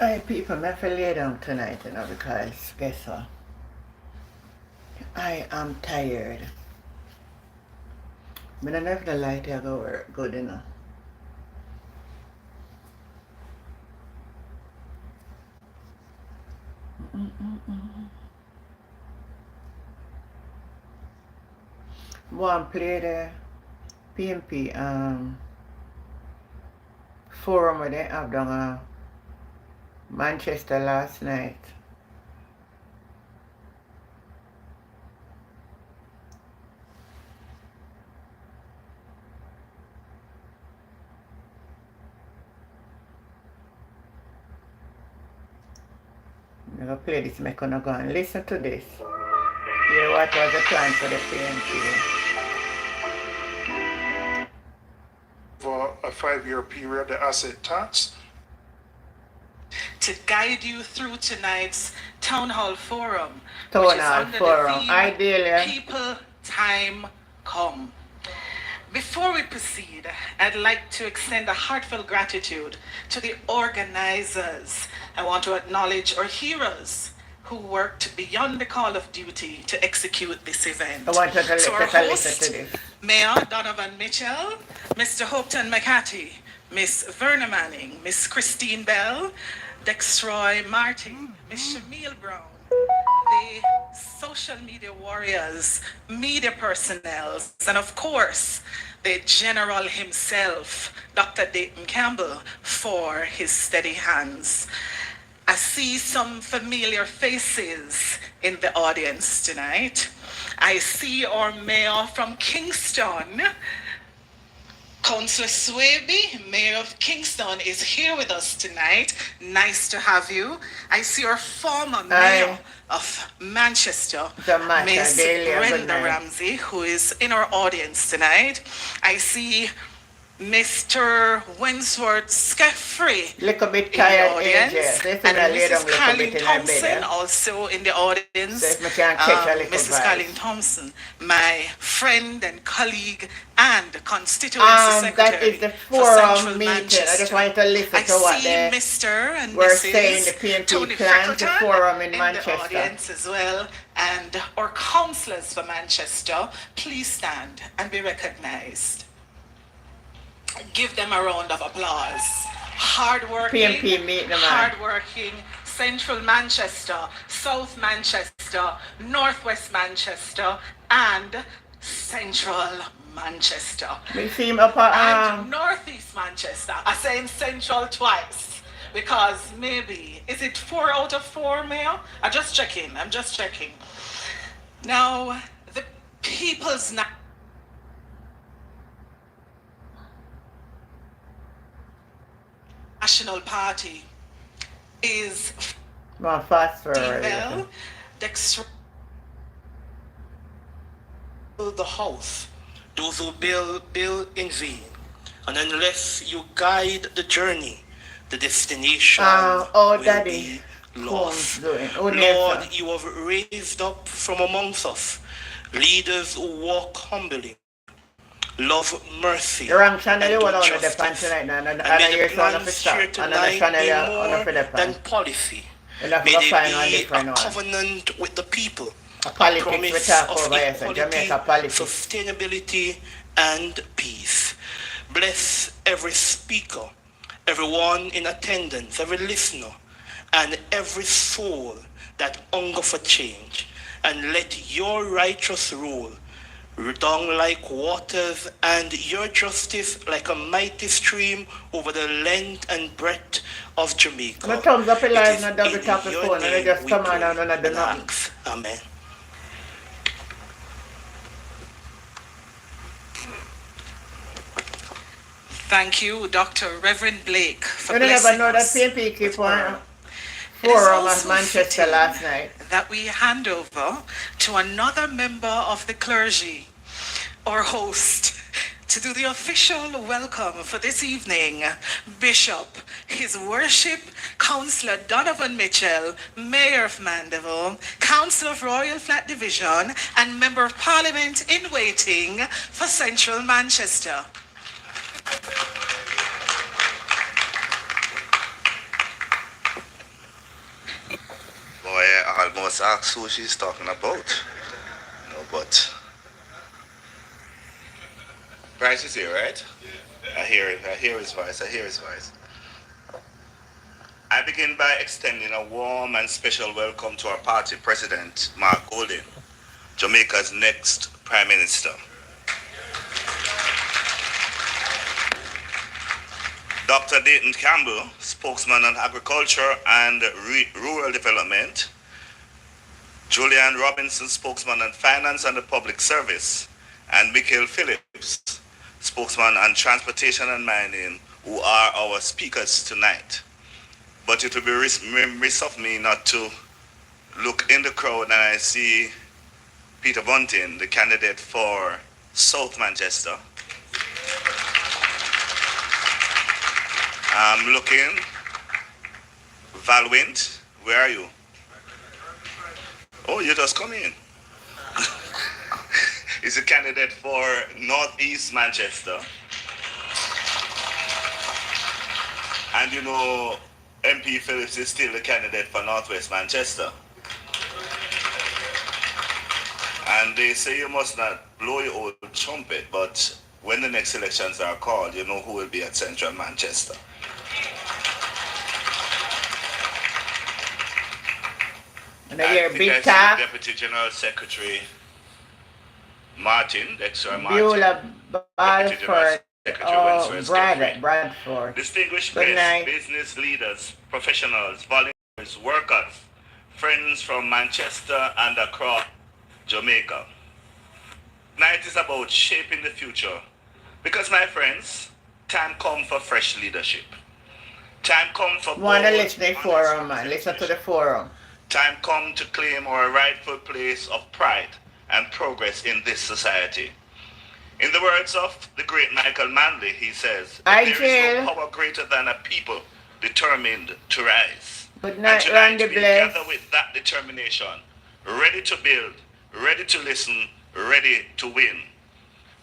Hey people, me have to lay down tonight, because guess what? I am tired. I don't know if the light here go work good enough. One play the PNP forum where they have done Manchester last night. I'm going to play this, I'm going to go and listen to this. Hear what was the plan for the PNP. For a 5-year period, the asset tax. To guide you through tonight's Town Hall Forum, Town Hall Forum, ideally. People, Time, Come. Before we proceed, I'd like to extend a heartfelt gratitude to the organizers. I want to acknowledge our heroes who worked beyond the call of duty to execute this event. I want to So our listen to host, this. Mayor Donovan Mitchell, Mr. Hopeton McCarthy, Miss Verna Manning, Miss Christine Bell, Dexroy Martin, Miss Shamil Brown, the social media warriors, media personnel, and of course, the General himself, Dr. Dayton Campbell, for his steady hands. I see some familiar faces in the audience tonight. I see our mayor from Kingston, Councillor Swaby, Mayor of Kingston, is here with us tonight. Nice to have you. I see our former Mayor of Manchester, Miss Brenda Ramsey, who is in our audience tonight. I see Mr. Wentworth Skeffrey Little bit in the tired, audience, AJ. and Mrs. Colleen Thompson also in the audience. So if I can catch a little Mrs. vibe. Colleen Thompson, my friend and colleague and constituency secretary that is the for forum Central meeting. Manchester. I just wanted to listen to what I see they Mr. and were Mrs. saying, the PNP Tony plans the Freckleton forum in the Manchester. audience as well, and our councillors for Manchester. Please stand and be recognized. Give them a round of applause. Hardworking, PNP meet the man. hardworking Central Manchester, South Manchester, Northwest Manchester, and Central Manchester. We see him up And Northeast Manchester. I say Central twice because maybe, is it 4 out of 4, Mayor? I'm just checking. Now, the People's National Party is more fast for Bell, Dexter. Build the house, those who build in vain, and unless you guide the journey, the destination will Daddy. be lost. Lord, you have raised up from amongst us leaders who walk humbly, love mercy, wrong channel you and want do on the pan justice. tonight, And may the plans here tonight be more than policy. May they be a covenant with the people. A promise of equality, sustainability, and peace. Bless every speaker, everyone in attendance, every listener, and every soul that hunger for change. And let your righteous rule down like waters, and your justice like a mighty stream over the length and breadth of Jamaica. No thumbs up It live, is no double in tap the your phone, and name just we come pray on and do and nothing. ask. Amen. Thank you, Dr. Reverend Blake, for You blessing never know that us PNP keep with on word. forum at Manchester last night. That we hand over to another member of the clergy, our host, to do the official welcome for this evening, Bishop, His Worship, Councillor Donovan Mitchell, Mayor of Mandeville, Councillor of Royal Flat Division, and Member of Parliament in waiting for Central Manchester. must ask who she's talking about. No, but Bryce is here, right? I hear it. I hear his voice. I hear his voice. I begin by extending a warm and special welcome to our party president, Mark Golding, Jamaica's next Prime Minister. Dr. Dayton Campbell, spokesman on agriculture and rural development. Julian Robinson, spokesman on finance and the public service. And Michael Phillips, spokesman on transportation and mining, who are our speakers tonight. But it will be remiss of me not to look in the crowd and I see Peter Bunting, the candidate for South Manchester. I'm looking. Val Wint, where are you? Oh, you just come in. He's a candidate for Northeast Manchester. And you know, MP Phillips is still the candidate for Northwest Manchester. And they say you must not blow your old trumpet, but when the next elections are called, you know who will be at Central Manchester. And I hear big talk. Deputy General Secretary Martin, Dexter Martin. Beulah Balfour. Oh, Bradford. Distinguished guests, business leaders, professionals, volunteers, workers, friends from Manchester and across Jamaica. Tonight is about shaping the future. Because, my friends, time come for fresh leadership. Time come for want to listen to the forum, man. Listen to the forum. Time come to claim our rightful place of pride and progress in this society. In the words of the great Michael Manley, he says, there is no power greater than a people determined to rise. But and tonight we gather with that determination, ready to build, ready to listen, ready to win.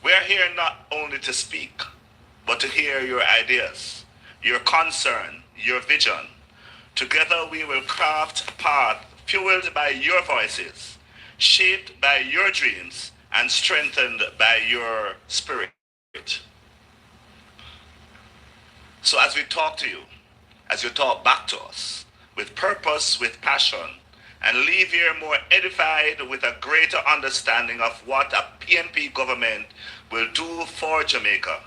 We are here not only to speak, but to hear your ideas, your concern, your vision. Together we will craft a path fueled by your voices, shaped by your dreams, and strengthened by your spirit. So as we talk to you, as you talk back to us, with purpose, with passion, and leave here more edified with a greater understanding of what a PNP government will do for Jamaica.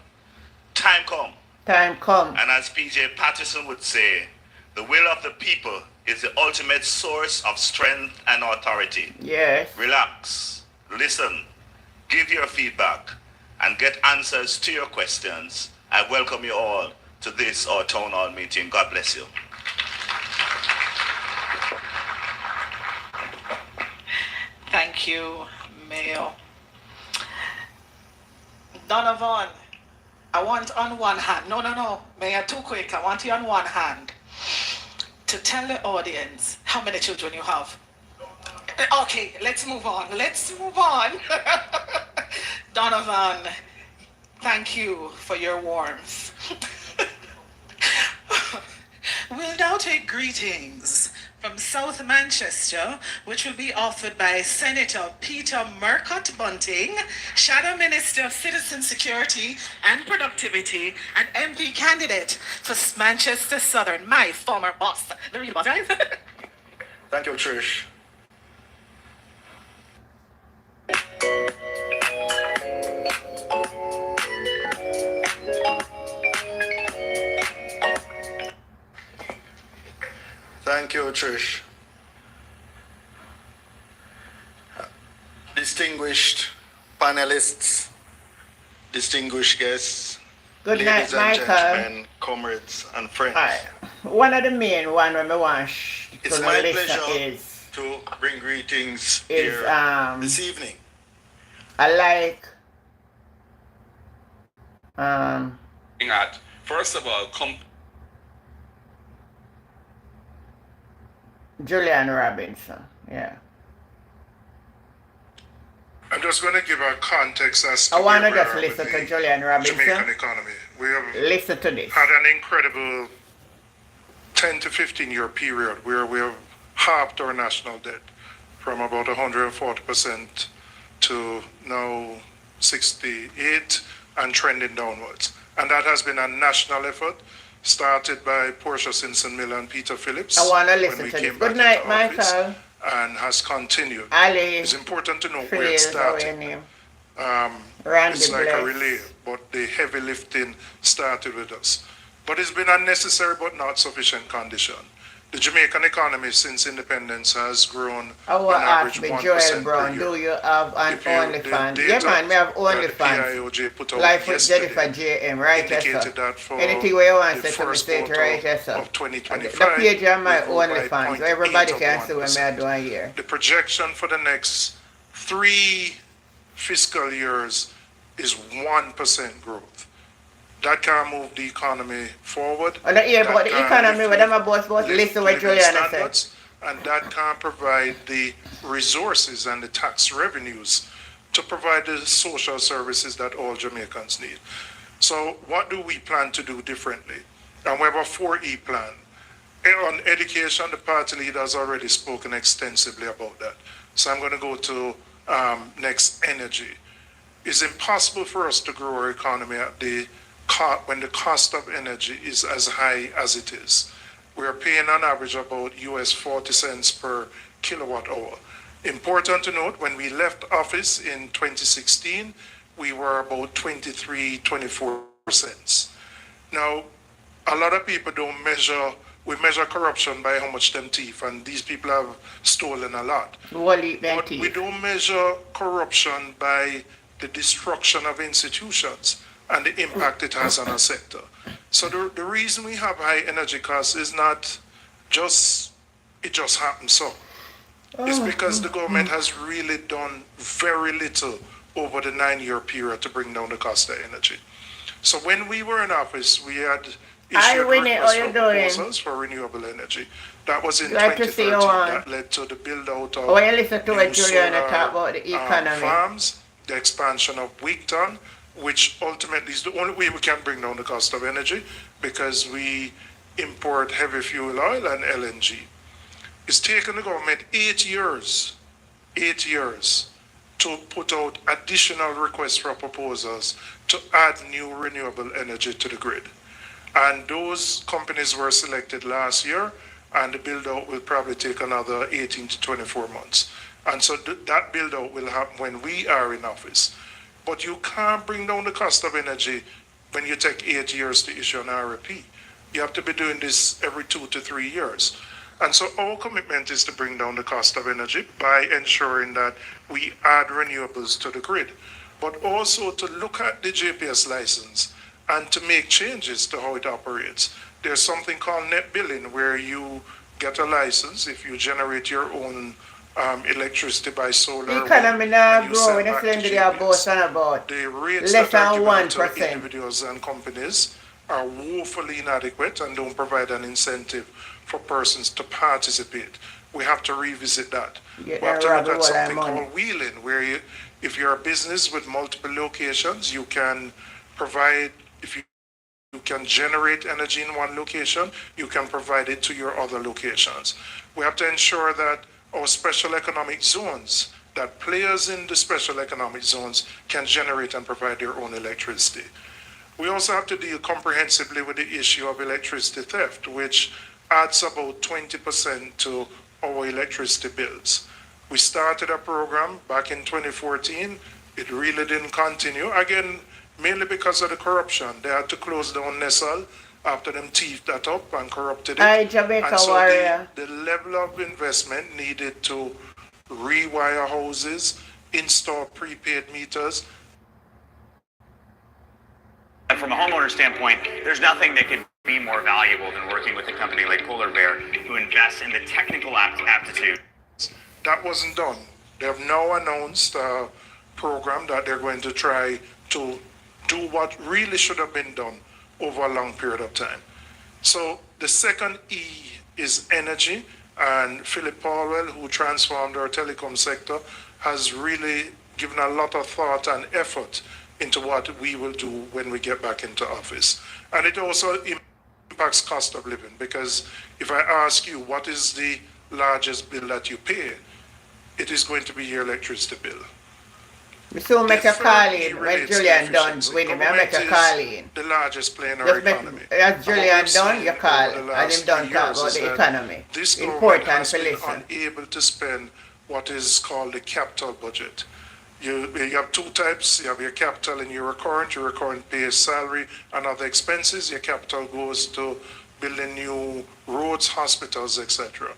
Time come. Time come. And as PJ Patterson would say, the will of the people is the ultimate source of strength and authority. Yes. Relax, listen, give your feedback, and get answers to your questions. I welcome you all to this our town hall meeting. God bless you. Thank you, Mayor. Donovan, I want on one hand, no, Mayor, too quick. I want you on one hand to tell the audience how many children you have. Okay, let's move on. Donovan, thank you for your warmth. We'll now take greetings from South Manchester, which will be offered by Senator Peter Murcott Bunting, Shadow Minister of Citizen Security and Productivity, and MP candidate for Manchester Southern, my former boss. The real boss, right? Thank you, Trish. Thank you, Trish. Distinguished panelists, distinguished guests, good ladies night, and Michael. gentlemen, comrades and friends. One of the main one when I want it's my pleasure to bring greetings here this evening. I like first of all, Julian Robinson, yeah. I'm just going to give a context as to I want to where just we are listen with to the Julian Robinson. Jamaican economy. We have Listen to this. had an incredible 10 to 15 year period where we have halved our national debt. from about 140% to now 68 and trending downwards. And that has been a national effort started by Portia Simpson-Miller and Peter Phillips. I want to listen to this. Good night, Michael. And has continued. Ali, it's important to know where it started. It's like a relay, but the heavy lifting started with us. But it's been a necessary but not sufficient condition. The Jamaican economy since independence has grown on average 1% Brown, per year. do you have an OnlyFans? Yeah, man, we have OnlyFans. Life with Jennifer JM, right? Indicated that for anything where you want the to first say, right? Yes, of 2025, the page on my OnlyFans, so everybody can see what I'm doing here. The projection for the next 3 fiscal years is 1% growth. That can move the economy forward. Oh, yeah, but the economy, what am I about to listen what Juliana said. And that can provide the resources and the tax revenues to provide the social services that all Jamaicans need. So what do we plan to do differently? And we have a 4E plan. On education, the party leader has already spoken extensively about that. So I'm going to go to next, energy. It's impossible for us to grow our economy at when the cost of energy is as high as it is. We are paying on average about US 40 cents per kilowatt hour. Important to note, when we left office in 2016, we were about 24 cents. Now, a lot of people we measure corruption by how much them thief, and these people have stolen a lot. But we don't measure corruption by the destruction of institutions and the impact it has on our sector. So the reason we have high energy costs is not just, it just happens so. It's because the government has really done very little over the 9-year period to bring down the cost of energy. So when we were in office, we had issued requests for proposals for renewable energy. That was in 2013. That led to the build-out of new solar farms, the expansion of Wigton, which ultimately is the only way we can bring down the cost of energy because we import heavy fuel oil and LNG. It's taken the government 8 years to put out additional requests for proposals to add new renewable energy to the grid. And those companies were selected last year, and the build-out will probably take another 18 to 24 months. And so that build-out will happen when we are in office. But you can't bring down the cost of energy when you take 8 years to issue an RFP. You have to be doing this every 2 to 3 years. And so our commitment is to bring down the cost of energy by ensuring that we add renewables to the grid, but also to look at the JPS license and to make changes to how it operates. There's something called net billing where you get a license if you generate your own electricity by solar. The economy now growing, the rates less that are than given to individuals and companies are woefully inadequate and don't provide an incentive for persons to participate. We have to revisit that. We have to look at something called wheeling, where if you're a business with multiple locations, you can provide, if you can generate energy in one location, you can provide it to your other locations. We have to ensure that our special economic zones, that players in the special economic zones can generate and provide their own electricity. We also have to deal comprehensively with the issue of electricity theft, which adds about 20% to our electricity bills. We started a program back in 2014. It really didn't continue, again, mainly because of the corruption. They had to close down Nessal after them thieved that up and corrupted it. And so the level of investment needed to rewire houses, install prepaid meters. And from a homeowner standpoint, there's nothing that could be more valuable than working with a company like Polar Bear who invests in the technical aptitude. That wasn't done. They have now announced a program that they're going to try to do what really should have been done over a long period of time. So the second E is energy, and Philip Powell, who transformed our telecom sector, has really given a lot of thought and effort into what we will do when we get back into office. And it also impacts cost of living, because if I ask you what is the largest bill that you pay, it is going to be your electricity bill. We soon make a call in when Julian done with him. I make a call in. The largest player in our economy. As Julian done, you call. As him done talk about the economy. This important has to been listen. unable to spend what is called the capital budget. You have two types. You have your capital and your recurrent. Your recurrent pays salary and other expenses. Your capital goes to building new roads, hospitals, etc.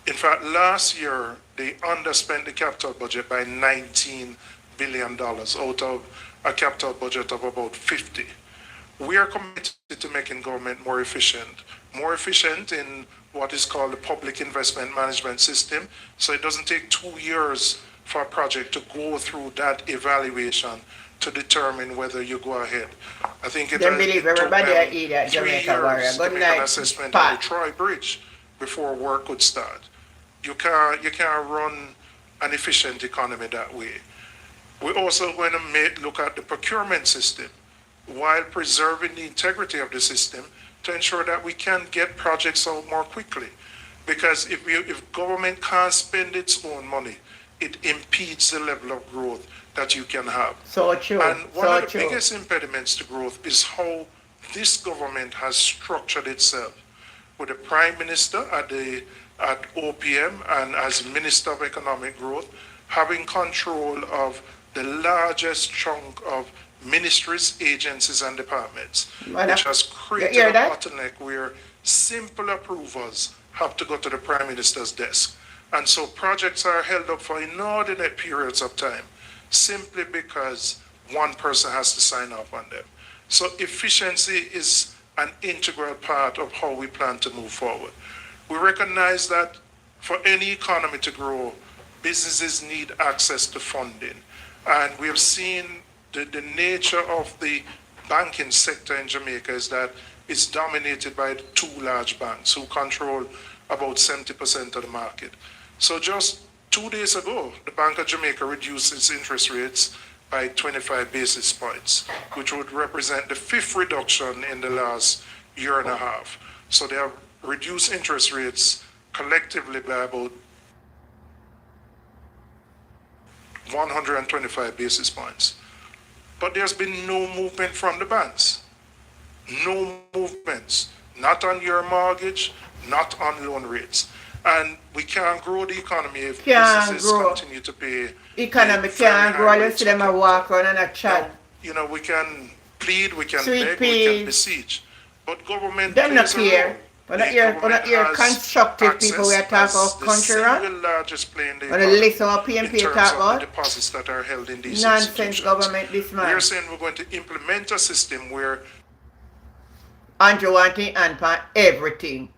In fact, last year, they underspent the capital budget by $19 billion out of a capital budget of about 50. We are committed to making government more efficient in what is called the public investment management system. So it doesn't take 2 years for a project to go through that evaluation to determine whether you go ahead. I think it Don't believe everybody I eat at 3 Jamaica Warrior. years to Good make night, an assessment Pat. of the Troy Bridge before work could start. You can't run an efficient economy that way. We're also going to look at the procurement system while preserving the integrity of the system to ensure that we can get projects out more quickly. Because if government can't spend its own money, it impedes the level of growth that you can have. So true. And one of the biggest impediments to growth is how this government has structured itself, with the Prime Minister at OPM and as Minister of Economic Growth having control of the largest chunk of ministries, agencies, and departments, which has created a bottleneck where simple approvals have to go to the Prime Minister's desk. And so projects are held up for inordinate periods of time, simply because one person has to sign off on them. So efficiency is an integral part of how we plan to move forward. We recognize that for any economy to grow, businesses need access to funding. And we have seen the nature of the banking sector in Jamaica is that it's dominated by 2 large banks who control about 70% of the market. So just 2 days ago, the Bank of Jamaica reduced its interest rates by 25 basis points, which would represent the 5th reduction in the last year and a half. So they have reduced interest rates collectively by about 125 basis points. But there's been no movement from the banks. No movements. Not on your mortgage, not on loan rates. And we can't grow the economy if businesses continue to pay. Economy can't grow unless them a walk around and a chat. Now, we can plead, we can Sweet beg, peas. we can beseech. But government Them not plays a here. role. We're not here constructive people we are talking about country, right? The largest player in the When you listen what PNP in terms talk of about, the deposits that are held in these nonsense institutions. government this We man. are saying we're going to implement a system where Andrew wanting and pan everything.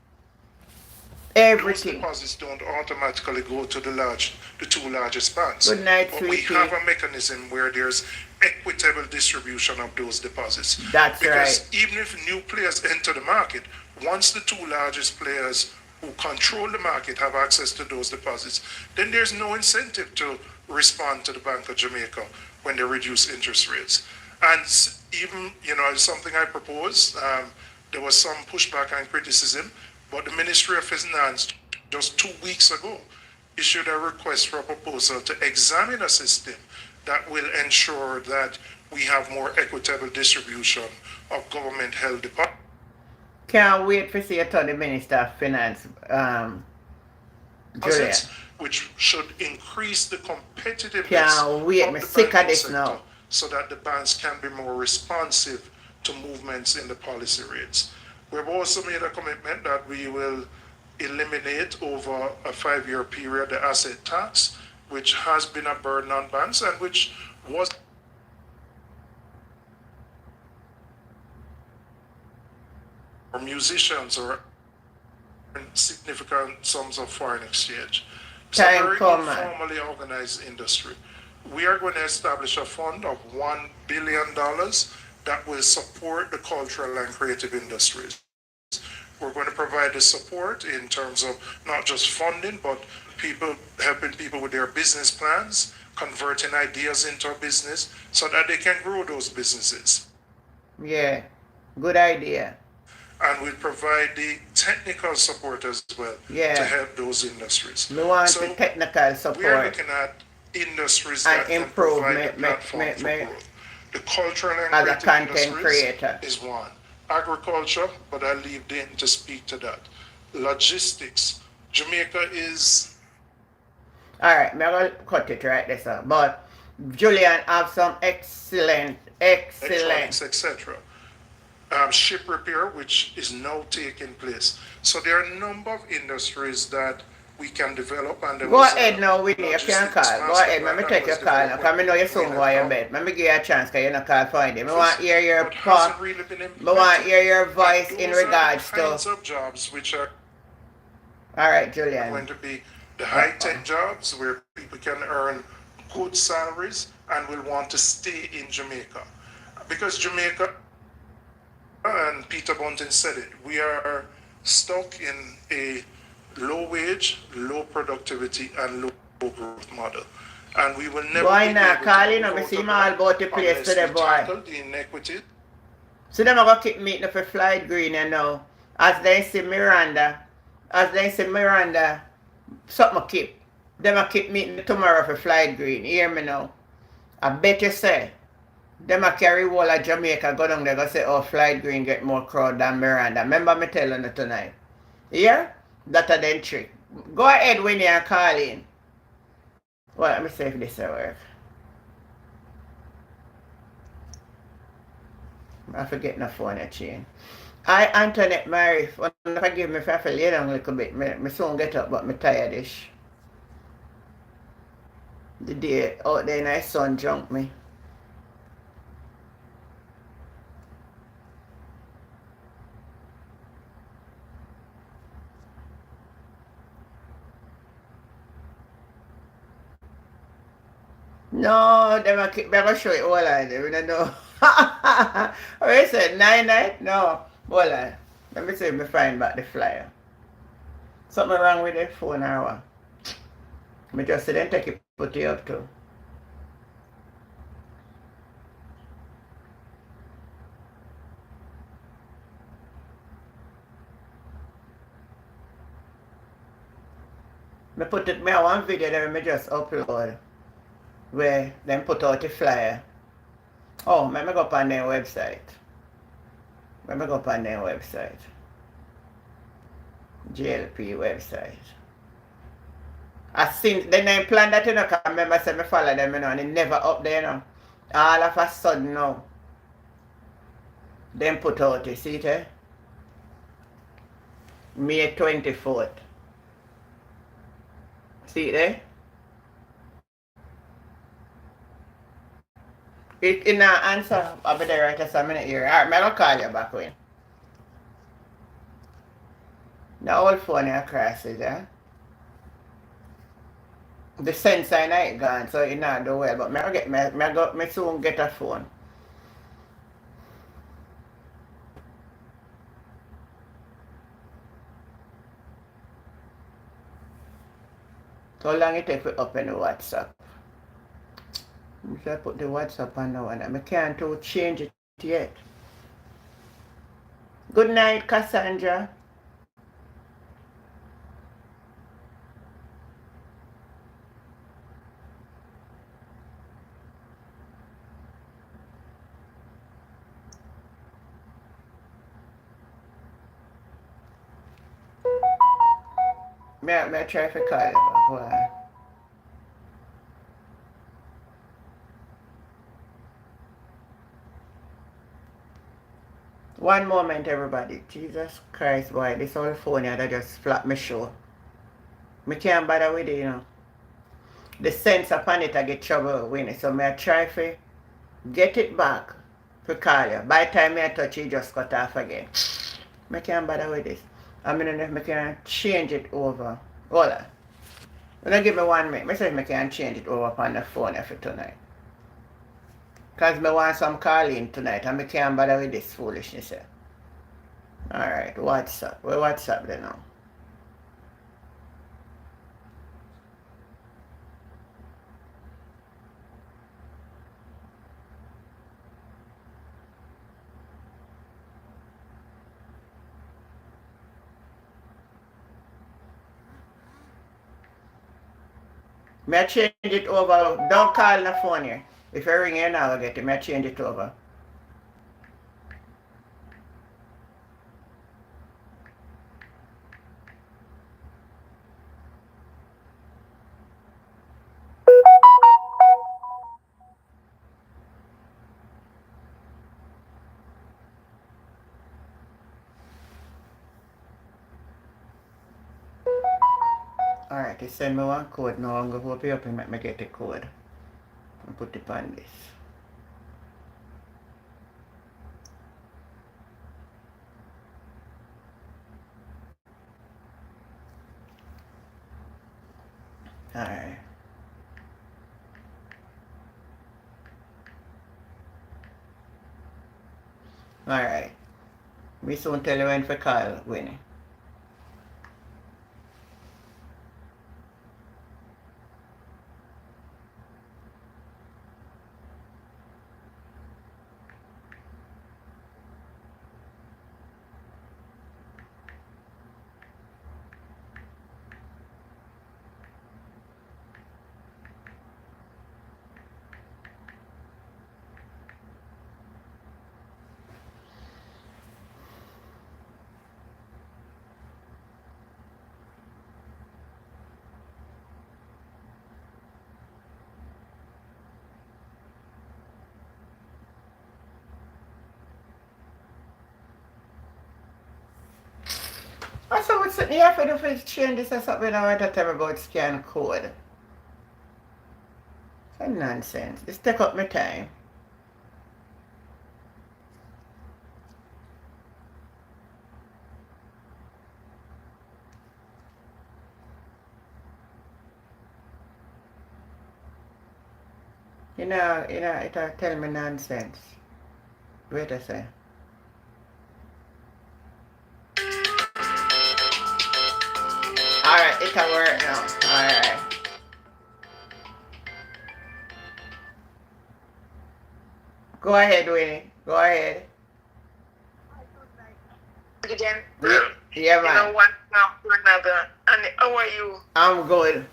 those Everything. deposits don't automatically go to the 2 largest banks. Good night, But we sweetie. have a mechanism where there's equitable distribution of those deposits. That's because right. even if new players enter the market, once the 2 largest players who control the market have access to those deposits, then there's no incentive to respond to the Bank of Jamaica when they reduce interest rates. And even, it's something I proposed. There was some pushback and criticism, but the Ministry of Finance just 2 weeks ago issued a request for a proposal to examine a system that will ensure that we have more equitable distribution of government-held deposits. Can't wait to see the Minister of Finance, Julia. Which should increase the competitiveness Can't wait, of I'm the sick of banking this sector now. so that the banks can be more responsive to movements in the policy rates. We've also made a commitment that we will eliminate over a 5-year period the asset tax, which has been a burden on banks and which was for musicians or significant sums of foreign exchange. It's a very informally organized industry. We are going to establish a fund of $1 billion that will support the cultural and creative industries. We're going to provide the support in terms of not just funding, but helping people with their business plans, converting ideas into a business so that they can grow those businesses. Yeah, good idea. And we'll provide the technical support as well Yeah. to help those industries. We want So the technical support. we're looking at industries and that can improve provide the platform for growth. The cultural and as a creative content industries creator. is one. Agriculture, but I'll leave Dayton to speak to that. Logistics. Jamaica is... Alright, I'm going to cut it right there, sir. But Julian have some excellent. Electronics, etc. Ship repair, which is now taking place. So there are a number of industries that we can develop. And Go ahead now, Winnie, you can call. Go ahead, let me take your call now, because I know you soon go on your bed. Let me give you a chance, because you're not call for it. I want to hear your voice in regards to... of jobs which are Alright, Julian. going to be the high-tech jobs where people can earn good salaries and will want to stay in Jamaica. Because Jamaica, and Peter Bunting said it, we are stuck in a low wage, low productivity, and low growth model. And we will never Why be not? able Call to in move and out see of me all that about the place unless today, we boy. tackle the inequity. So them are going to keep meeting for Flight Green, you know. As they see Miranda, something keep. Them a keep meeting tomorrow for Flight Green. Hear me now. I bet you say, them a carry wall of Jamaica go down there go say, oh, Flight Green get more crowd than Miranda. Remember me telling you tonight. Yeah? That a then trick. Go ahead when you call in. Well, let me see if this will work. I forget my phone chain. I Antoinette Mary, forgive me if I lay down a little bit. Me soon get up, but me tired-ish. The day out there my son drunk me. No, they will show it all on. They don't know. What you said? 9 night? No. Hold on. Let me see if I find back the flyer. Something wrong with the phone or what? I just didn't take it, put it up too. I put it, I one video that I just upload where then put out the flyer. Oh, let me go up on their website. JLP website. I seen then I plan that, you know, because I remember I said I follow them, you know, and it never up there, you know. All of a sudden now. Then put out, you see it, eh? May 24th. See it there? It in an answer, I'll be there right as a minute here. Alright, I'm going to call you back when. The old phone here crashes, eh? The sensor in it gone, so it not do well. But I soon get a phone. So long it take to open the WhatsApp. I should put the WhatsApp on now and I can't change it yet. Good night, Cassandra. May I try to call you back? Hold on. One moment, everybody. Jesus Christ, boy. This whole phone here that just flat me show. Me can't bother with it, you know. The sense upon it I get trouble with it. So may I try to get it back to call you. By the time I touch it, just cut off again. I can't bother with this. I mean, if I can change it over. Hold on. Don't give me 1 minute. I say I can change it over on the phone for tonight. Because I want some calling tonight and I can't bother with this foolishness here. Alright, WhatsApp. Where WhatsApp then now? May I change it over? Don't call the phone here. If you ring here now, I'll get it. May I change it over? Alright, he send me one code. Now I'm going to open up and make me get the code. And put it on this. Alright. Alright. We soon tell you when for call, Winnie. I saw what's sitting here for the first change this or something I want to tell me about scan code. It's nonsense. This take up my time. You know, it'll tell me nonsense. Wait a second. Alright, it'll work now. Alright. Go ahead, Winnie. Go ahead. Again. Yeah, man. You know, one now to another. And how are you? I'm good.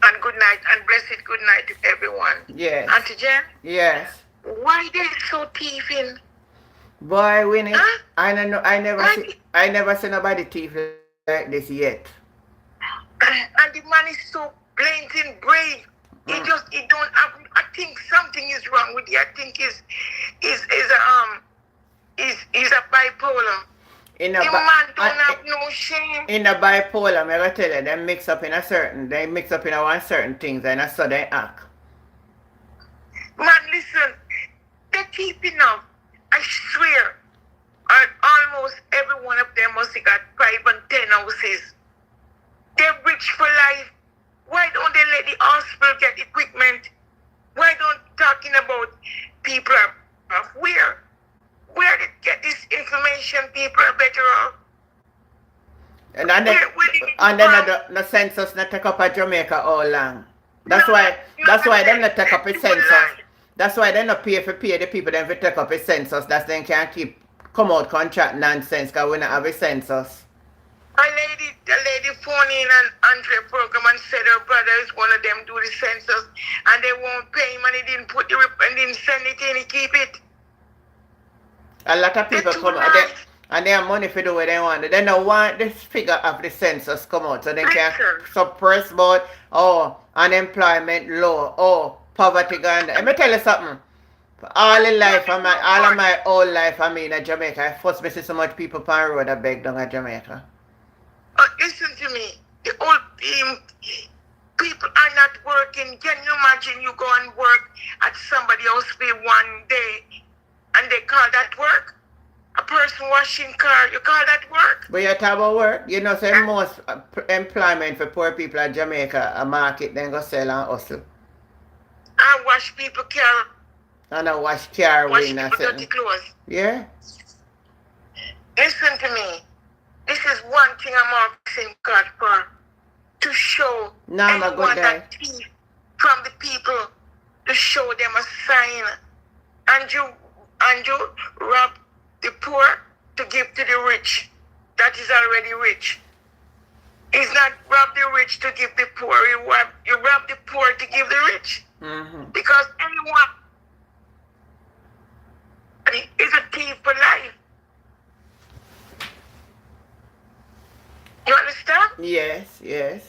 And good night, and blessed good night to everyone. Yes. Auntie Jen? Yes. Why they so thieving? Boy, Winnie, Huh? I never see nobody thief like this yet. And the man is so blatant brave. He don't have. I think something is wrong with you. I think he's a bipolar. The man don't have no shame. In a bipolar, I'm gonna tell you, they mix up in one certain things and so they act. Man, listen, they're keeping up. I swear, almost every one of them must have got 5 and 10 houses. They're rich for life. Why don't they let the hospital get equipment? Why don't talking about people are where they get this information? People are better off. And then the census not take up at Jamaica all long. That's why them not take up a census. That's why they not pay the people them to take up a census. That's then can't keep come out contract nonsense because we not have a census. The lady phoned in an Andre program and said her brother is one of them do the census and they won't pay him and he didn't put the and didn't send it in, he keep it. A lot of people come out and they have money for do what they want. They don't want this figure of the census come out so they can suppress about unemployment low, poverty gone. Let me tell you something. All of my whole life I mean in Jamaica, I first see so much people on the road that beg down at Jamaica. Listen to me. The old people are not working. Can you imagine you go and work at somebody else's field one day and they call that work? A person washing car, you call that work? But you talk about work. You know, say most employment for poor people at Jamaica, a market, then go sell and hustle. I wash people car. And I wash car. Wash people dirty clothes. Yeah? Listen to me. This is one thing I'm asking God for. To show anyone that thief from the people, to show them a sign. And you rob the poor to give to the rich. That is already rich. It's not rob the rich to give the poor. You rob the poor to give the rich. Because anyone is a thief for life. You understand? Yes, yes.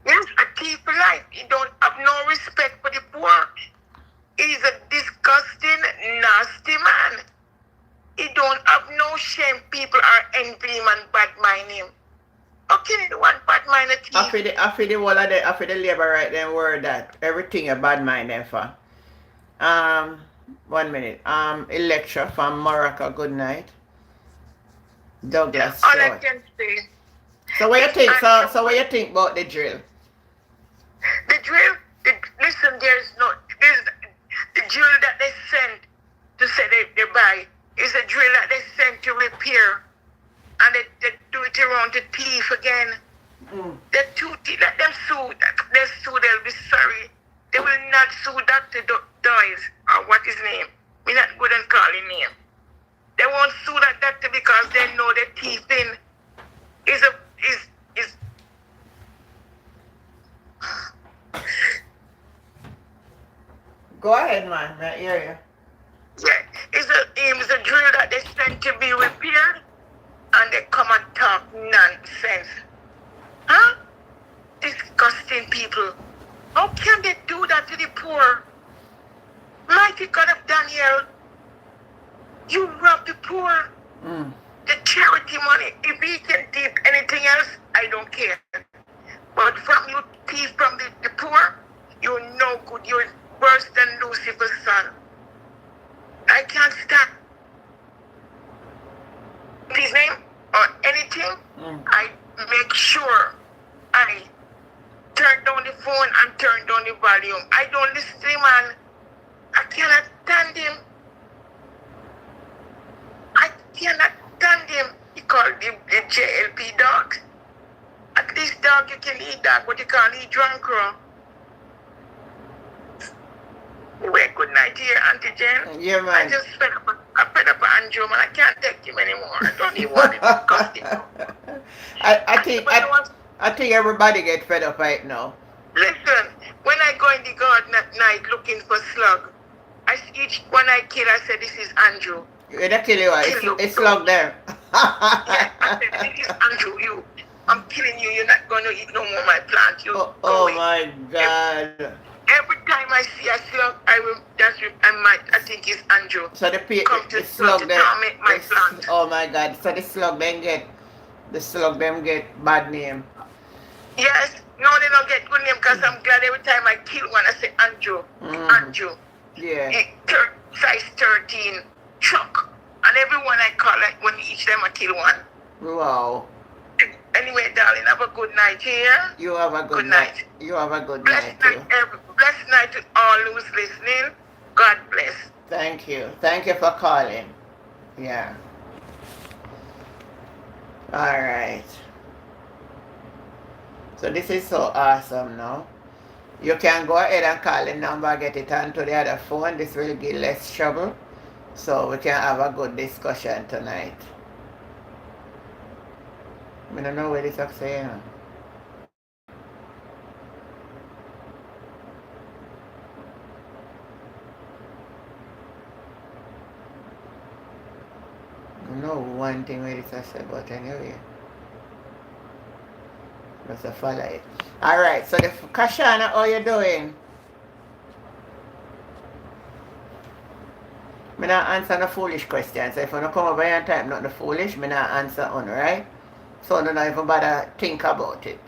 Yes, a thief for life. He don't have no respect for the poor. He's a disgusting, nasty man. He don't have no shame. People are envy him and bad mind him. How can anyone bad mind a thief? I feel the labor right then word that everything a bad mind them for. 1 minute. Lecture from Morocco, good night. Douglas. All I can say. So what you think? So what you think about the drill? The drill? Listen, there's the drill that they sent to say they buy is a drill that they sent to repair. And they do it around to thief again. Let them sue. They sue, they'll be sorry. They will not sue Dr. Doyes, or what his name. We're not good at calling name. They won't sue that doctor because they know the thieving is Go ahead, man. I hear you. Yeah, it's a drill that they sent to be repaired, and they come and talk nonsense. Huh? Disgusting people. How can they do that to the poor? Mighty God of Daniel, you rob the poor. The charity money, if he can thief anything else, I don't care. But from you thief from the poor, you're no good. You're worse than Lucifer's son. I can't stand his name or anything. I make sure I turn down the phone and turn down the volume. I don't listen to him, and I cannot stand him. I cannot stand him. He called the JLP dog. At least dog you can eat dog, but you can't eat drunk crow. Anyway, good night here, Auntie Jen. Yeah, man. I just fed up Andrew, man. I can't take him anymore. I don't even want him. I think everybody get fed up right now. Listen, when I go in the garden at night looking for slug, when I kill, I say, this is Andrew. They kill you, it's slug there. Yeah, I said, this is Andrew, I'm killing you, you're not going to eat no more my plant. Oh my God. Every time I see a slug, I think it's Andrew. So the slug there, my plant. oh my God, so the slug them get bad name. Yes, no, they don't get good name because I'm glad every time I kill one, I say Andrew. Andrew. Yeah. Size 13, Chuck. And everyone I call, like, when each them I kill one. Wow. Anyway, darling, have a good night here. You have a good night. You have a good night too. Blessed night to all who's listening. God bless. Thank you. Thank you for calling. Yeah. Alright. So this is so awesome now. You can go ahead and call the number, get it onto the other phone. This will give less trouble. So we can have a good discussion tonight. I don't know where this is saying. I know one thing where this is saying, but anyway. Let's follow it. Alright, so the Kashana, how you doing? I not answer no foolish questions. So if you don't come over here and type not the foolish, I not answer on, right? So don't even bother think about it.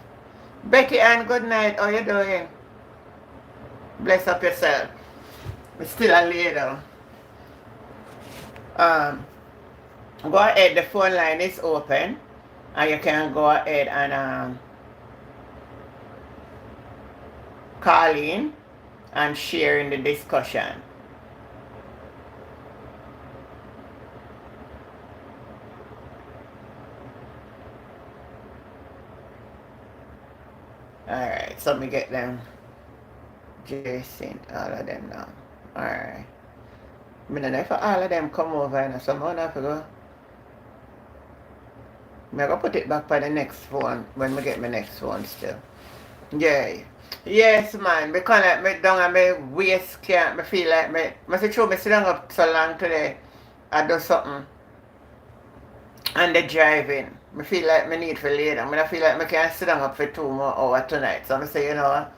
Betty Ann, good night. How you doing? Bless up yourself. I'm still a lady. Go ahead, the phone line is open. And you can go ahead and call in and share in the discussion. Alright, so let me get them. Jason, all of them now. Alright. I don't know if all of them come over and someone have to go. I'm going to put it back for the next phone when we get my next phone still. Yeah. Yes, man. Because like me down and my waist can't, I feel like I say true, I sit down up so long today, I do something. And the driving. I feel like I need to lay down. I feel like I can't sit down up for 2 more hours tonight. So I say, you know what?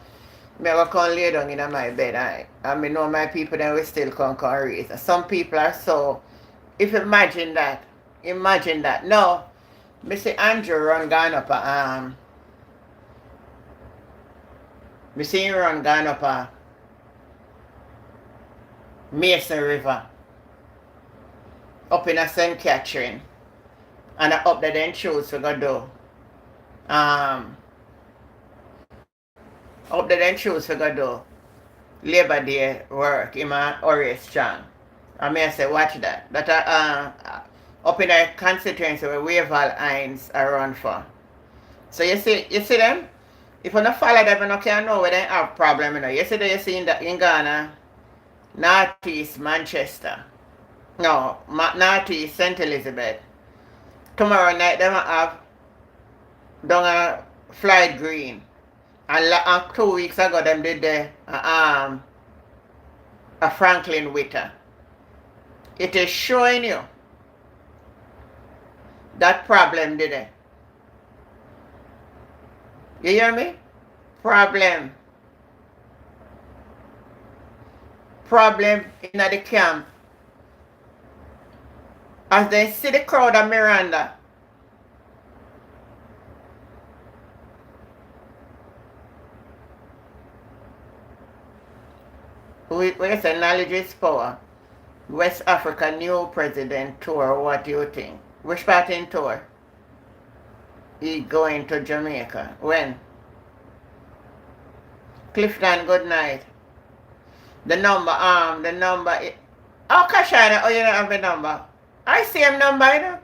I will come lay down in my bed. I know my people then will still come raise. Some people are so, if imagine that. No, Mr. Andrew run gone up me see him run gone up Mason River. Up in a St. Catherine. And up there then choose to go do. Up there then choose to go do Labor Day work in my Orius Strong. I may say watch that. That up in a constituency where Waval Hines are run for. So you see them? If you don't follow them, you can't know where they have problem. You know. Yesterday you see in Ghana, Northeast Manchester. No, Northeast St. Elizabeth. Tomorrow night they will have down a Flight Green. And 2 weeks ago them did a Franklin Witter. It is showing you that problem did it. You hear me? Problem in the camp. As they see the crowd of Miranda. We say knowledge is power. West Africa new president tour, what do you think? Which part in tour? He going to Jamaica. When? Clifton, good night. The number, oh Kashana, you don't have the number. I see him number, you know.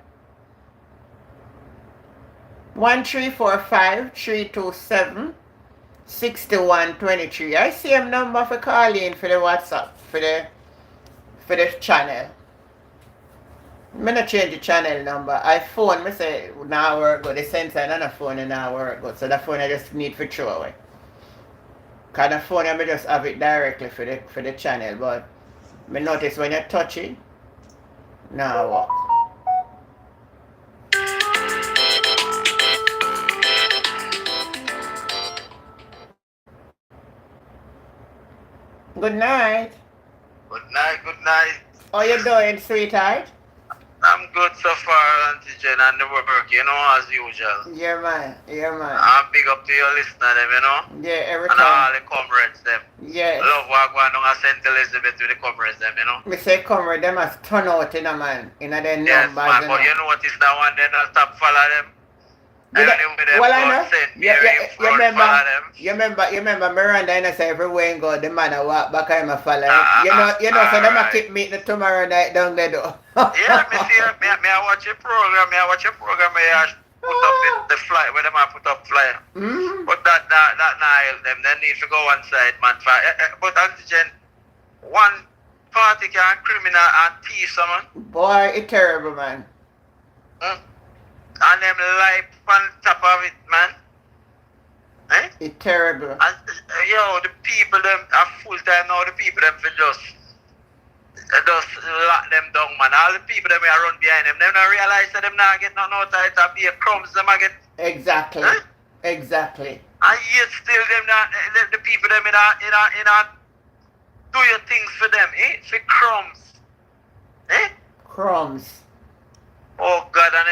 1345-327-6123. I see him number for calling for the WhatsApp, for the channel. I not change the channel number. I phone, I say, now work good. The sensor and a phone and now work good. So the phone I just need to throw away. Because the phone I just have it directly for the channel. But I notice when you touch it, now work. Good night. Good night, good night. How you doing, sweetheart? I'm good so far, Auntie Jen, and the work, you know, as usual. Yeah, man. I'm big up to your listener, them, you know? Yeah, every and time. all the comrades, them. Yes. Love what going on at St. Elizabeth with the comrades, them, you know? Me say comrade, them has turn out in a man, in a their yes, numbers. Man, but you notice that one, they don't stop follow them. Well, I know. You remember Miranda and I say everywhere you go, the man I walk back and I follow. You know, so them I keep meeting tomorrow night down there though. Yeah, me see, me I watch your program, I put up the flyer, where them I put up flyer. Mm-hmm. But that help them, they need to go one side, man. But Antigen, one party can criminal and thief someone. Boy, it's terrible, man. And them life on top of it, man. Eh? It's terrible. And the people them are full time now. The people them for just lock them down, man. All the people them are run behind them. Them not realize that them not get nothing out of it. And be a crumbs them I get. Exactly. Eh? Exactly. And yet still them not the people them in do your things for them, eh? For crumbs, eh? Crumbs. Oh God, and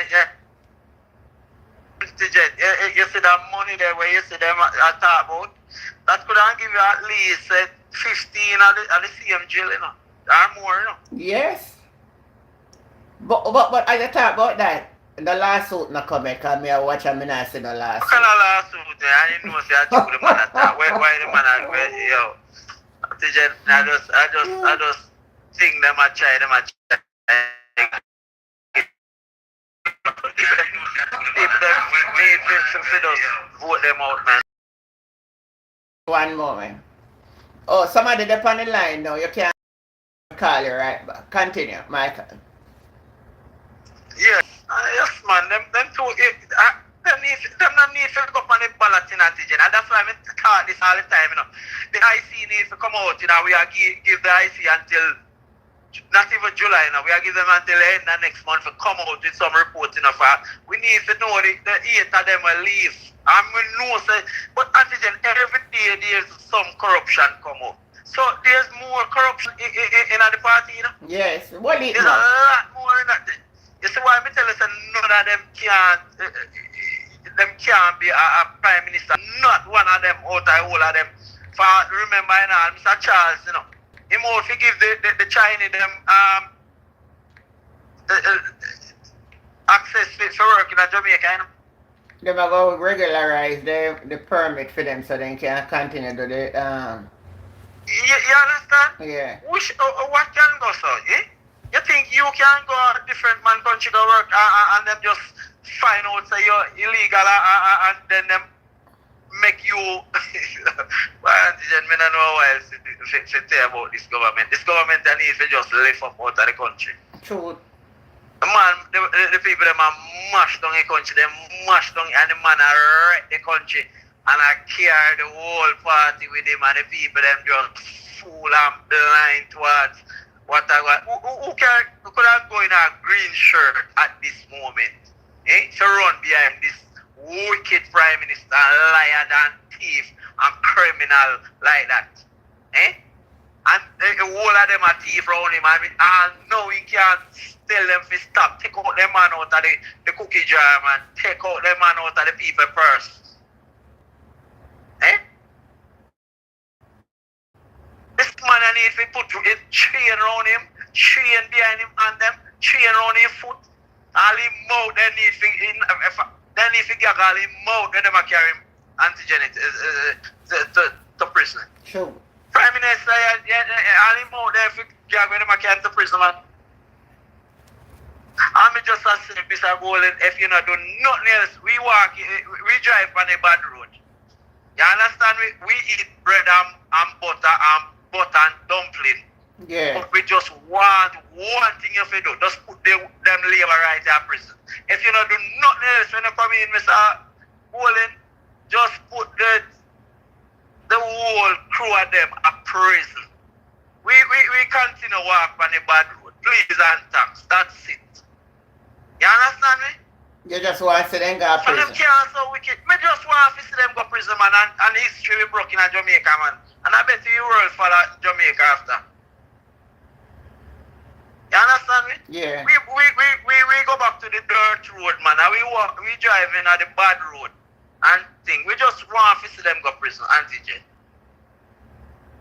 you see that money there where you see them talk about, that could give you at least 15 at the same jail, you know, or more, you know. Yes. But as I talk about that, the lawsuit not come because me I watch and me not see the lawsuit. What kind of lawsuit? I didn't know say I took the man attack. Why the man I just think them a try. Vote them out, man. One moment. Oh, somebody up on the line now. You can't call you right back. Continue, Michael. Yes, Yes, man. Them two. Them not need to go up on the ballot in antigen, and that's why I talk this all the time. You know, the IC needs to come out. You know, we are give the IC until not even July. You know, we are give them until the end of next month to come out with some reports. You know, for we need to know the 8 of them will leave. And we know, say, but antigen every day there's some corruption come up. So there's more corruption in the party. You know. Yes. What is there's a lot more in that. You see why I tell you, none of them can't be a prime minister. Not one of them out of all of them. For remember, you know, Mr. Charles, you know, he must give the Chinese them access for work in Jamaica, you know. They are going to regularize the permit for them so they can continue to the You understand? Yeah. What can go so, eh? You think you can go a different man country to work and them just find out say you're illegal and then them make you well, I don't know what else to say about this government. This government needs to just lift up out of the country. True. Man, the people them are mash down the country, they mash down and the man are wreck the country and I carry the whole party with him and the people them just fool and blind towards what I want. Who could have go in a green shirt at this moment? Eh? To run behind this wicked prime minister, liar and thief and criminal like that. Eh? And the whole of them are thief around him and now he can't tell them to stop. Take out the man out of the cookie jar, man. Take out the man out of the people purse. Eh? This man needs to put a chain around him, chain behind him and them, chain around his foot. All his mouth, they need to get all his mouth, then they carry him antigen to prison. True. Prime Minister, all his mouth, they get them carry him to prison, man. I'm just saying, Mr. Golden, if you not do nothing else, we drive on a bad road. You understand? We eat bread and butter and dumpling. Yeah. But we just want one thing you have to do. Just put them labor right in prison. If you don't do nothing else when you come in, Mr. Golden, just put the whole crew of them in prison. We continue walk on the bad road. Please and thanks. That's it. You understand me? You just want to see them go to prison. And them can't so wicked. Me just want to see them go to prison, man, and history we broke in Jamaica, man. And I bet you world follow Jamaica after. You understand me? Yeah. We go back to the dirt road, man, and we drive in at the bad road and thing. We just want to see them go to prison, antigen.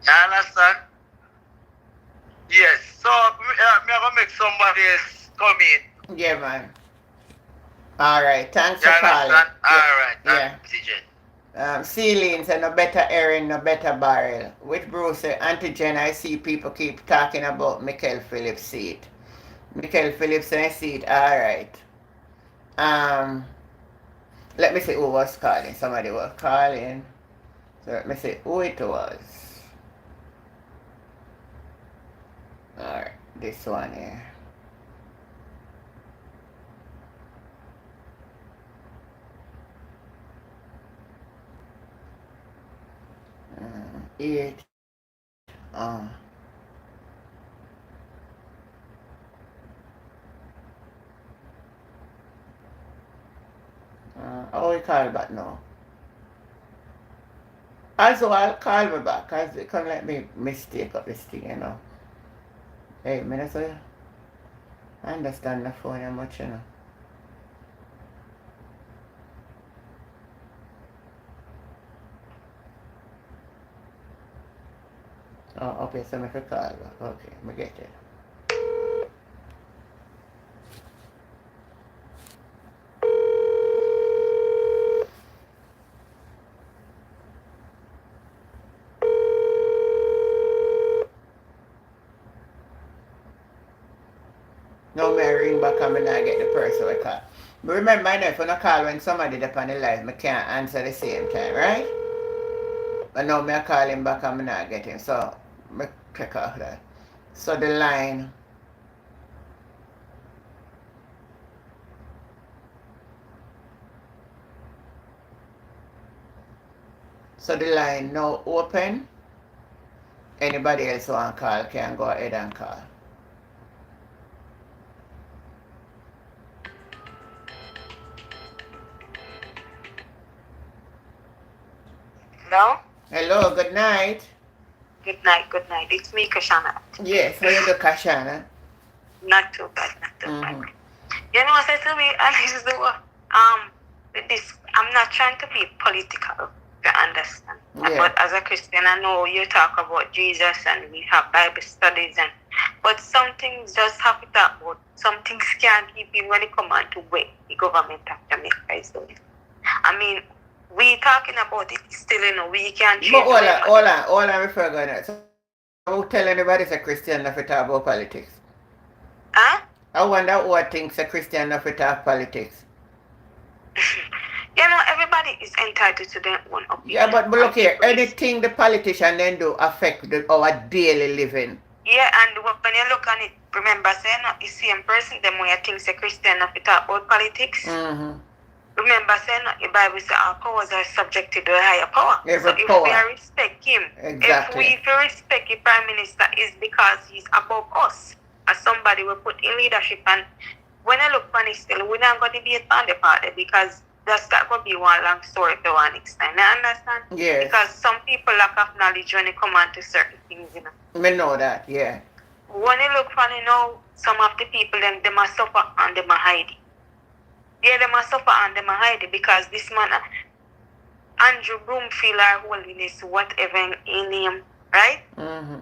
You understand? Yes. So I'm gonna make somebody else come in. Yeah, man. Alright, thanks for calling. Alright, yeah. antigen. Ceilings and no better airing, no better barrel. With Bruce, antigen, I see people keep talking about Michael Phillips' seat. Michael Phillips' seat, alright. Let me see who was calling. Somebody was calling. So let me see who it was. Alright, this one here. Oh, he called back now. Also, I'll call me back because they can't let me mistake up this thing, you know. Hey, Minnesota, I understand the phone how much, you know. Oh, okay, so I can call back. Okay, I get it. No, me ring back and I not get the person I call. But remember, I know if I call when somebody up on the line, I can't answer the same time, right? But now I call him back and I not get him, so I check off that. So the line So the line now open. Anybody else want to call can go ahead and call. Hello? Hello, good night. Good night. It's me, Kashana. Yes, how you do, Kashana? Not too bad. Mm-hmm. You know, I said to me, Alex, with this, I'm not trying to be political, you understand. Yeah. But as a Christian, I know you talk about Jesus and we have Bible studies, but some things just have to talk about. Some things can't keep in when it comes on to wait the government of Jamaica is doing. I mean, we talking about it still, you know, we can't change. But hold on, before going on. So, I will tell anybody it's a Christian if we talk about politics. Huh? I wonder who thinks a Christian if we talk politics. You know, everybody is entitled to their own opinion. Yeah, but look here, anything the politician then do affect our daily living. Yeah, and when you look on it, remember, saying the same person, them way thinks a Christian if we talk about politics. Mm-hmm. Remember, saying the Bible says our powers are subjected to a higher power. Every so if power. we respect him, Exactly. if we respect the Prime Minister, is because he's above us. As somebody we put in leadership, and when I look on it still, we're not going to be on the party because that's not going to be one long story for one next time. I understand? Yes. Because some people lack of knowledge when it comes on to certain things, you know. Me know that, yeah. When you look funny now, some of the people them must suffer and them are hiding. Yeah, they must suffer and them are hiding because this man, Andrew Broomfield or Holiness, whatever in name, right? Mm-hmm.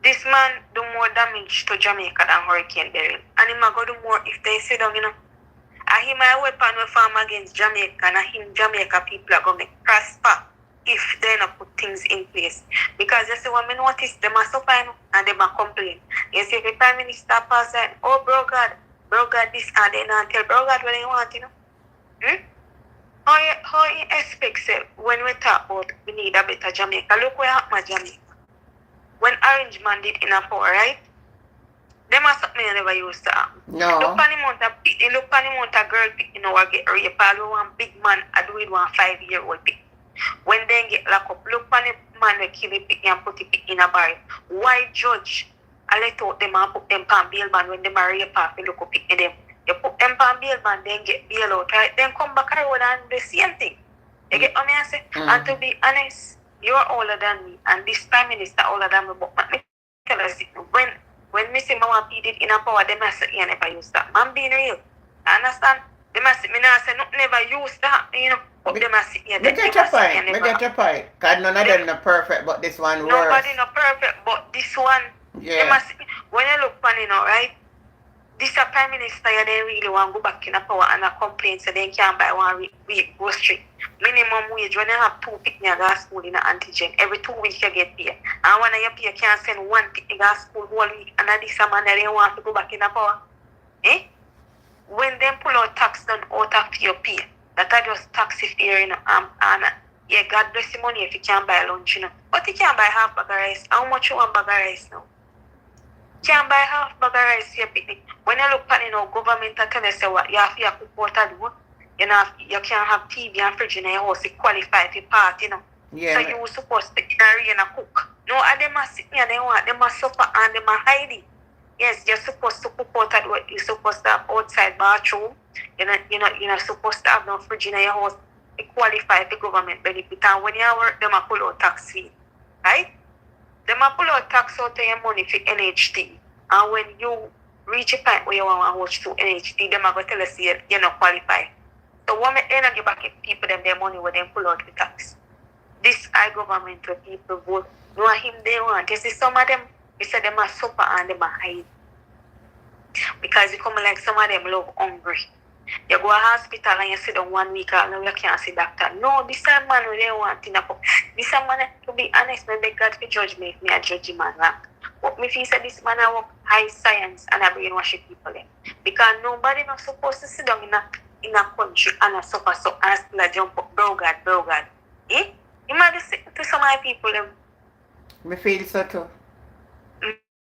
This man do more damage to Jamaica than Hurricane Beryl. And he might go do more if they sit down, you know. And he might weapon will farm against Jamaica, and him Jamaica people are going to prosper if they not put things in place. Because you see, when we notice, they must suffer and they must complain. You see, if the Prime Minister pass and, oh, bro God, this, and they not tell bro God what they want, you know. How you expect, say, when we talk about we need a better Jamaica, look what happened to Jamaica. When Orange Man did in a power, right? Them are something I never used to happen. No. Look on the amount of girl pick, you know, get raped. All one big man, I do it 1 5-year-old pick. When they get locked up, look on the man that kill it pick and put it pick in a barrel. Why judge? I let out them and put them on bail band when they marry a path, you look up pick them. You put them on bail band, then get bail out, right? Then come back around and the same thing. You get what I say? Mm-hmm. And to be honest, you're older than me, and this Prime Minister older than me, but let me tell us, when me say Mama P did in a power, they must say, you never use that. Man being real. I understand? They must say, me not say, never use that, you know, but they must say, yeah, Me get your point, because none of them not perfect, but this one works. Nobody not perfect, but this one, yeah. they must, when you look funny now, right? This a Prime Minister, they really want to go back in a power and a complaint so they can't buy one week grocery. Minimum wage, when you have 2 picnic gas school in an antigen, every 2 weeks you get paid. And when you pay, you can't send 1 picnic gas school whole week, and this a man that they want to go back in a power. Eh? When they pull out tax done out of your pay, that are just tax if you're, you know, and yeah, God bless the money if you can't buy lunch, you know. But you can't buy half bag of rice. How much you want bag of rice now? Can't buy half bag of rice for your picnic. When you look at, you know, government tell you say what you have to cook water do. You know, you can't have TV and fridge in your house to qualify for party, you know. Yeah. So you were supposed to in a rain and cook. No, and they must sit here, they must suffer and they must hide. Yes, you're supposed to cook out at what you're supposed to have outside bathroom. You're not supposed to have no fridge in your house to qualify for government benefit. And when you work, they must pull out tax fee. Right? They must pull out tax out of your money for NHT. And when you reach a point where you want to watch to NHT, they must go tell us you're not qualified. So when they don't give back people them their money when they pull out the tax. This high government where people vote, know him they want. You see some of them, we say they must suffer and they must hide. Because you come like some of them love hungry. You go to hospital and you sit down 1 week and you can't see doctor. No, this is a man who they want in a book. This is a man, to be honest, maybe God to judge me if me a judge him and wrong. But me feel say this man I work high science and I brainwash people them. Because nobody not supposed to sit down in a country and a suffer so and still a jump up, bro God. Eh? You might be sitting to some of my people them. Me feel so too.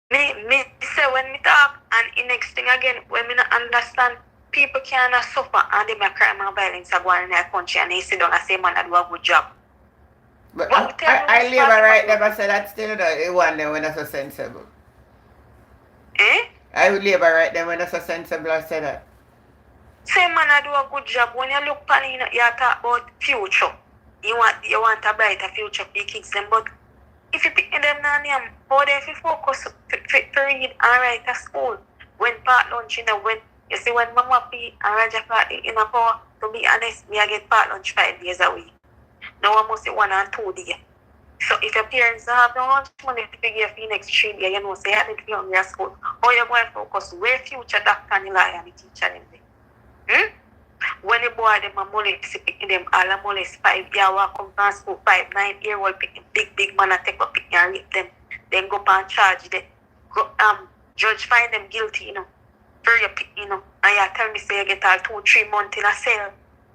Me say when me talk and the next thing again, when me not understand, people cannot suffer and they make crime and violence are going in their country and they sit down and say man I do a good job. But I leave her right there, but say that still the one there when it's so sensible. Eh? I would leave her right there when it's so sensible, I say that. Same man I do a good job. When you look on it, you talk about future. You want a brighter future for your kids them, but if you pick them now, how they focus to read and write at school. When part lunch, when you see when Mama P and Raja party in a power, to be honest, me I get part lunch 5 days a week. Now I must say 1 and 2 days. So if your parents don't have no much money to give you for the next 3 days, you know, say you need to be hungry at school. Or you're going to focus where future doctor and the lawyer and the teacher them there. When the boy them a molest picking them all a molest 5 year walk come from school 5, 9 year old picking big man and take up picking and rape them. Then go up and charge them. Judge find them guilty, for your pick, and you tell me say you get all 2-3 months in a cell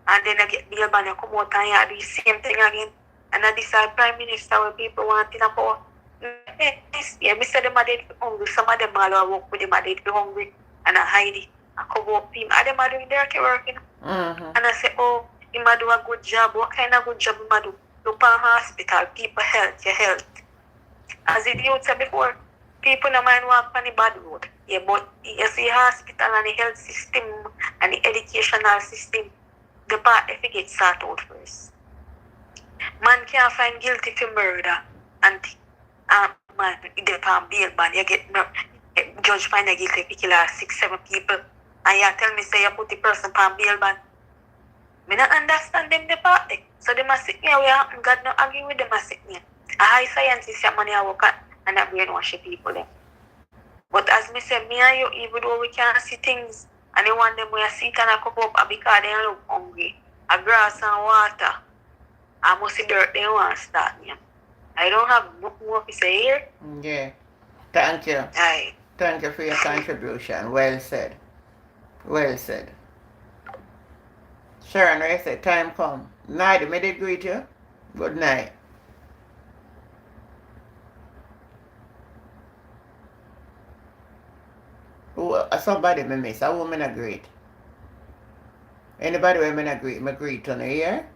and then you get bail and you come out and you do the same thing again. And I decide Prime Minister where people want in a power. Yeah, me say them are dead for hungry. Some of them all work with them are dead for hungry and I hide it. I cover up him. And them are doing dirty work, And I say, oh, he might do a good job. What kind of good job he might do? Look at hospital, people health, your health. As the youth said before, people no mind walk on the bad road. Yeah, but you see hospital and the health system and the educational system, the part if it gets sorted out first. Man can't find guilty for murder and man, they can't bail ban. You get judge find a guilty if you kill 6-7 people. And you tell me say you put the person on bail ban. Me not understand them the part. So they must sit here where God not argue with them must sit here. A high scientist your money I work at and I brainwash the people them. But as me say, me and you, even though we can't see things and they want them where sit and I come up because they look hungry. A grass and water. I must see dirt they want to start me. I don't have nothing more to say here. Yeah. Thank you. Aye. Thank you for your contribution. Well said. Well said. Sharon, I said time come. Night, may they greet you? Good night. Somebody me miss. A woman a greet. Anybody when me greet, me greet on the ear?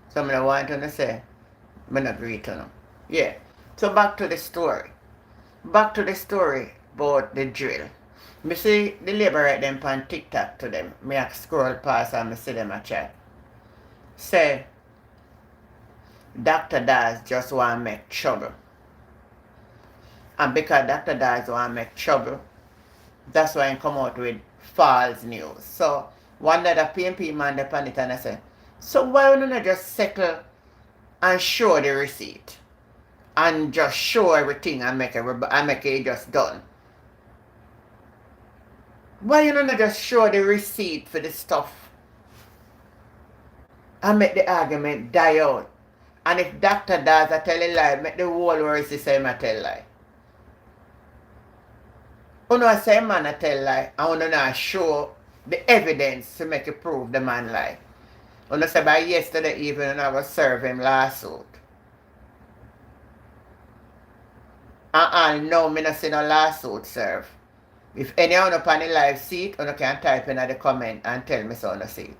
Some I want to say, me not greet on them. Yeah. So back to the story. Back to the story about the drill. Me see the labor right them on TikTok to them. Me I scroll past and me see them a chat. Say, Dr. Daz just want to make trouble. And because Dr. Daz want to make trouble, that's why he come out with false news. So one day the PNP man they pan it and I say, so why don't you just settle and show the receipt? And just show everything and make it just done. Why you don't just show the receipt for the stuff and make the argument die out? And if Dr. Daz a tell a lie, make the whole world say I tell lie. You know say man a tell lie and you not show the evidence to make it prove the man lie. You know say by yesterday evening I was serve him lawsuit. And now me not see no lawsuit serve. If anyone up on the live seat, you can type in the comment and tell me so on the seat.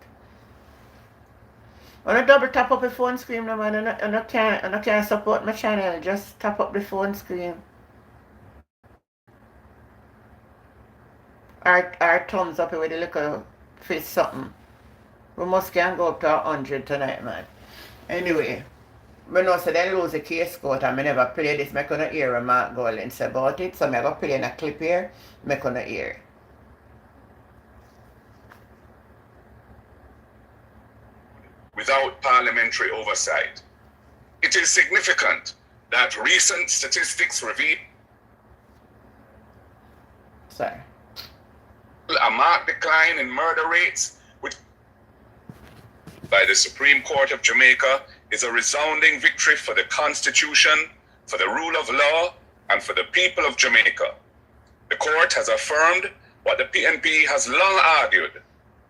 When I double tap up the phone screen, no man, I can't support my channel. Just tap up the phone screen. Our thumbs up with a little fist something. We must can go up to 100 tonight, man. Anyway, I know so they lose the case court and I never play this. I couldn't hear a Mark Golding say about it. So I'm going to play in a clip here. I couldn't hear. Without parliamentary oversight. It is significant that recent statistics reveal a marked decline in murder rates, which by the Supreme Court of Jamaica is a resounding victory for the Constitution, for the rule of law, and for the people of Jamaica. The court has affirmed what the PNP has long argued,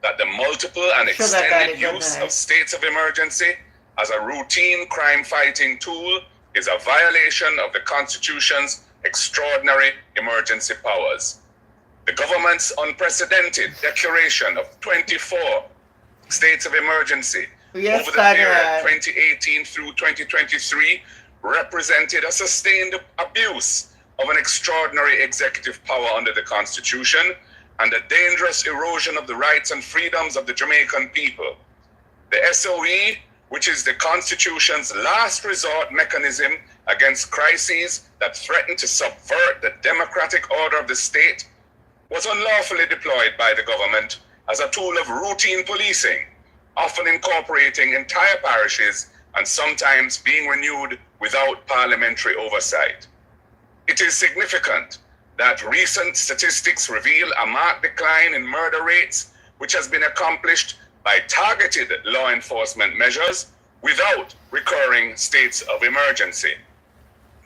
that the multiple and extended use of states of emergency as a routine crime-fighting tool is a violation of the Constitution's extraordinary emergency powers. The government's unprecedented declaration of 24 states of emergency Yes, over the period Conrad. 2018 through 2023 represented a sustained abuse of an extraordinary executive power under the Constitution and a dangerous erosion of the rights and freedoms of the Jamaican people. The SOE, which is the Constitution's last resort mechanism against crises that threaten to subvert the democratic order of the state, was unlawfully deployed by the government as a tool of routine policing, often incorporating entire parishes and sometimes being renewed without parliamentary oversight. It is significant that recent statistics reveal a marked decline in murder rates, which has been accomplished by targeted law enforcement measures without recurring states of emergency.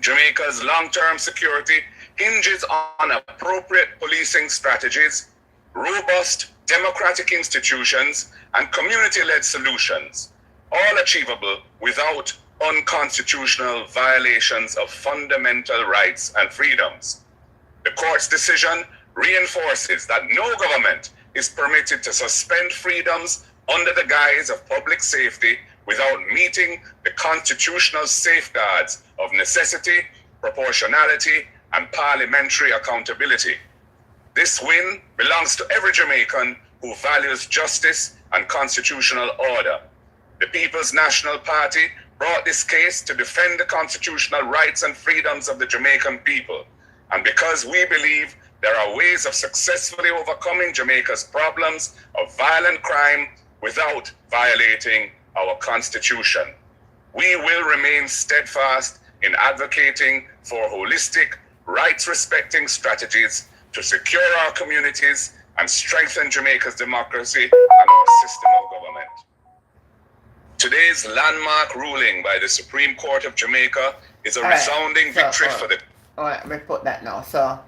Jamaica's long-term security hinges on appropriate policing strategies, robust democratic institutions, and community-led solutions, all achievable without unconstitutional violations of fundamental rights and freedoms. The court's decision reinforces that no government is permitted to suspend freedoms under the guise of public safety without meeting the constitutional safeguards of necessity, proportionality, and parliamentary accountability. This win belongs to every Jamaican who values justice and constitutional order. The People's National Party brought this case to defend the constitutional rights and freedoms of the Jamaican people. And because we believe there are ways of successfully overcoming Jamaica's problems of violent crime without violating our Constitution, we will remain steadfast in advocating for holistic, rights-respecting strategies to secure our communities and strengthen Jamaica's democracy and our system of government. Today's landmark ruling by the Supreme Court of Jamaica is a resounding victory for the... All right, let me put that now. So,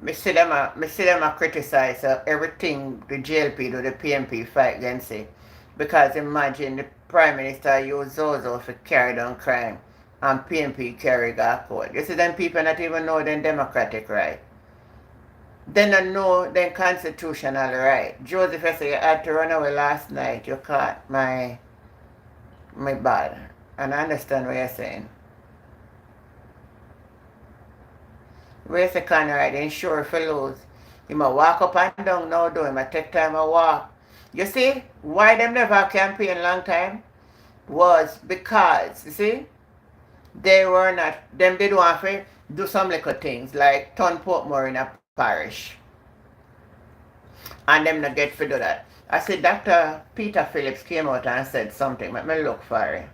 me see them a criticize everything the JLP do, the PNP fight against it. Because imagine the Prime Minister use Zozo for carry down crime and PNP carry that court. You see them people not even know them democratic right. They don't know them constitutional right. Joseph, you say you had to run away last night, you caught my bad. And I understand what you're saying. Where's the Conrad? They sure if you lose. You might walk up and down now, though. You might take time to walk. You see, why them never campaign long time? Was because, you see, they were not, them did want to do some little things, like turn Portmore in a parish. And them not get to do that. I said Dr. Peter Phillips came out and said something. Let me look for it.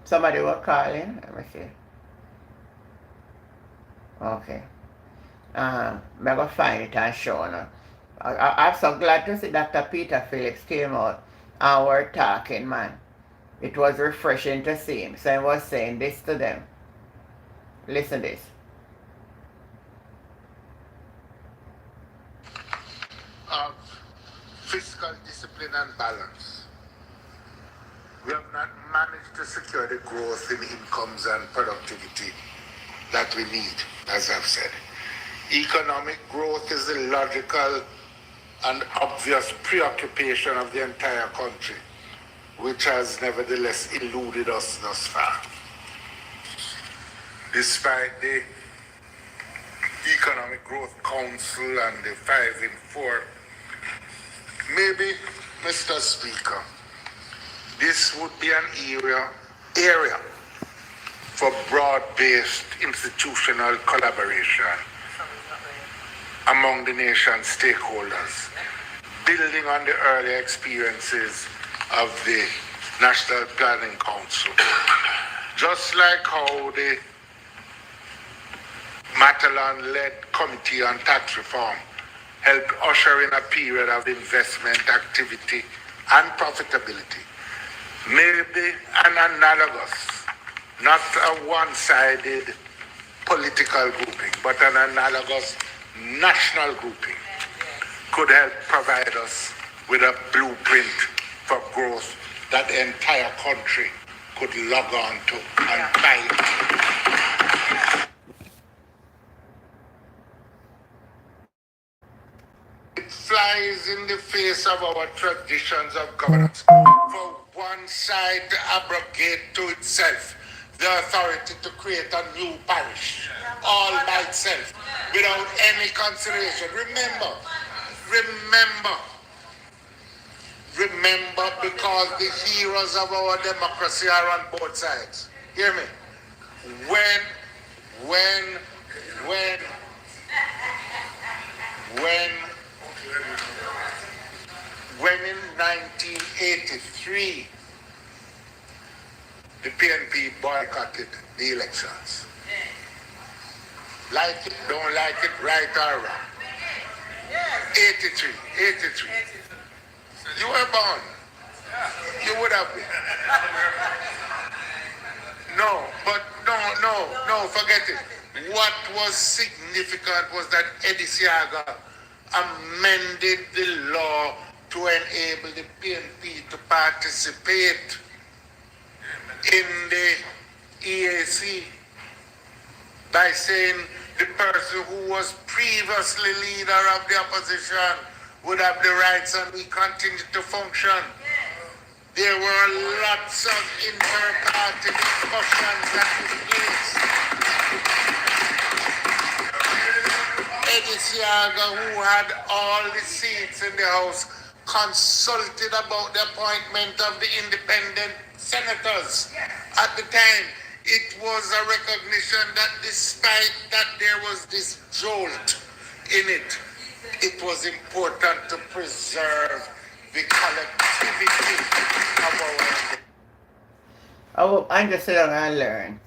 Somebody was calling. Let me see. Okay. I'm going to find it and show you. I'm so glad to see Dr. Peter Phillips came out and were talking, man. It was refreshing to see him. So I was saying this to them. Listen to this. Of fiscal discipline and balance. We have not managed to secure the growth in incomes and productivity that we need, as I've said. Economic growth is the logical and obvious preoccupation of the entire country, which has nevertheless eluded us thus far. Despite the Economic Growth Council and the 5 in 4, maybe, Mr. Speaker, this would be an area for broad-based institutional collaboration among the nation's stakeholders, building on the earlier experiences of the National Planning Council. Just like how the Matalan-led Committee on Tax Reform helped usher in a period of investment activity and profitability, maybe an analogous, not a one-sided political grouping, but an analogous national grouping could help provide us with a blueprint for growth that the entire country could log on to and buy. It flies in the face of our traditions of governance. For one side to abrogate to itself the authority to create a new parish all by itself without any consideration. Remember, because the heroes of our democracy are on both sides. Hear me? When in 1983, the PNP boycotted the elections. Like it, don't like it, right or wrong. 83. You were born. You would have been. No, forget it. What was significant was that Eddie Siaga amended the law to enable the PNP to participate in the EAC by saying the person who was previously leader of the opposition would have the rights and we continue to function. There were lots of inter-party discussions that took place. Eddie Siaga, who had all the seats in the House, consulted about the appointment of the independent senators. At the time, it was a recognition that despite that there was this jolt in it, it was important to preserve the collectivity of our... I'm just sit down and learn.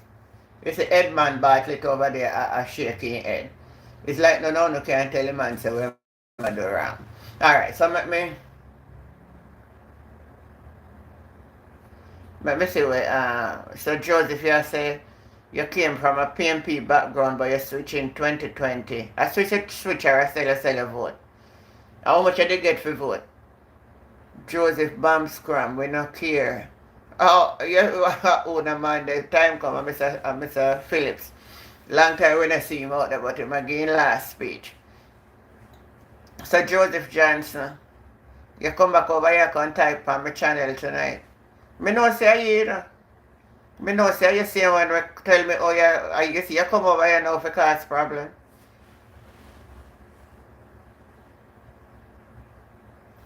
It's the head man Bartlett over there a shaking head. It's like no can't tell the man say we're do wrong. Alright, so let me see what so Joseph, you say you came from a PNP background but you switch in 2020. I switch or I sell a vote. How much did you get for vote? Joseph Bam Scrum, we not care. Oh, you own a man, the time come, Mr. Phillips. Long time when I see him out there, but him again last speech. So Joseph Johnson, you come back over here and type on my channel tonight. Me know say you know. Me know say you see one tell me, oh yeah, I guess you come over here now for cause problem.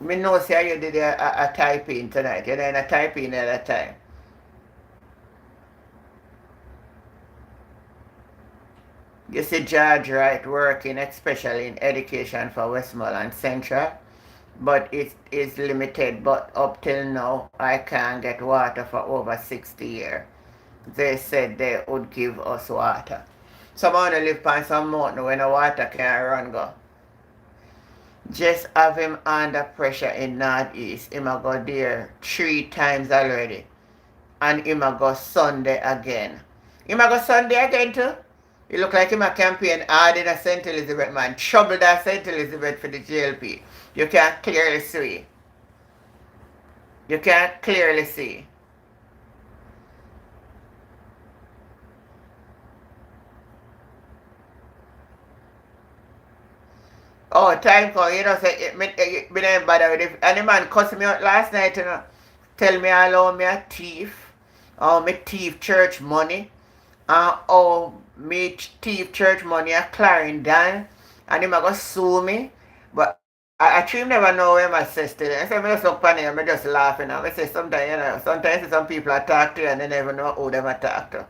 Me know say you did a typing tonight. You did a typing at a time. You see George Wright working especially in education for Westmoreland Central, but it is limited. But up till now, I can't get water for over 60 years. They said they would give us water. Someone live on some mountain when the water can't run go. Just have him under pressure in Northeast. Him a go there 3 times already. And him a go Sunday again. Him a go Sunday again too? He look like him a campaign hard in a St. Elizabeth, man. Trouble that St. Elizabeth for the JLP. You can't clearly see. You can't clearly see. Oh, time come, you know, say, me don't bother with it. And the man cussed me out last night, you know. Tell me how me a thief. How me thief church money. And how me thief church money at Clarendon. And him a go sue me. But I truly never know where my sister is. I say, I just look funny and I just laughing. I say, sometimes, you know, sometimes some people I talk to and they never know who them I talk to.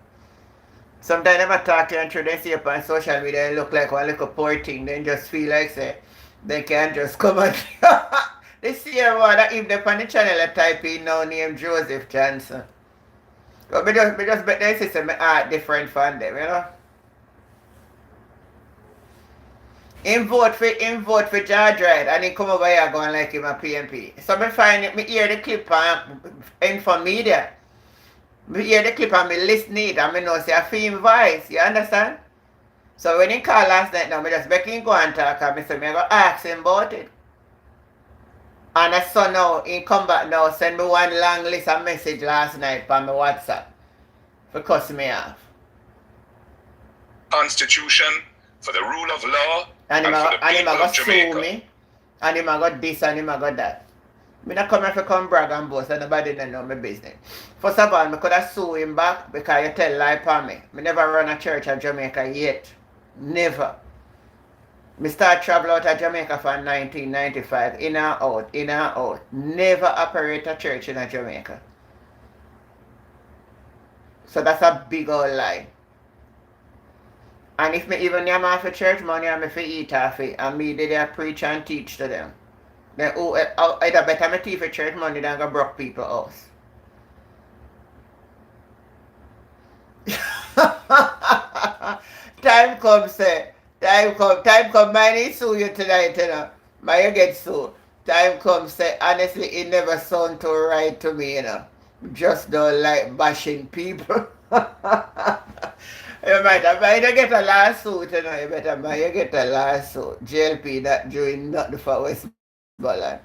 Sometimes them I talk to you and through they see up on social media, they look like one little poor thing. They just feel like say, they can't just come and they see one that if they on the channel I type in now name Joseph Johnson. But me just bet they say my art different from them, you know. Him vote for George Wright and he come over here going like him a PNP. So me find it, me hear the clip on Infomedia. Me hear the clip and me listen it and me know say a film voice, you understand? So when he called last night now, me just make him go and talk and me say me go ask him about it. And I saw now, he come back now, send me one long list of message last night on my WhatsApp for cuss me off. Constitution, for the rule of law, and for the people of Jamaica. Sue me, and him a got this and him a got that. Me not come here to come brag and boast and nobody don't know my business. First of all, I could have sued him back because you tell lie upon me. I never run a church in Jamaica yet. Never. Me start travel out of Jamaica from 1995. In and out, in and out. Never operate a church in Jamaica. So that's a big old lie. And if me even name off a church money, I'm if eat off it. And me did I preach and teach to them. Then either better me teach for church money than go broke people house. Time come say. Time come, man, he sue you tonight, you know. Man, you get sued. Time come say, honestly, it never sound too right to me, you know. Just don't like bashing people. You might get a lawsuit, you know. You get a lawsuit. JLP not doing nothing for Westmoreland.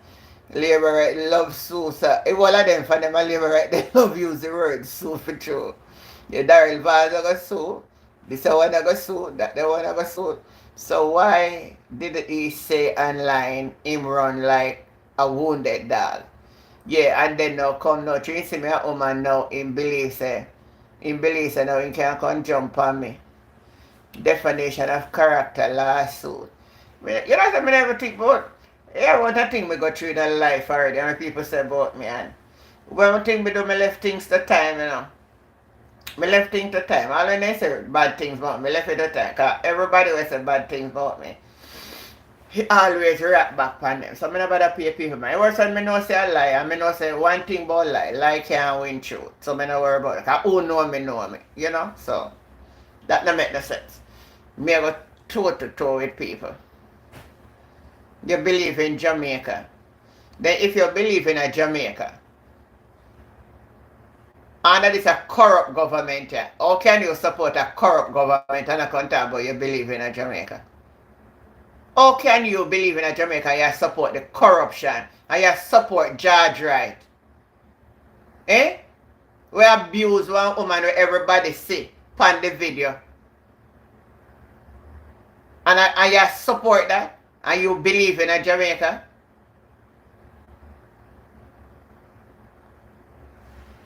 Labor right love sue, sir. If all of them for them a labor right, they love use the word sue for true. You Daryl Vaz go sue. This one I go sue, that the one I go sue. So why did he say online him run like a wounded dog? Yeah, and then now come now, you see me a woman now in belief say now he can't come jump on me. Definition of character lawsuit. You know what I never think about? Yeah, one thing we go through in the life already, and people say about me, and one thing we do, me left things to time, you know. Me left things to time. All when they say bad things about me, left it to time. Because everybody will say bad things about me. He always rap back on them. So I never bother pay people. My worst one, I know say a lie. And I know say one thing about lie. Lie can't win truth. So I don't worry about it. Because who know me. You know? So, that don't make no sense. Me go toe to toe with people. You believe in Jamaica. Then if you believe in a Jamaica, and that is a corrupt government here. How can you support a corrupt government and not talk about you believe in a Jamaica? How can you believe in a Jamaica and you support the corruption and you support judge right? Eh? We abuse one woman where everybody see on the video. And you support that? And you believe in a Jamaica?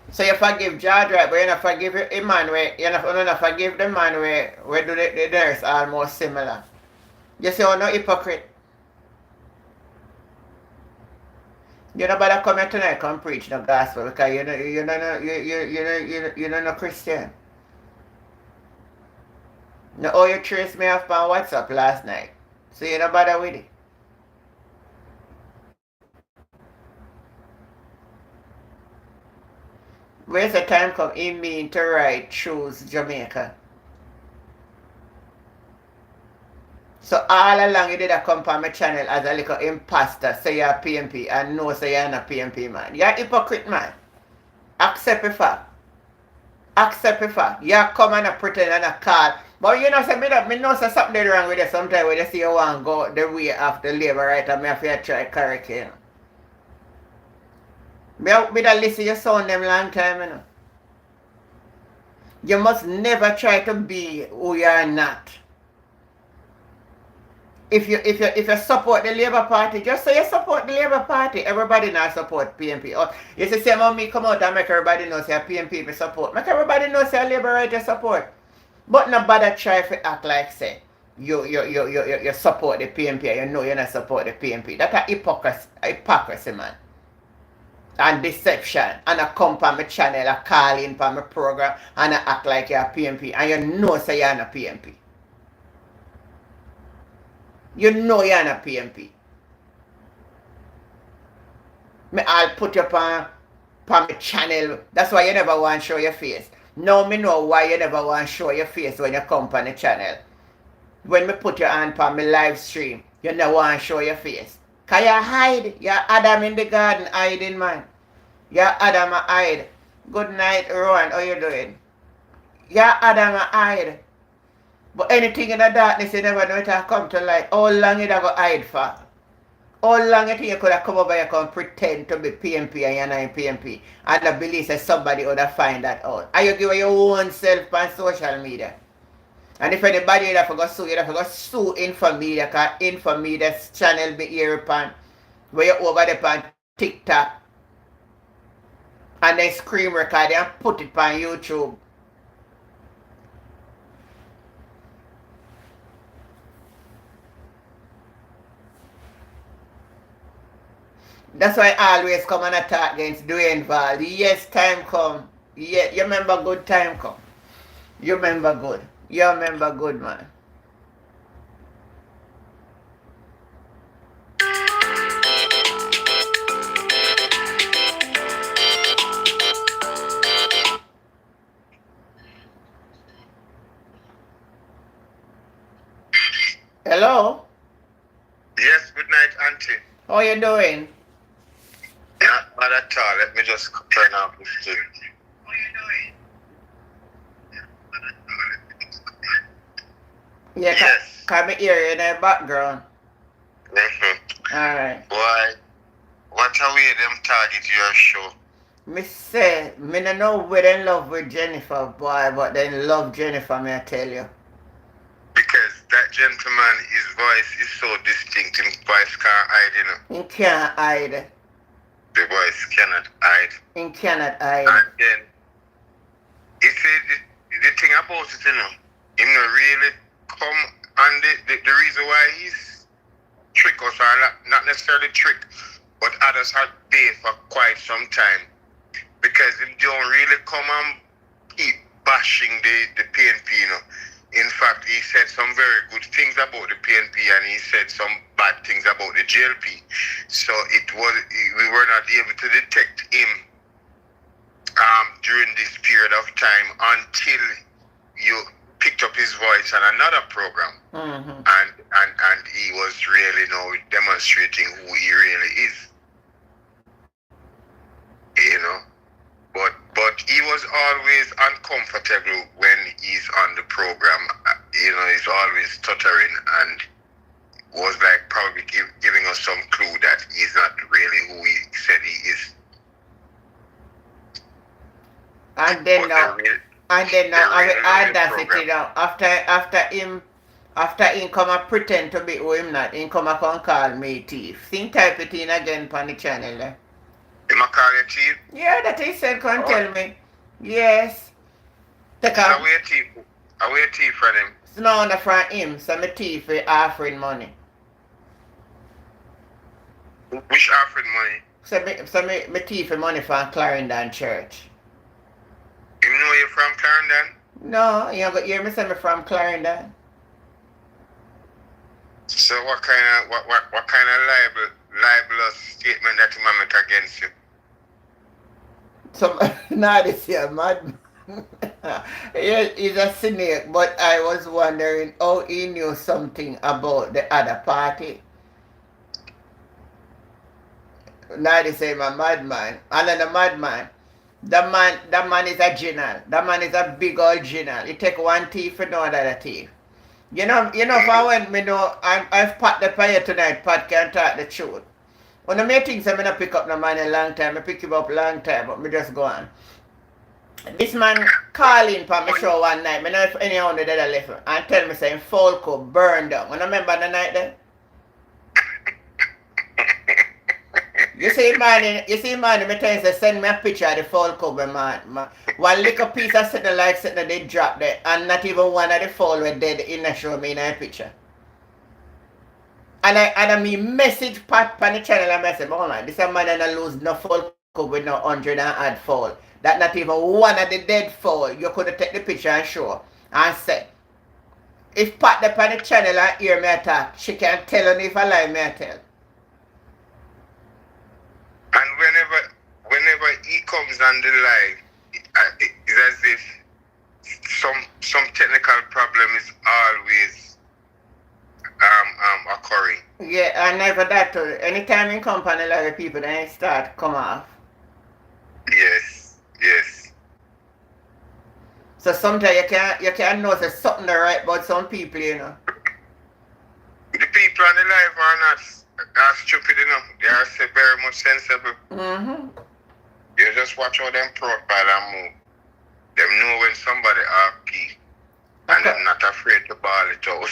So you forgive George right, but you don't forgive the man where you don't forgive the man where do the nurse almost similar. You say, oh no hypocrite. You don't bother come here tonight, come preach the gospel because you're not no Christian. No, oh you traced me off on WhatsApp last night. So you don't bother with it. Where's the time come in me to write choose Jamaica? So all along you did a come on my channel as a little imposter, say you're a PNP and no say you're not a PNP man. You're a hypocrite man. Accept the fact. Accept the fact. You come and pretend and a call. But you know say me know say something wrong with you sometimes when you see you want to go the way of the labor right and me have to try correct you. Me don't listen to your sound them long time, you know. You must never try to be who you are not. If you support the Labour Party, just say you support the Labour Party. Everybody now support PNP. Or you say same me come out and make everybody know say PNP me support. Make everybody know say Labour right you support. But nobody try to act like say you support the PNP and you know you not support the PNP. That's a hypocrisy, man. And deception. And I come on my channel, I call in for my program and I act like you're a PNP and you know say you're not a PNP. You know you're not a PNP. I'll put you on my channel. That's why you never want to show your face. Now me know why you never want to show your face when you come on the channel. When me put you on my live stream, you never want to show your face. Because you hide. You're Adam in the garden hiding, man. You're Adam a hide. Good night, Rowan. How you doing? You're Adam a hide. But anything in the darkness, you never know it will come to light. How long you go hide for? How long you think you could have come over here and pretend to be PNP and you're not PNP? And I believe that somebody would have find that out. And you give your own self on social media. And if anybody would have to go sue, you'd have to go sue Infomedia, because Infomedia's channel be here upon where you over the pan TikTok and then screen record and put it on YouTube. That's why I always come and attack against Dwayne Val. Yes, time come. Yeah, you remember good time come. You remember good. You remember good, man. Hello? Yes, good night, Auntie. How you doing? Not bad at all. Let me just turn off the TV. How you doing? Yeah, yes. Can I hear you in the background? Mm-hmm. Alright. Why? What a way them target your show? Me say, me no know where they love with Jennifer, boy, but they love Jennifer, may I tell you. Because that gentleman, his voice is so distinct, his voice can't hide, you know. He can't hide. The voice cannot hide. He cannot hide. And then, he said the thing about it, you know, him not really come, and the reason why he's trick us, or not necessarily trick, but others have been for quite some time. Because him don't really come and keep bashing the PNP, you know. In fact, he said some very good things about the PNP and he said some bad things about the JLP. So we were not able to detect him during this period of time until you picked up his voice on another program. Mm-hmm. And he was really, you know, demonstrating who he really is. You know. But he was always uncomfortable when he's on the program. You know, he's always stuttering and was like probably giving us some clue that he's not really who he said he is. And then now, I audacity now. After him come and pretend to be who him not, him come and call me thief. Think type it in again on the channel there. Him a call you thief? Yeah, that he said, come tell me. Yes. Take a thief from him. It's not from him, so my thief for offering money. Which offering money? So me thief for money from Clarendon Church. You know you're from Clarendon? No, you don't hear me say me from Clarendon. So what kind of libelous statement that you make against you? This year, mad. He's a snake, but I was wondering how he knew something about the other party. Now they say I'm a madman. Another madman. That man is a general. That man is a big old general. He take one thief for no other thief. You know, for when me know I've pat the fire tonight, Pat can talk the truth. When I make things I not pick up no man a long time, I pick him up long time, but me just go on. This man call in for my show one night, I know if anyone did that left and tell me saying Folco burned down. You remember the night then? You see man, me tell you, send me a picture of the Folco, man. One little piece of something like something they dropped there, and not even one of the fall were dead in the show me in a picture. And I mean message Pat on the channel and I say, oh man, this a man and I lose no Folco with no 100 and add fall. That not even one of the dead fall, you could have take the picture and show and say, if Pat up on the channel and hear me attack, she can tell you if I lie me I tell. And whenever he comes on the live, it's as if some technical problem is always occurring. Yeah, and never that too. Anytime in company a lot of people then start come off. Yes. So sometimes you can't know there's something right about some people, you know. The people on the live are stupid enough. They are very much sensible. Mm-hmm. You just watch how them profile and move. Them know when somebody are key. And they're not afraid to ball it out.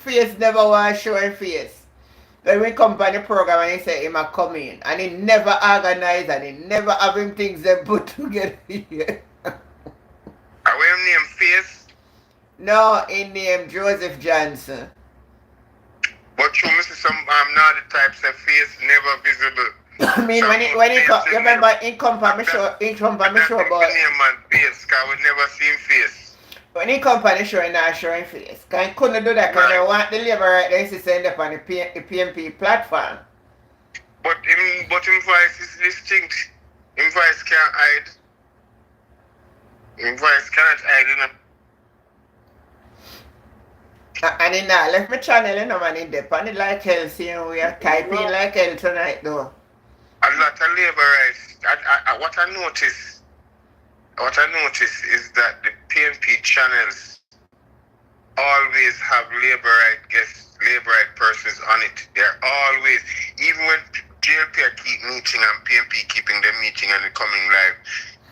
face never want to show him face. When we come on the program and he say he might come in and he never organize and he never have him things them put together here. Are we him name face? No, he named Joseph Johnson. But you miss some now the types of face never visible. I mean when he come, you remember he come from my show, name and face, cause we never seen face. When he come on the show, he not showing face. Cause he couldn't do that because they want the labor right there to send up on the PNP platform. But him voice is distinct. Him voice can't hide. Him voice cannot hide, you know. And he not left my channel, you know, man. He depended like hell, seeing we are typing like hell tonight, though. A lot of labor rights. What I notice is that the PNP channels always have labor right guests, labor right persons on it. They're always, even when JLP keep meeting and PNP keeping them meeting and coming live,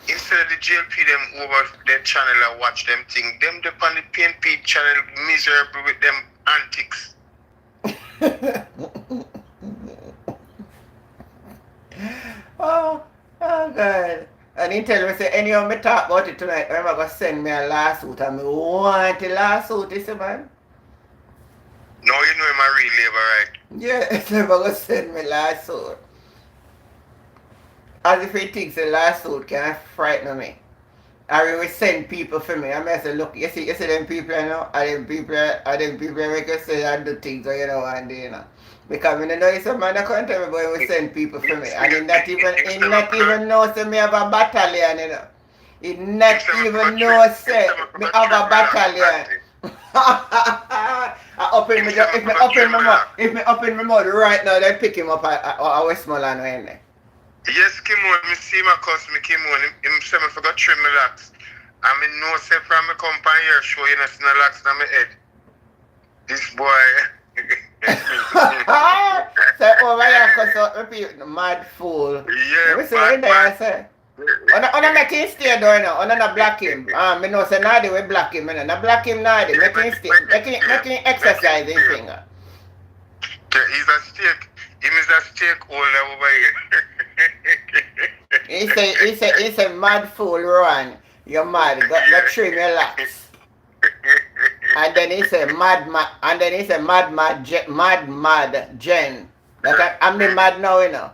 instead of the JLP them over their channel and watch them thing, them on the PNP channel miserable with them antics. Oh God. And he tell me, say, anyhow, me talk about it tonight, I'm going to send me a lawsuit, and me want a lawsuit, you see, man? No, you know him a real labor, right? Yeah, he's never going to send me a lawsuit. As if he thinks a lawsuit can frighten me. Or he will send people for me. I say, look, you see them people, you know, are them people make you say and do things, you know, and you know. Because when I know it's a man that can't tell me, boy, will send people for me. And he not even know, say, me have a battalion, you know. He not even know, say, me have a battalion. If me up in my mouth right now, they pick him up at Westmoreland, ain't they? Yes, Kimon, me see my cousin, Kimon, him say me forgot trim my locks. And me know, say, from me come pan here, show you know, see no locks on my head. This boy... So over here, cause repeat, mad fool. Yeah, we say there, say. On make him stay down now. On not block him. Me know say Nadi we block him. Not block him Nadi. Make him stay. Make him exercise his finger. He's a stake. Him is a stakeholder over here. He say mad fool Rowan. You're mad. Go trim your locks. And then he said mad Jen. Like I'm the mad now, you know.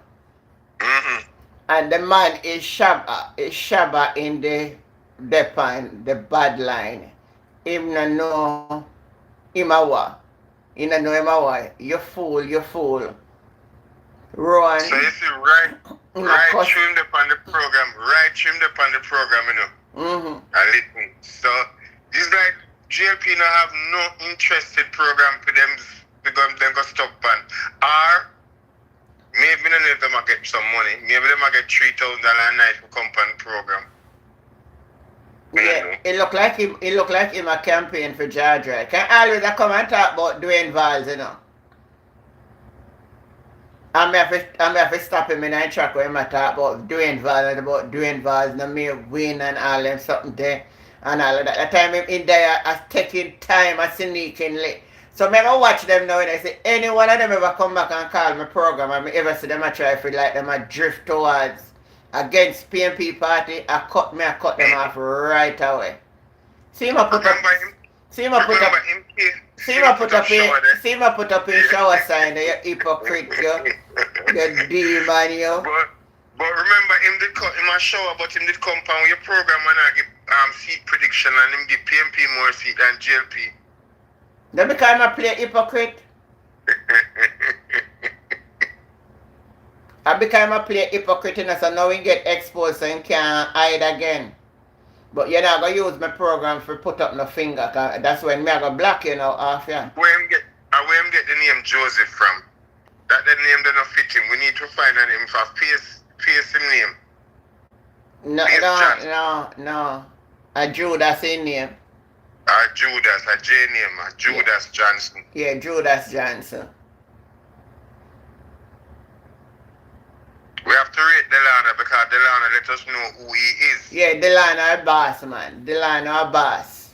Mm-hmm. And the man is Shabba in the depan, the bad line. Him no know him a what. He no know him a what. You fool. Run. So you see right trim on the program, you know. Mm-hmm. And listen. So it's like JLP now have no interested program for them because them go stop on. Or maybe they need them get some money. Maybe they might get $3,000 a night for company program. Yeah, it look like him a campaign for Georgia. Can always come and talk about doing Valls, you know. I'm have to stop him in that track where I talk about doing Valls, no me win and all them something there. And all of that. The time in there as taking time as sneakingly. So I watch them now and I say any one of them ever come back and call my program and I ever see them I try to like them I drift towards against PNP party, I cut them off right away. See him put up in shower sign, you hypocrite, you demon, you. But remember, him did cut him a shower, but him did compound with your program and I give seat prediction and him give PNP more seat than JLP. Then because I play hypocrite. I become a play hypocrite, so now we get exposed and can't hide again. But you're not going to use my program for put up no finger, cause that's when me I go block you now off ya. Where him get the name Joseph from? That the name that not fit him. We need to find a name for face him name. No. A Judas in name. A Judas, a J name, a Judas Johnson. Yeah, Judas Johnson. We have to rate Delano because Delano let us know who he is. Yeah, Delano a boss, man. Delano a boss.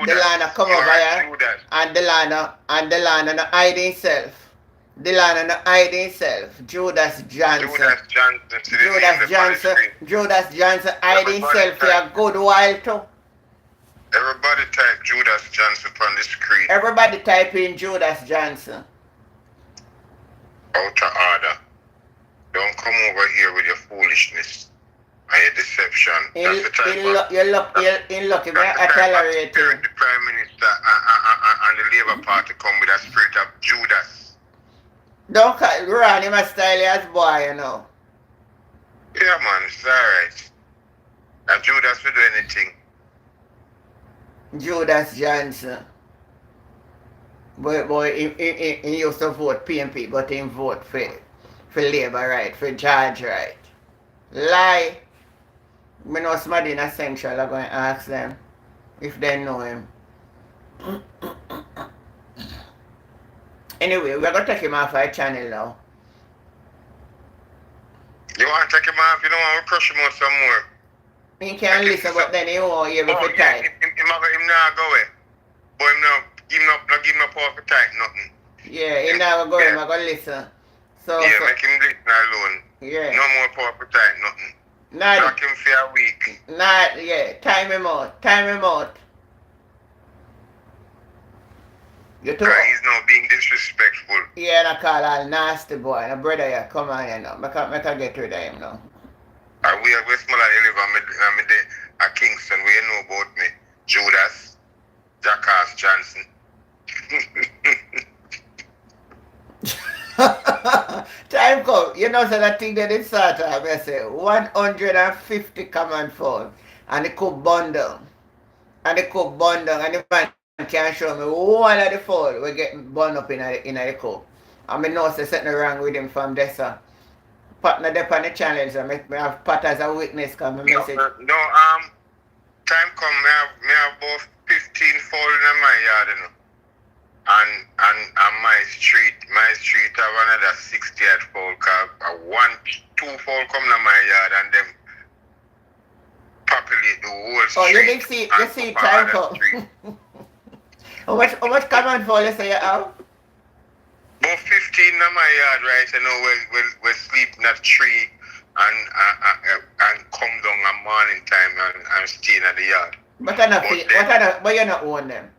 Delano come over here and Delano no hide himself. Delano no hide himself. Judas Johnson hide himself for a good while too. Everybody type Judas Johnson on the screen. Everybody type in Judas Johnson. Out of order. Don't come over here with your foolishness and your deception. You're lucky, man. I tolerate you. The Prime Minister and the Labour Party come with a spirit of Judas. Don't run him a style as boy, you know. Yeah, man, it's alright. And Judas will do anything. Judas Johnson. Boy, he used to vote PNP, but he vote for Labour, right? For George, right? Lie. I know somebody in a Central are going to ask them if they know him. Anyway, we're going to take him off our channel now. You want to take him off? You don't want to crush him out some more? He can listen, but then he won't hear me for type. Him not go away. But him not give no power for type, nothing. Yeah, he never go him, I go listen. So, make him listen alone. Yeah. No more power for type, nothing. Lock him for a week. Time him out. You too. He's now being disrespectful. Yeah, and I call all nasty boy. And brother, yeah, come on, you know. Make I get rid of him now. We are West Mullah, you live at Kingston, where you know about me. Judas, Jackass Johnson. Time come. You know, so that thing that they start off, I say 150 command phone. And they could bundle. And the man can show me one of the phone we get burned up in the cook. And I know say something wrong with him from there, sir. Partner there on the channel, so I have Pat as a witness come and message. Time come, me have both 15 fall in my yard, you know. And my street have another 60 at fall, cause 2 fall come in my yard and them populate the whole street. Oh, you see time come. How much command fall you say you have? About 15 in my yard, right? You know, we sleep in a tree and come down at morning time and stay in the yard. But you not own them?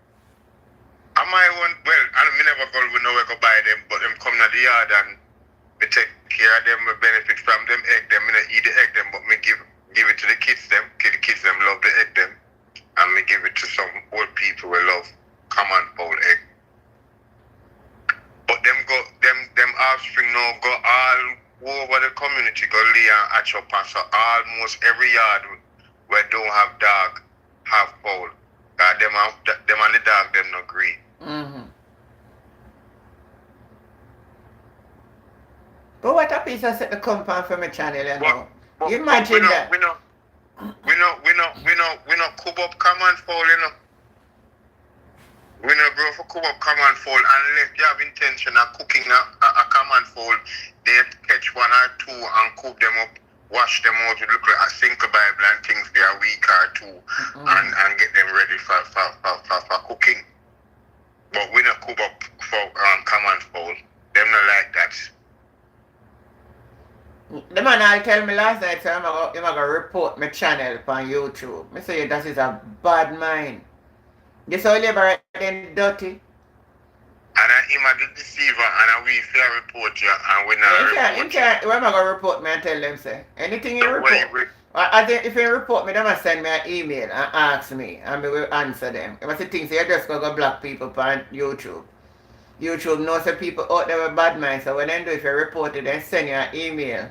I might want, well, I never go buy them, but them come to the yard and me take care of them, me benefit from them egg them, me not eat the egg them, but me give it to the kids them, the kids them love the egg them, and me give it to some old people who love common fowl egg. But them offspring now go all over the community, go lay and hatch up, and so almost every yard where don't have dog have fowl. Them and the dog them not agree. Mm-hmm. But what a piece of set the compound from a channel, you know. You imagine that. We not cook up common fowl, you know. We not grow for cook up common fowl unless you have intention of cooking a common fowl. They catch 1 or 2 and cook them up, wash them out, look like a single Bible and things for a week or 2, and get them ready for cooking. But we not cook up for common fowl. Them not like that. The man I tell me last night, so I'm going to report my channel on YouTube. I say that is a bad mind. This all labor then dirty. And him a the deceiver and we fair report you and we not report you. Where am I going to report me and tell them say? Anything you report? If you report me, they must send me an email and ask me and we will answer them. If I say things, you're just going to block people on YouTube. YouTube knows that people out there with bad minds, so when they do, if you report it, then send you an email.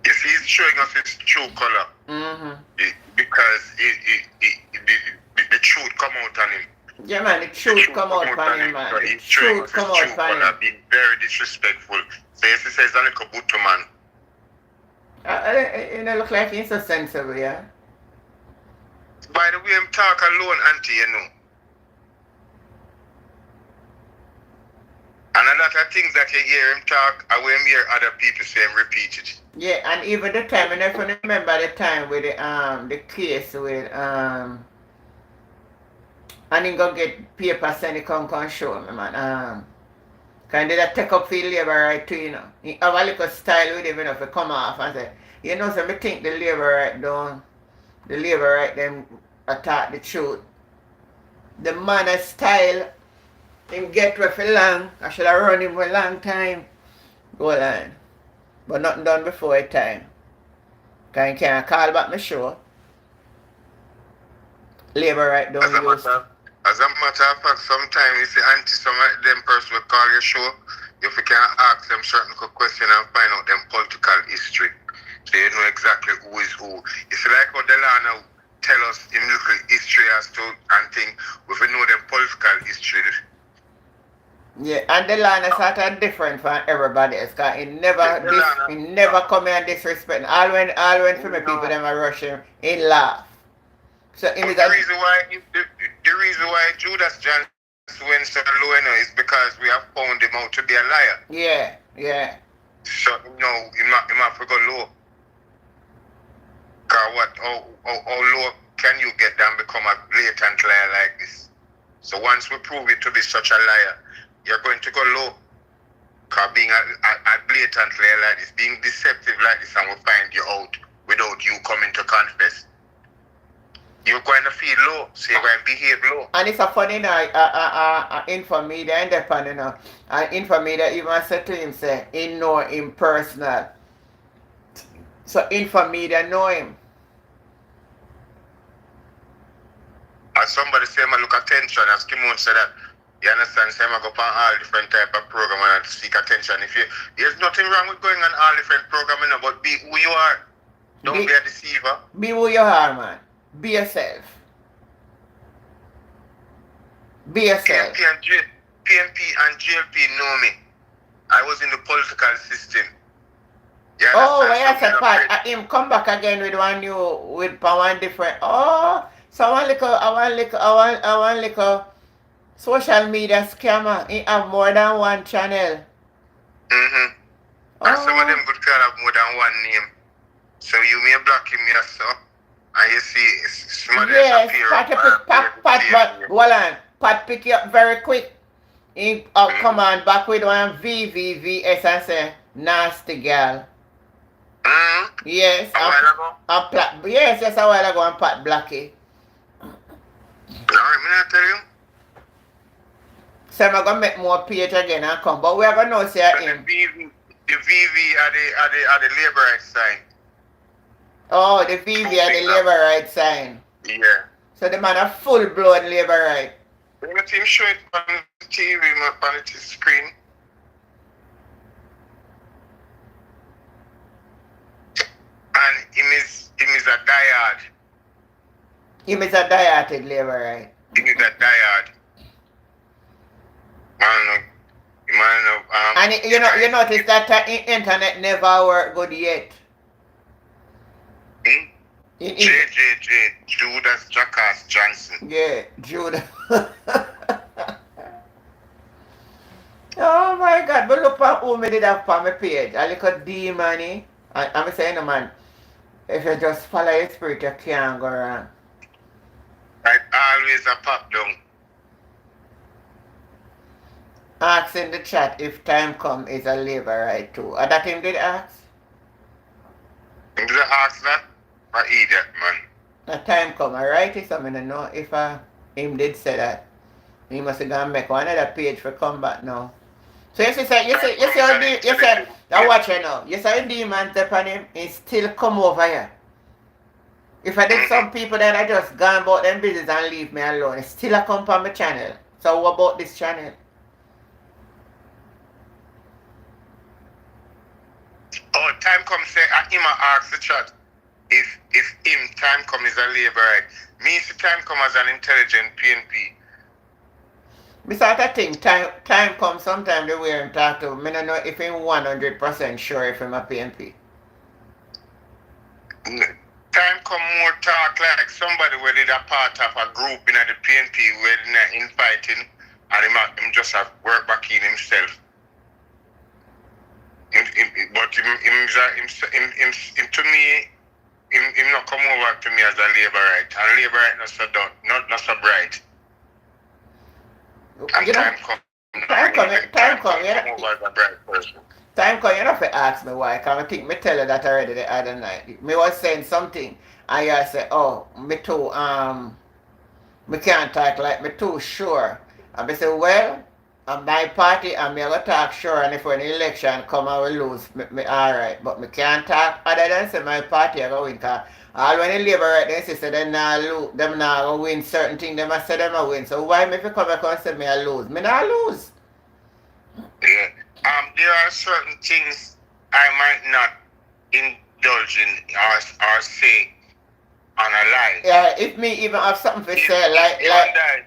If he's showing us his true color, because the truth come out on him. Yeah, man, the truth come out on him, man. The truth come out on him. Being very disrespectful. So if he says, I'm like a butu man. You know, look like he's so sensible, yeah? By the way, I'm talk alone, auntie, you know. And a lot of things that you hear him talk, I will hear other people say him repeat it. Yeah, and even the time, and if you remember the time with the case with And him go get paper send he come show me, man. Can they take up for labor right too, you know. He have a little style with him, you know, to come off and say, you know, so me think the labor right down, the labor right them attack the truth. The man a style, him get with for long. I should have run him for a long time. Go on. But nothing done before a time. Can can't call back my show. Labor right down used. As a matter of fact, sometimes if you anti some of them person will call your show, if you can ask them certain questions and find out them political history. So you know exactly who is who. It's like how Delano tell us in little history as to and thing, if we know them political history. Yeah, and Delano sort of different from everybody else, because he never come here and disrespect. All when for me people them are rushing, he laugh. So the reason why Judas Johnson went so low is because we have found him out to be a liar. Yeah. So no, he might go low. Cause how low can you get down become a blatant liar like this? So once we prove it to be such a liar, you're going to go low. Cause being a blatant liar like this, being deceptive like this, and we'll find you out without you coming to confess. You're going to feel low, so you're going to behave low. And it's a funny Infomedia independent, you know. And Infomedia even said to him, say, he know him personal. So Infomedia know him. As somebody say, I look attention, as Kimon said that, you understand, say, I go on all different type of program and seek attention. There's nothing wrong with going on all different programming, but be who you are. Don't be a deceiver. Be who you are, man. Be yourself. Be yourself. PNP and JLP know me. I was in the political system. Oh, yes, a part. Him come back again with one different. Oh, so I want little social media scammer. He have more than one channel. Mm-hmm. And some of them could have more than one name. So you may block him, yes, sir. And you see, somebody Pat pick you up very quick. He come on back with one VVVS and say, nasty girl. Yes. A while ago? Yes, a while ago, and Pat Blackie. Alright, may I tell you? So I'm going to make more page again and come, but we are going to say him. The VV are the labor rights sign. Oh, the VV are the labor rights sign. Yeah. So the man a full-blown labor right. Let him show it on the TV, on the screen. And him is a diehard. Him is a diehard labor right. Him is a diehard. And you notice that internet never worked good yet. Judas Jackass Johnson. Yeah, Judas. Oh my God, but look at who me did have on my page. A little D money. I'm saying, no, man, if you just follow your spirit, you can't go wrong. Like always a pop down. Ask in the chat if time come is a labor right too. That him did ask? Him did ask that? An idiot, man. The time come, alright? So I don't know if him did say that. He must have gone make one other page for come back now. So you see, now watch it now. You see the demon step on him, he still come over here. If I did some people that I just gone about them business and leave me alone, he still a come on my channel. So what about this channel? Oh, time come say, him ask the chat. If him time come is a labor right. Me see time come as an intelligent PNP. Me sort of think time comes sometime the way him talk to me. I don't know if him 100% sure if him a PNP. Time come more talk like somebody where did a part of a group in the PNP where they inviting and him just have work back in himself. But him to me, him not come over to me as a labor right. And labor right not so bright. And You know, time come. time come, time come, you come know. over as a bright person. Time come, you know, if you ask me why, because I think me tell you that already the other night. Me was saying something, and you say, oh, me too, me can't talk like me too sure. And I say, well, my party and me I go talk sure, and if when the election come I will lose, me alright. But me can't talk other than say my party I go win, because all when the Labour right they say them not lose, them not go win certain things, them I say them I win. So why me if you come back and say me I lose? Me not lose. Yeah. There are certain things I might not indulge in or say on a lie. Yeah, if me even have something to say,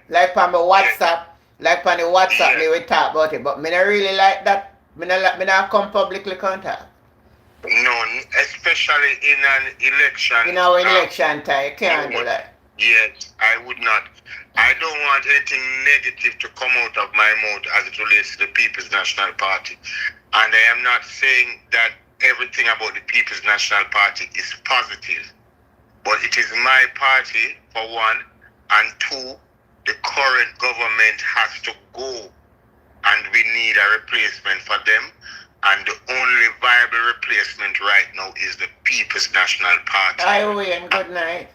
like on my WhatsApp, like on the WhatsApp, me we talk about it, but me not really like that. Me not come publicly contact. No, especially in an election. In our election time, you can't do that. Yes, I would not. I don't want anything negative to come out of my mouth as it relates to the People's National Party. And I am not saying that everything about the People's National Party is positive. But it is my party, for one, and two, the current government has to go, and we need a replacement for them. And the only viable replacement right now is the People's National Party. I win. Good night.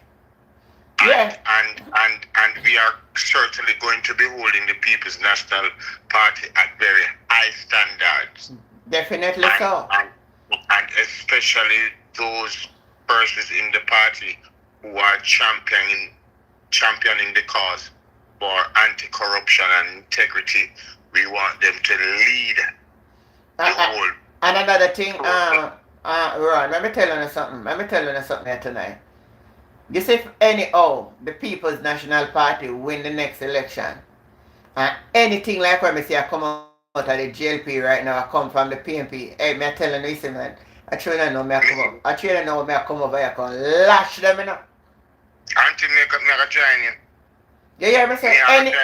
And we are certainly going to be holding the People's National Party at very high standards. Definitely so. And especially those persons in the party who are championing the cause for anti-corruption and integrity. We want them to lead the whole. And another thing, Ron, let me tell you something. Here tonight. You see, if the People's National Party win the next election, and anything like when I say I come out of the JLP right now, I come from the PNP, hey, me telling you, listen, man, I truly know me I come up. I truly know me I come over here, I can lash them, you know. Until me I join you. You hear me say,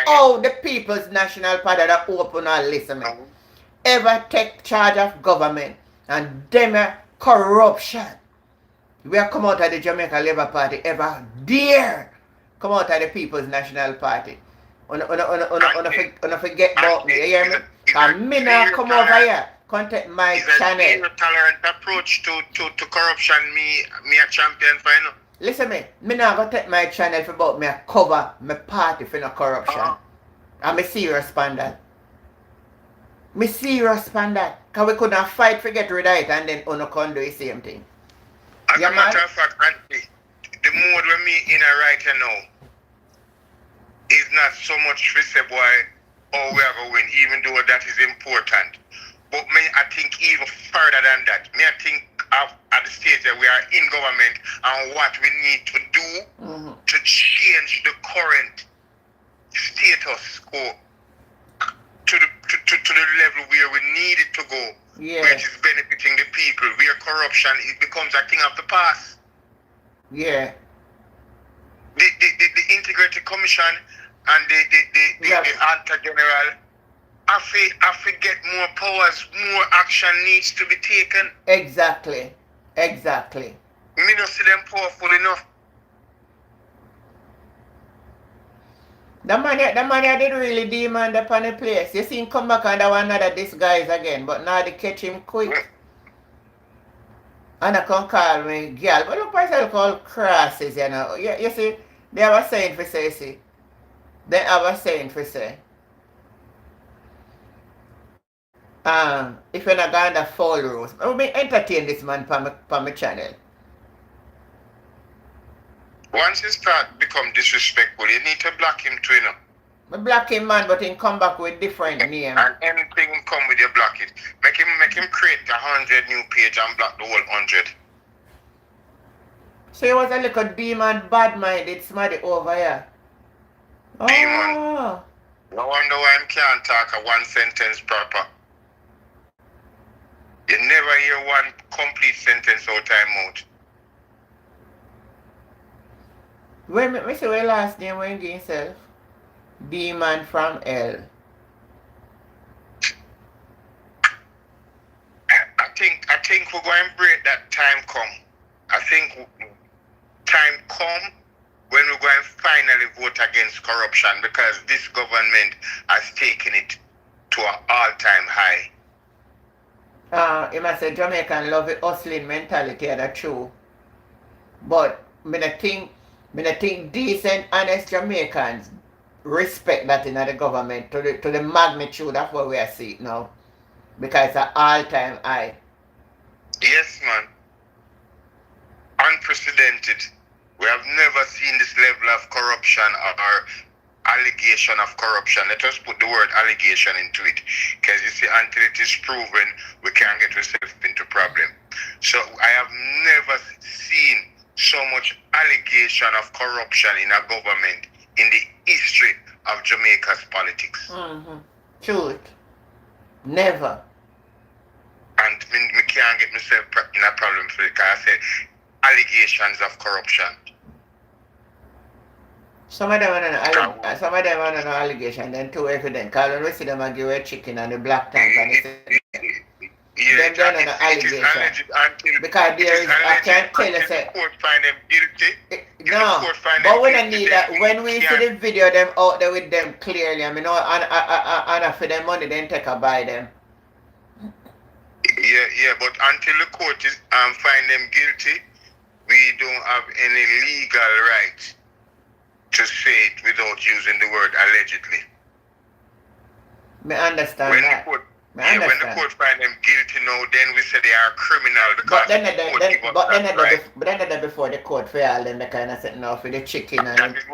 the People's National Party that open and listen, man, ever take charge of government and them corruption. We have come out of the Jamaica Labour Party ever dare come out of the People's National Party. Forget about me, you hear me? And me now come over here, contact my channel. It's a tolerant approach to corruption, me a champion for, you know. Listen me now go take my channel for about me cover my party for no corruption. And me serious on that. Me serious on that. Because we couldn't fight to get rid of it and then uno can do the same thing. As a matter of fact, Auntie, the mood with me in a right now is not so much to say boy, oh we are going to win, even though that is important. But me, I think even further than that, me I think at the stage that we are in government and what we need to do to change the current status quo to the level where we need it to go, which is benefiting the people, where corruption becomes a thing of the past. Yeah. The Integrity Commission and the Alta General, I get more powers, more action needs to be taken. Exactly. Me not see them powerful enough. The man did really demand upon the place. You see him come back under one of the disguise again, but now they catch him quick. And I can call me girl, but look myself called crosses, you know. You see, they have a saying for say, you see. They have a saying for say. If you're not going to follow rules, I will entertain this man for my channel. Once he start become disrespectful, you need to block him too, you know. I block him, man, but he come back with different name. And anything come with you, block it. Make him create 100 new page and block the whole 100. So he was a little demon, bad-minded, smarty over here. Demon. Oh. No wonder why I can't talk a one sentence proper. You never hear one complete sentence out time out. Wait, me say what last name when you himself? Demon from L. I think we're going to break that time come. I think time come when we're going to finally vote against corruption, because this government has taken it to an all-time high. You must say Jamaican love it hustling mentality, that's true. But I think decent, honest Jamaicans respect that in the government to the magnitude of what we are seeing now. Because it's an all-time high. Yes, man. Unprecedented. We have never seen this level of corruption or allegation of corruption. Let us put the word allegation into it. Because you see, until it is proven, we can't get ourselves into problem. So I have never seen so much allegation of corruption in a government in the history of Jamaica's politics. Mm-hmm. Truth. Never. And we can't get myself in a problem for it, because I said allegations of corruption. Some of them are no allegation, then too evident. Because when we see them give a chicken and the black tank and yeah, then they're no allegation. Because there is, I can't tell you, say, the court find them guilty. No, but we don't need that. When we see the video them out there with them clearly, I mean, and for them money, then take a buy them. Yeah, but until the court is find them guilty, we don't have any legal right to say it without using the word allegedly. I understand when that. When the court find them guilty now, then we say they are criminal because but then before the court for all them, they kind of setting off with the chicken and that is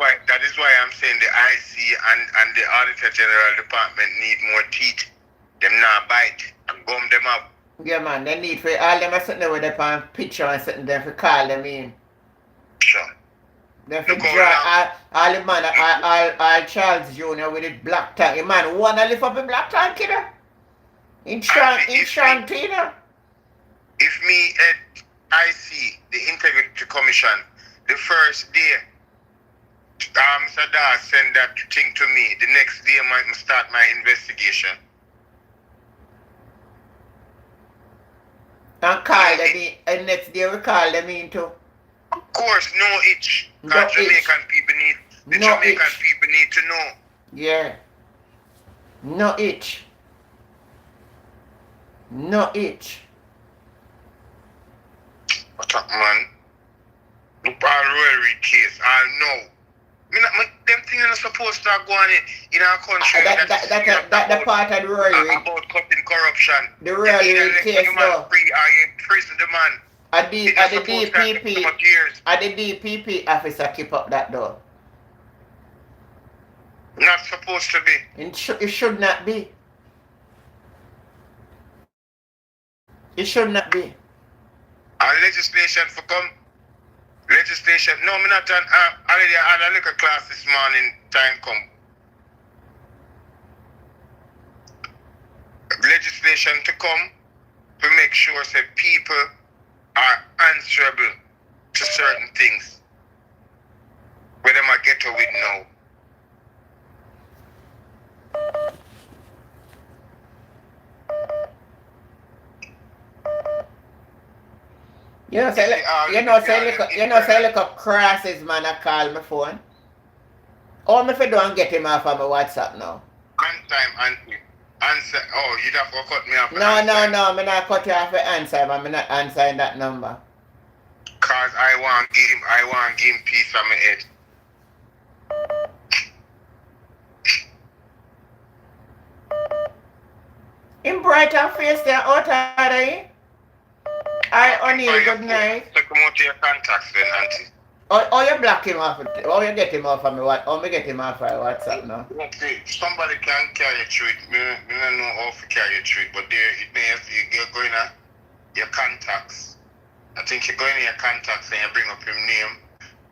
why I'm saying the IC and the Auditor General Department need more teeth. Them not bite and gum them up. Yeah, man, they need for all them sitting there with their picture and sitting there for call them in. Sure. Then for draw all the man, all Charles Jr. with the black tank. The man wanna lift up a black tank, you know? In Shantina. If me at IC, the Integrity Commission, the first day, Mr. Das send that thing to me, the next day I might start my investigation. And call them in, and next day we call them in too. Of course, no itch. Because Jamaican people need to know. Yeah. No itch. No itch. What's up, man? Look, all Royal case, I know. Them things are supposed to go on in our country. That's the part of the Royal about cutting corruption. The Royal case, though. Free, I imprison the man. At the DPP officer keep up that door. Not supposed to be. It should not be. It should not be. And legislation for come. Legislation. No, me not done. Already I had a little class this morning. Time come. Legislation to come to make sure that people are answerable to certain things. Where them I get to with now. You know, say look up crosses, man, I call my phone. All me for do and get him off of my WhatsApp now. Answer. Oh, you'd have to cut me off. No, I'm not cut you off for answer, I'm not answering that number. Cause I want to give him peace on my head. In brighter face there out of there. I O'Neil, good night. Take him out to your contacts then, auntie. Oh, you block him off. Oh, you get him off of me. Oh, me get him off of WhatsApp now. Okay, somebody can carry you through it. Me don't know how to carry you through it, but there it may have you're going to your contacts. I think you're going to your contacts and you bring up your name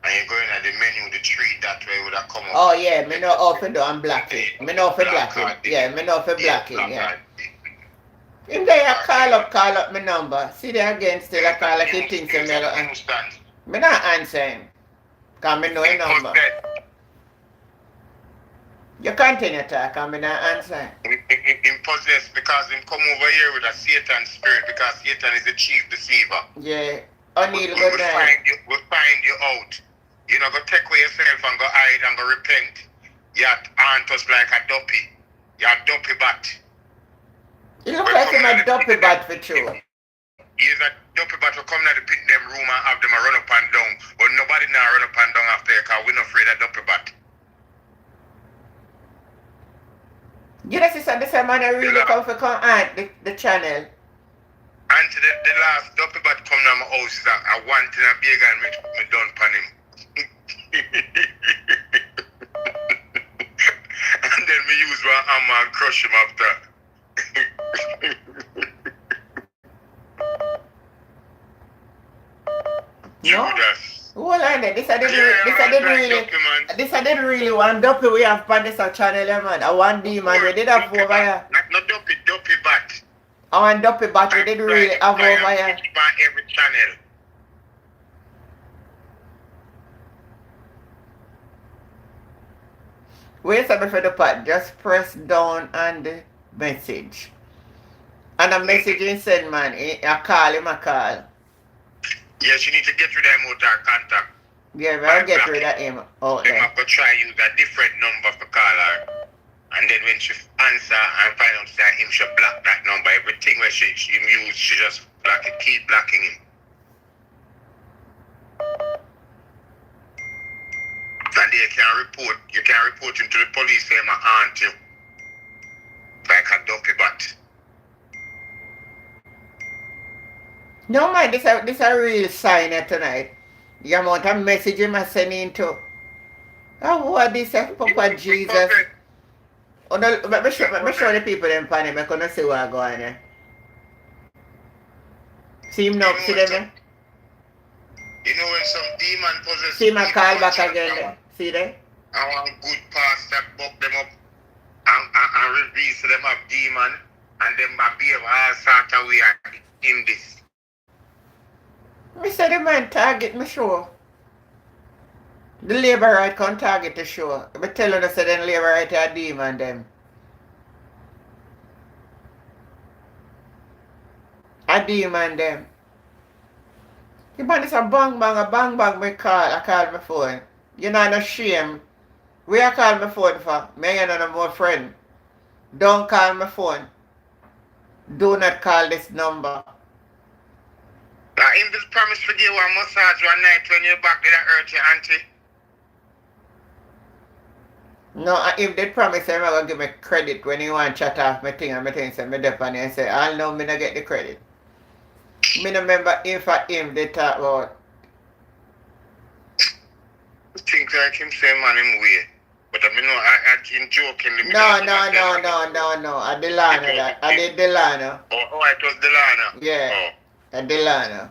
and you're going at the menu, the tree that way would have come up. Oh yeah, me know how to do and block it. Me know how to block it. Yeah, me know how to block it, yeah. If they call up my number. See there again still I call like he thinks me understand. Me not answer him. Cause me know your number. You continue talk and me not answer him. Him possessed because him come over here with a Satan spirit because Satan is the chief deceiver. Yeah. O'Neil, good night. We'll find you out. You know, go take away yourself and go hide and go repent. You aunt us like a duppy. You a duppy bat. You look like him a duppy bat for sure. He's a duppy bat who come to the pit them room and have them a run up and down. But nobody now run up and down after you because we're not afraid of duppy bat. You know, sister, this man really come for come aunt the channel. And the last duppy bat come to my house is I want in a big and me done pan him. And then me use one hammer and crush him after. Judas. Hold on there. This I didn't really want duppy we have on this channel, man. I want demon we did have over here. Not duppy bat. I want duppy bat we didn't really have over here. Every channel. Wait a minute for the part. Just press down on the message. And a message in send, man. I call him a call. Yes, you need to get rid of him out of contact. Yeah, I'll get rid of him out there. I'm going to try use a different number for call her. And then when she answer and find out that him should block that number, everything where she use, she just block it, keep blocking him. And you can report him to the police, say my aunt you. Like a duppy bat. No man, this a real sign tonight. The amount of message him sending to. Oh, what this is, Papa Jesus. Oh no, let me show the people them pan him, I couldn't see what going on there. See him now, see them? You know when some demon possesses. See my call back again there. See there? I want good pastor buck them up and reveal to them of demon and them behave all sort of way in this. Me say the man target me show. The labor right can't target the show. I tell you say then labor right a demon them. A demon them. The man is a bang bang me call. I call my phone. You know no shame. Where I call my phone for? Me and no more friend. Don't call my phone. Do not call this number. Him just promised to give one massage one night when you're back, did I hurt your auntie? No, if they promise him, I'm going to give me credit when you want to chat off my thing and my thing, say, me dep on and say, I'll know me not get the credit. Me no remember if for him they talk about. Think like him say man him way. But I mean, no, him joking. No. A Delano, that. I did Delano. Oh, it was Delano. Yeah. Oh. A Delano.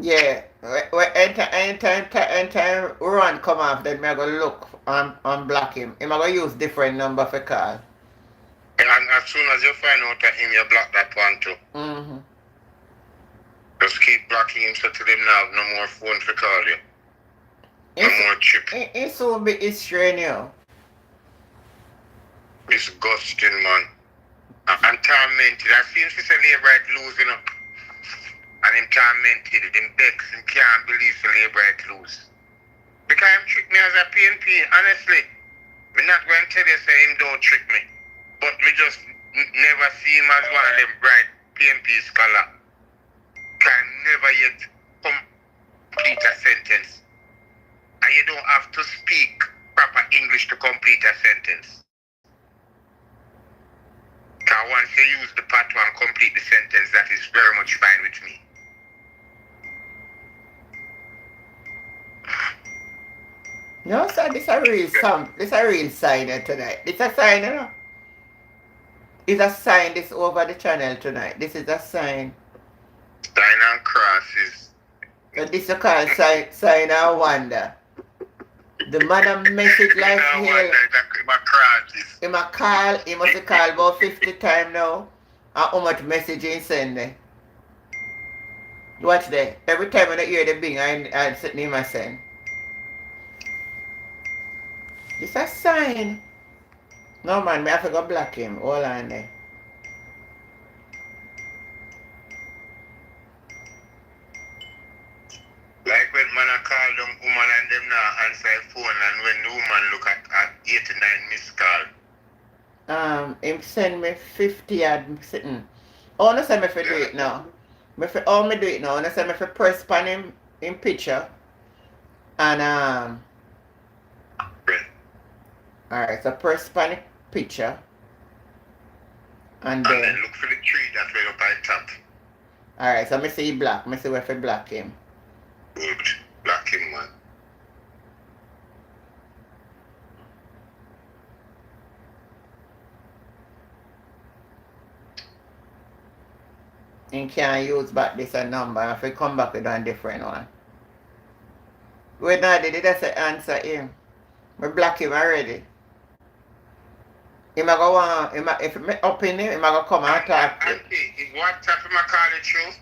Yeah. Anytime run come off, then me go look and block him. I'm going to use different number for call. And as soon as you find out that him, you block that one too. Mm-hmm. Just keep blocking him so to them now, no more phone to call you. No more chip. It's so big, it's strange, you know. Disgusting, man. And tormented. I seen Sister Labright losing up. And him tormented, him begs, him can't believe the Labright lose. Because him trick me as a PNP, honestly. I'm not going to tell you say him don't trick me. But we just never see him as one of them bright PNP scholar. Can never yet complete a sentence. And you don't have to speak proper English to complete a sentence. Because once you use the part one and complete the sentence, that is very much fine with me. No, sir, this a real song. This a real sign tonight. It's a sign, you know. It's a sign this over the channel tonight. This is a sign. Sign and crosses. So this is called sign and wonder. The man a message like hell. He must call, he must call about 50 times now. And how much message he send there. Watch there. Every time when I hear the bing, I sit him and send. It's a sign. No man, me have to go block him. Hold on there. when man a call down woman and them now answer phone and when the woman look at 89 missed call. Him send me 50 ad sitting. Oh, no say me for do it now. Me do it now. No say me for press pan him in picture. And alright, so press pan picture. And then look for the tree that way up at top. Alright, so me see black. Me see where for black him. Good. Black him, man. You can't use back this number if you come back with a different one. Wait, now did I say answer him? I block him already. He might go on, if me up in him, he might go come and talk to you. Is WhatsApp him a call it through?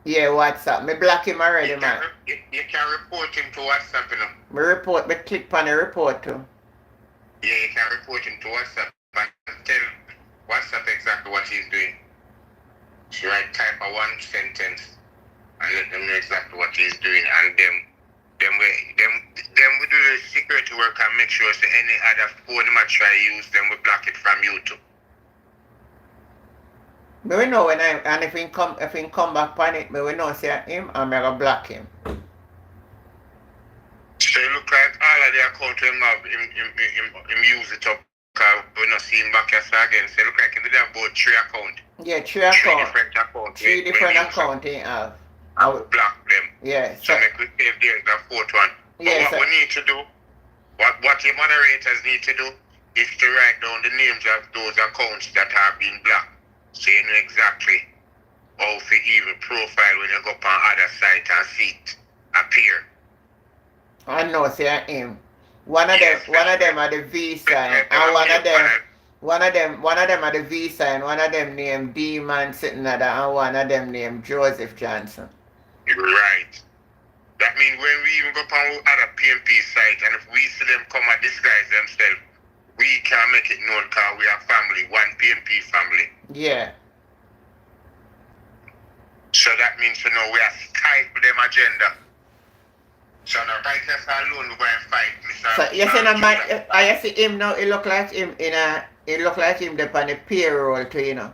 Yeah, WhatsApp. Me block him already, man. You can report him to WhatsApp, you know. Me click on the report too. Yeah, you can report him to WhatsApp and tell WhatsApp exactly what he's doing. So I type a one sentence and let them know exactly what he's doing, and them we do the security work and make sure so any other phone might try use them, we block it from YouTube. Me we know when and if he come back on it, me we know say him and me go block him. So it look like all of the account him have him use it up because we not see him back here again. So it look like he did have about 3 accounts. Yeah, 3 accounts. 3 different accounts. 3 different accounts he have. I will block them. Yeah. So make we save the 4th one. Yeah, but what we need to do, what the moderators need to do, is to write down the names of those accounts that have been blocked. So you know exactly how to even profile when you go up on other site and see it appear. I know, say him. One of them are the V sign, and one of them are the V sign. One of them named D-Man sitting there, and one of them named Joseph Johnson. Right. That means when we even go up on other PNP site, and if we see them come and disguise themselves, we can make it known because we are family, one PNP family. Yeah. So that means you know we are tight with them agenda. So now right here alone we go and fight, Mr. So you see now man, I see him now, it look like him there on the payroll too, you know.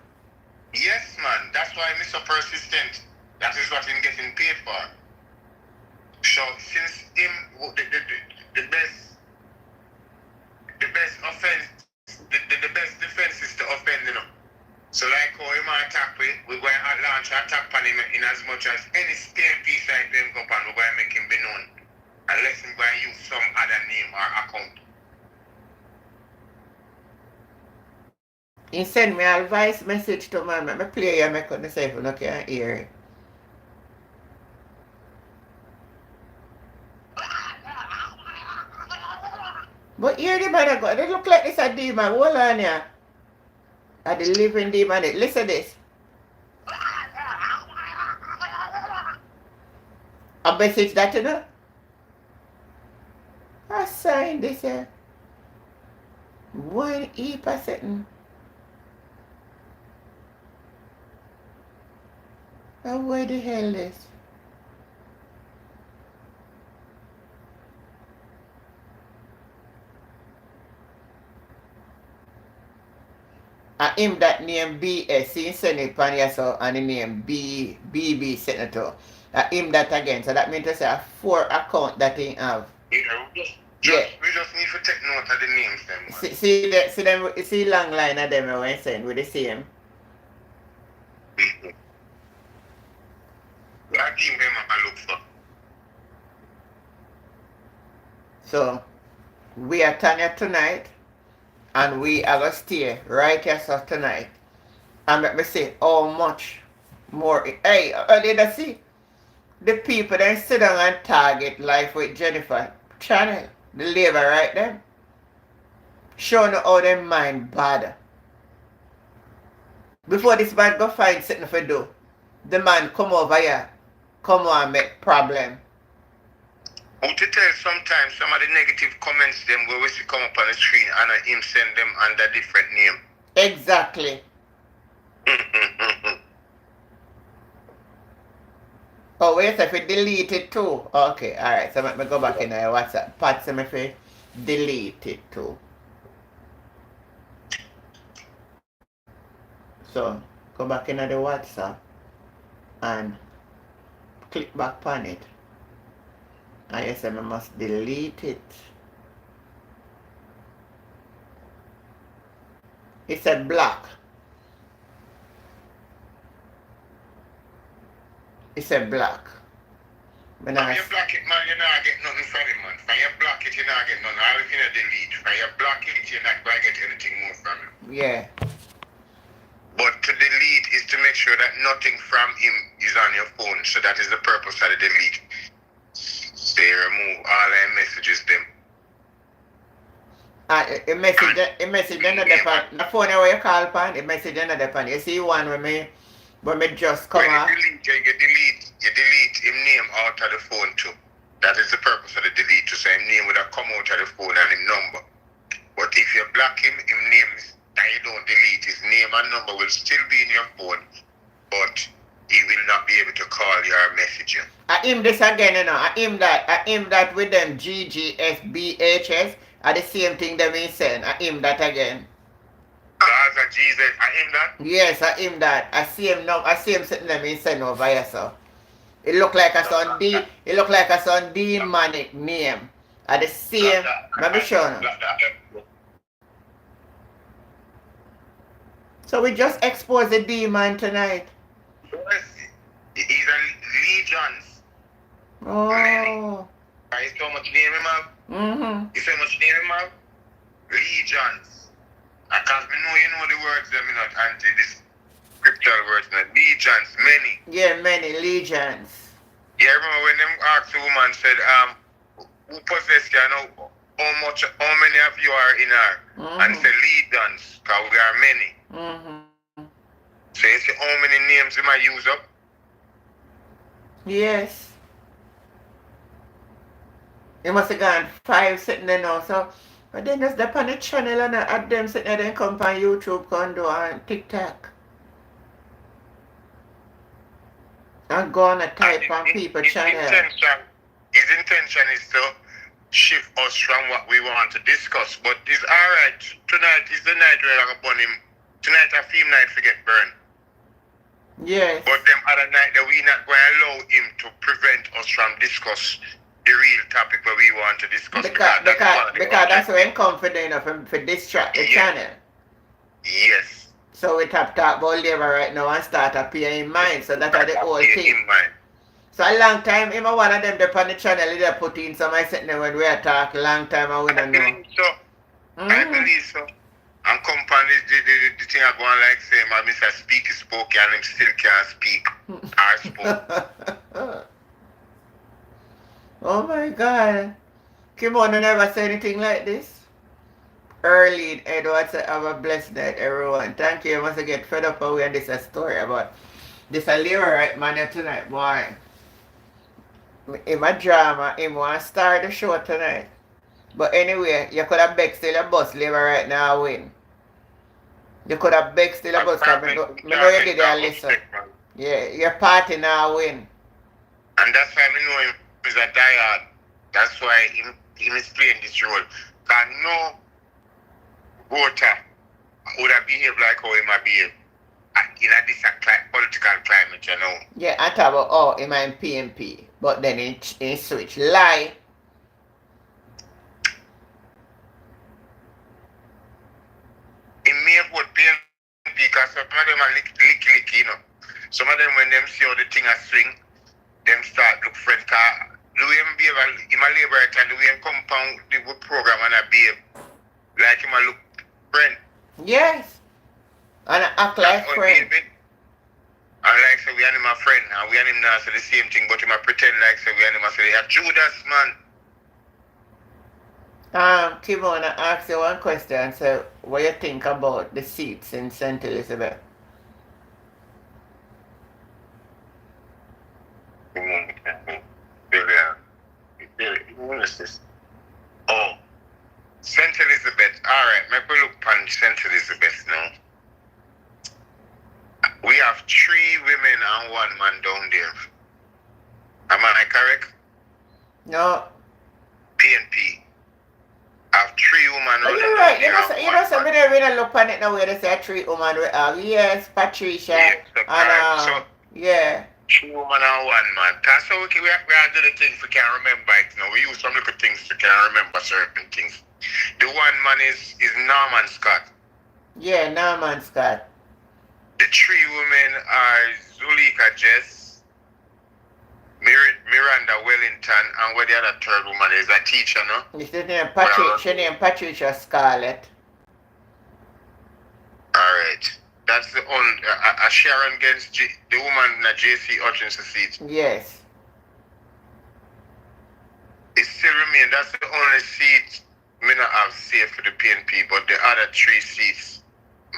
Yes man, that's why I'm so persistent. That is what he's getting paid for. So since him the best offense, the best defense is to offend, you know. So like how him attack we go and launch an attack on him in as much as any PNP site them go on, we go and make him be known. Unless him go and use some other name or account. He send me a voice message to man, me play and make on the say if you can't hear it. But here the man go, they look like this a demon. Hold on here. A the living demon. Listen this. A message that you know? I signed this here. 1%. Now where the hell is? Him that name BS, he send it on here so and the name BB Senator. Him that again. So that means to say a 4 account that he have. Yeah, we just need to take note of the names them. See long line of them when send with the same. That team them I look for. So we are Tanya tonight. And we are going to stay right here so tonight. And let me say how much more. Hey, did I see? The people that sit down and target Life with Jennifer channel, the label right there, showing how their mind bad. Before this man go find something for do, the man come over here, come on and make problem. But to tell sometimes some of the negative comments them where we see come up on the screen and him send them under different name. Exactly. Oh, wait, if it delete it too. Okay, alright. So let me go back in there. WhatsApp. Pat, so if it delete it too. So, go back in the WhatsApp and click back on it. And yes, I must delete it. It said black. It said black. When you block it, man, you're not get nothing from it, man. When you block it, you're not get nothing. All if you delete. When you block it, you're not going to get anything more from him. Yeah. But to delete is to make sure that nothing from him is on your phone. So that is the purpose of the delete. So you remove all the messages them. A message another pan. The phone where you call pan, a message another pan. You see one when me just come out. You delete him name out of the phone too. That is the purpose of the delete, to say him name would have come out of the phone and him number. But if you block him name is, and you don't delete, his name and number will still be in your phone, but he will not be able to call you or message you. I aim this again, you know. I aim that with them GGSBHS are the same thing that we send. I aim that again. As a Jesus, I aim that? Yes, I aim that. I see him sitting there in send over here, so. It look like a son demonic name. At the same, let me show you. So we just exposed the demon tonight. Yes, he's a legions. Oh. You so much name him up? Mm-hmm. You so much name him up? Legions. Because me know you know the words them, you know, anti this scriptural words, legions, many. Yeah, many legions. Yeah, I remember when them asked the woman said, who possess you, know how many of you are in her? Mm-hmm. And say legions, because we are many. Mm-hmm. So you see how many names you might use up? Yes. You must have gone 5 sitting there now, so but then just up on the channel and I add them sitting there, then come on YouTube, Condo and TikTok. And go on a type on people channel. His intention is to shift us from what we want to discuss. But it's alright. Tonight is the night where I'm burn him. Tonight a film night to get burned. Yes. But them other night that we not going to allow him to prevent us from discuss the real topic where we want to discuss. Because that's where I'm confident enough for distract the channel. Yes. So we talk about labor right now and start appear in mind. So that's the whole thing. So a long time, even one of them they on the channel, they put in some I sitting there when we are talking long time and we don't know. I believe so. And company the thing I go on like say my Mr. Speaker spoke and him still can't speak. I spoke. Oh my God. Kimona never said anything like this. Early Edward said, have a blessed night, everyone. Thank you. I must get fed up away and this is a story about this a lyric right man tonight, boy. In my drama, he want to start the show tonight. But anyway, you could have begged still a bus labor right now win. You could have begged still a bus because I know you did a listen. Yeah, your party now win. And that's why I know him is a diehard. That's why he is playing this role. Because no voter would have behaved like how he might behave in a this political climate, you know. Yeah, I talk about him in PNP. But then he switch. Lie. He may vote PNP because some of them are licky, you know. Some of them when them see how the thing a swing, them start look friend car. The way him behave in my labor and the way him compound the program and I behave like him a look friend. Yes. And I act like friend. And like say we and him a friend and we and him now say the same thing but him a pretend like say we and him a say a Judas man. Kim, I want to ask you one question. So, what you think about the seats in St. Elizabeth? Oh, St. Elizabeth. Alright, maybe look on St. Elizabeth now. We have 3 women and 1 man down there. Am I correct? No. PNP. Have 3 women But running. you're right. You know, so we don't really look on it now where they say 3 women we have. Yes, Patricia. Yes, And, so yeah. 3 women and 1 man. That's how we do the things we can't remember it now. We use some little things to can't remember certain things. The 1 man is Norman Scott. Yeah, Norman Scott. The 3 women are Zulika Jess, Miranda Wellington, and where the other 3rd woman is a teacher, no? She named Patricia Scarlett. Alright. That's the only, Sharon against the woman in the J.C. Hutchinson seat. Yes. It still remains, that's the only seat me not have safe for the PNP, but the other 3 seats,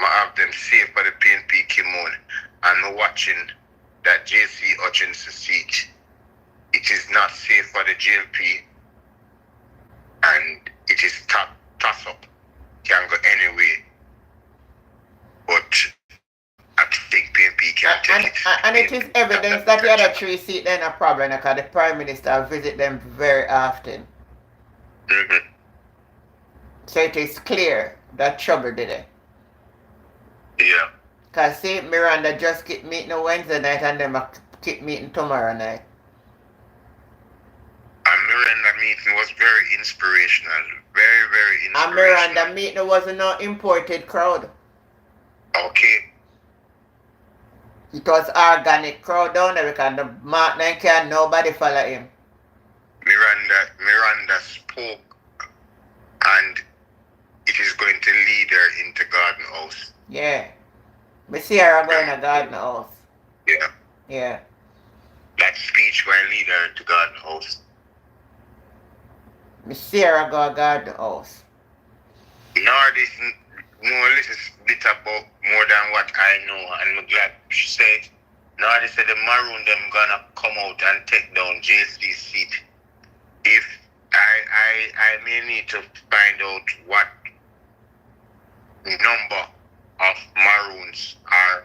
I have them safe for the PNP Kimon. And watching that J.C. Hutchinson seat. It is not safe for the JLP, and it is toss up. Can go anyway. But I think PNP can take it. And it is evidence that the other 3 seats then a problem because the Prime Minister visit them very often. Mm-hmm. So it is clear that trouble did it. Yeah. Because see, Miranda just keep meeting on Wednesday night and them keep meeting tomorrow night. And Miranda meeting was very inspirational. Very, very inspirational. And Miranda meeting wasn't no imported crowd. Okay. It was organic crowd down there because the Martin can nobody follow him. Miranda spoke, and it is going to lead her into Garden House. Yeah. Me see her going to Garden House. Yeah. Yeah. That speech going to lead her into Garden House. Me see her go to Garden House. Nardis know a little bit about more than what I know, and I'm glad she said. Nardis said the Maroon them gonna come out and take down JC's seat. If I may need to find out what number of Maroons are,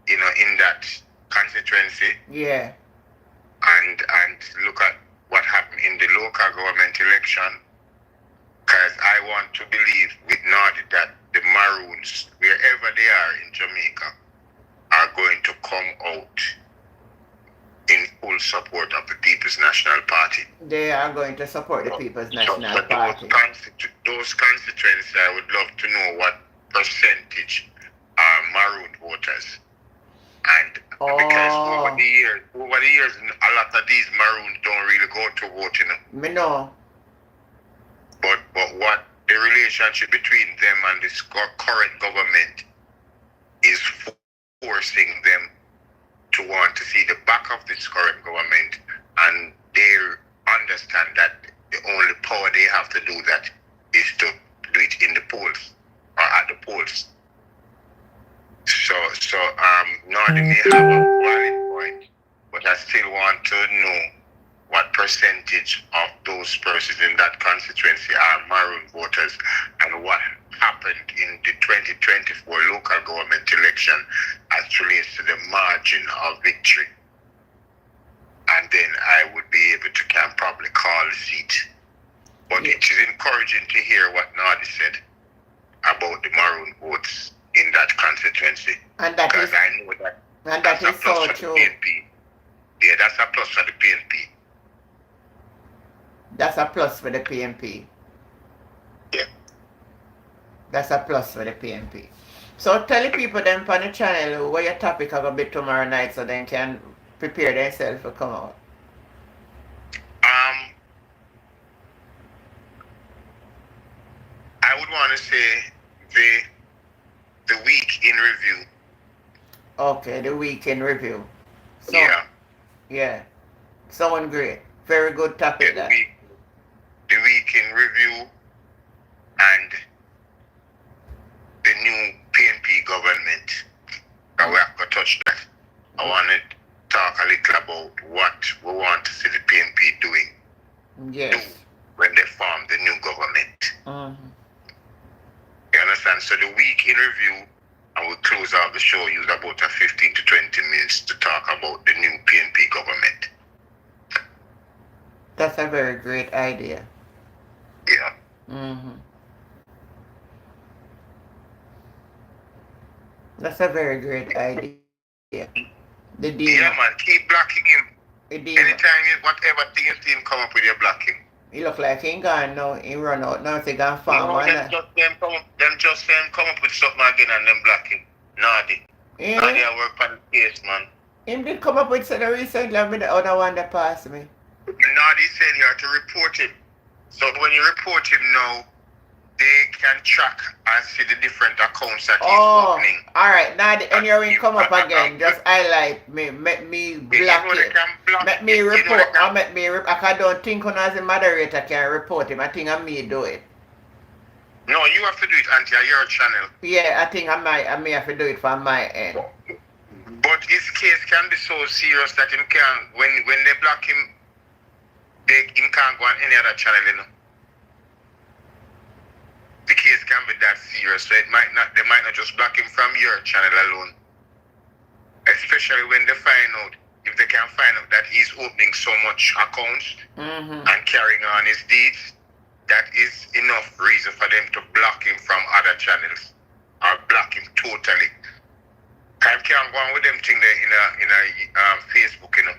in that constituency. Yeah. And look at what happened in the local government election. Because I want to believe with Nardi that the Maroons, wherever they are in Jamaica, are going to come out in full support of the People's National Party. They are going to support the People's National Party. Those constituencies, I would love to know what percentage are Maroon voters. And because over the years, a lot of these Maroons don't really go to vote, Me know. But what the relationship between them and this current government is forcing them to want to see the back of this current government, and they understand that the only power they have to do that is to do it in the polls or at the polls. So Northern may have a valid point, but I still want to know what percentage of those persons in that constituency are Maroon voters, and what happened in the 2024 local government election as relates to the margin of victory. And then I would be able to probably call the seat. But it is encouraging to hear what Nardi said about the Maroon votes in that constituency. And that because is, I know that and that is so true. Yeah, that's a plus for the PNP. That's a plus for the PNP. Yeah. That's a plus for the PNP. So tell the people then on the channel what your topic are going to be tomorrow night so they can prepare themselves to come out. I would want to say the week in review. Okay, the week in review. So, yeah. Yeah. Someone great. Very good topic. Yeah, the week in review and the new PNP government. We have to touch that. I want to talk a little about what we want to see the PNP doing. Yes. Do when they form the new government. Mm-hmm. You understand? So the week in review, and we'll close out the show, use about 15 to 20 minutes to talk about the new PNP government. That's a very great idea. Yeah. Mm-hmm. That's a very great idea. The demon. Yeah, man. Keep blocking him. The demon. Anytime whatever thing you see him come up with, you block him. He look like he ain't gone now. He run out now. He gone farm. No, them just them come up with something again and them block him. Naughty. Yeah. Naughty, I work on the case, man. Him did come up with something recently. I mean, the other one that passed me. Naughty said you have to report him. So when you report him now, they can track and see the different accounts that he's opening. Alright, now the anyway come up again. Just highlight me, make me block it. Make me report, or make me I don't think when as a moderator can report him. I think I may do it. No, you have to do it until your channel. Yeah, I think I may have to do it from my end. But his case can be so serious that him can when they block him, him can't go on any other channel, you know. The case can be that serious, so they might not just block him from your channel alone. Especially when they find out, if they can find out that he's opening so much accounts and carrying on his deeds, that is enough reason for them to block him from other channels or block him totally. I can't go on with them thing there in a Facebook, you know.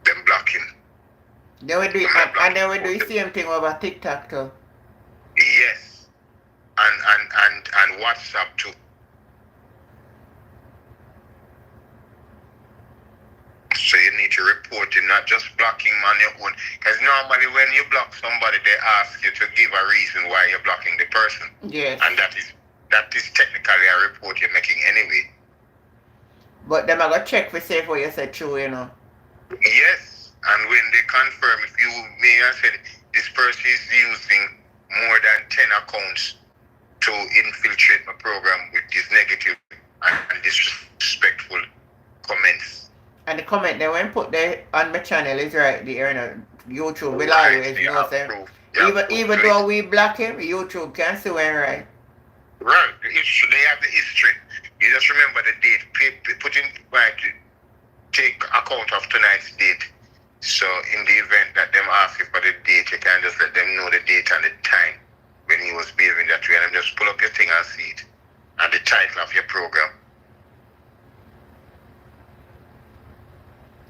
Them block him. They will do it, and they will do the same thing over TikTok too. Yes, and WhatsApp too. So you need to report him, not just blocking him on your own. Because normally when you block somebody, they ask you to give a reason why you're blocking the person. Yes. And that is technically a report you're making anyway. But them are gonna check for safe what you said true, you know. Yes. And when they confirm, if you may have said this person is using more than 10 accounts to infiltrate my program with these negative and disrespectful comments. And the comment they won't put there on my channel is right there, you know. YouTube will Right, always know say. Even proof. though we block him, YouTube can see when right. Right, they have the history. You just remember the date. Put in right, take account of tonight's date. So in the event that them ask you for the date, you can just let them know the date and the time when he was behaving that way, and just pull up your thing and see it. And the title of your program.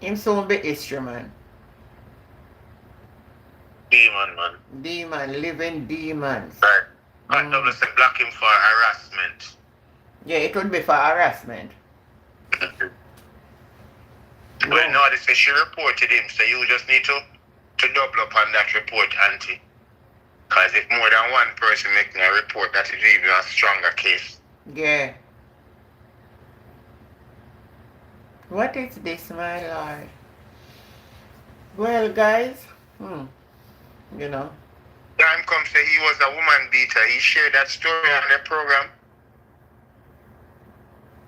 Him soon be history, man. Demon, man. Demon, living demons. Right. And double say block him for harassment. Yeah, it would be for harassment. Well, no, they say she reported him, so you just need to double up on that report, Auntie. Because if more than one person making a report, that is even a stronger case. Yeah. What is this, my lord? Well, guys, you know. Time comes say he was a woman beater. He shared that story on the program.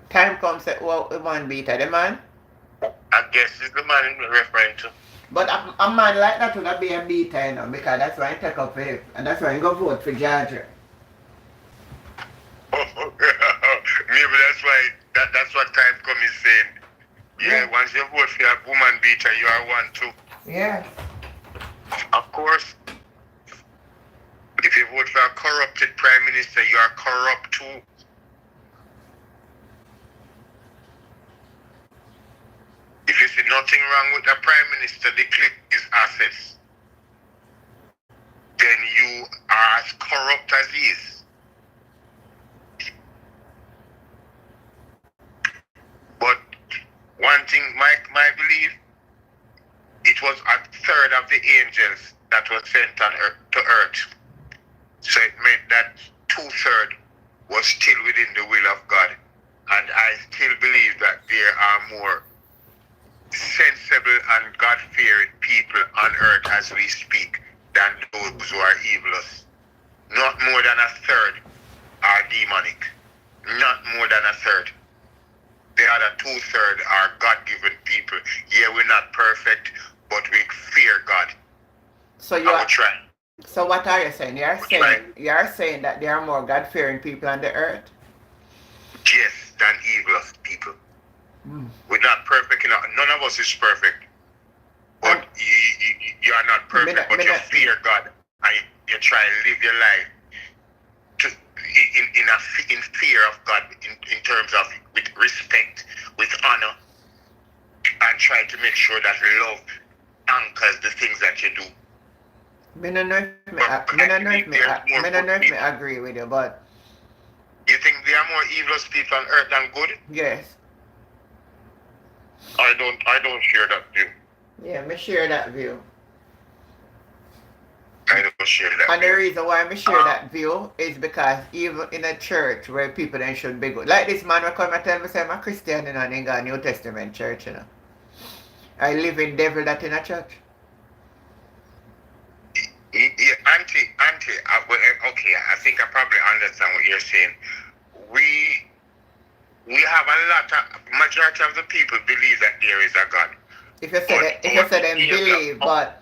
Time comes say, well, woman beater, the man? I guess it's the man you're referring to. But a man like that would not be a beater, you know, because that's why I take up for him. And that's why I go vote for Georgia. Maybe that's why, that's what time come is saying. Yeah, once you vote for a woman beater, you are one too. Yeah. Of course. If you vote for a corrupted prime minister, you are corrupt too. If you see nothing wrong with the prime minister declaring his assets, then you are as corrupt as he is. But one thing, my belief, it was a third of the angels that was sent on earth, to earth. So it meant that 2/3 was still within the will of God. And I still believe that there are more sensible and God-fearing people on earth as we speak than those who are evilous. Not more than a third are demonic. Not more than a third. The other 2/3 are God-given people. Yeah, we're not perfect, but we fear God. So you are trying. So what are you saying? You are saying that there are more God-fearing people on the earth? Yes, than evil people. We're not perfect enough. None of us is perfect. you are not perfect, but you fear God and you try to live your life in fear of God, in terms of with respect, with honor, and try to make sure that love anchors the things that you do. I don't know if me agree with you, but you think there are more evil people on earth than good? Yes. I don't share that view. Yeah, me share that view. I don't share that and view. the reason why I share that view is because even in a church where people then should be good. Like this man will come and tell me, say, I'm a Christian, you know, and in a New Testament church, you know. I live in devil that in a church. Yeah, auntie, okay, I think I probably understand what you're saying. We have a lot of, majority of the people believe that there is a God. If you say them believe, but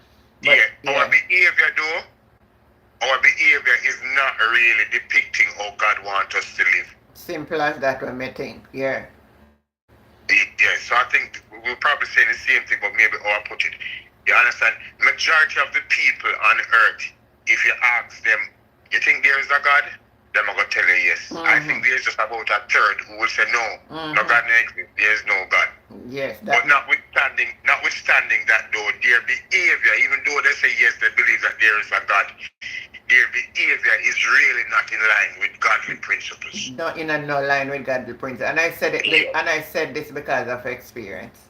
our behavior though, our behavior is not really depicting how God wants us to live. Simple as that when me think, yeah. Yeah, so I think we'll probably say the same thing, but maybe how I put it. You understand? Majority of the people on earth, if you ask them, you think there is a God? They're going to tell you yes. Mm-hmm. I think there's just about a third who will say no. Mm-hmm. No God exists. There is no God. Yes. But notwithstanding that though, their behavior, even though they say yes, they believe that there is a God, their behavior is really not in line with godly principles. Not in line with godly principles. And I said it, yeah. And I said this because of experience.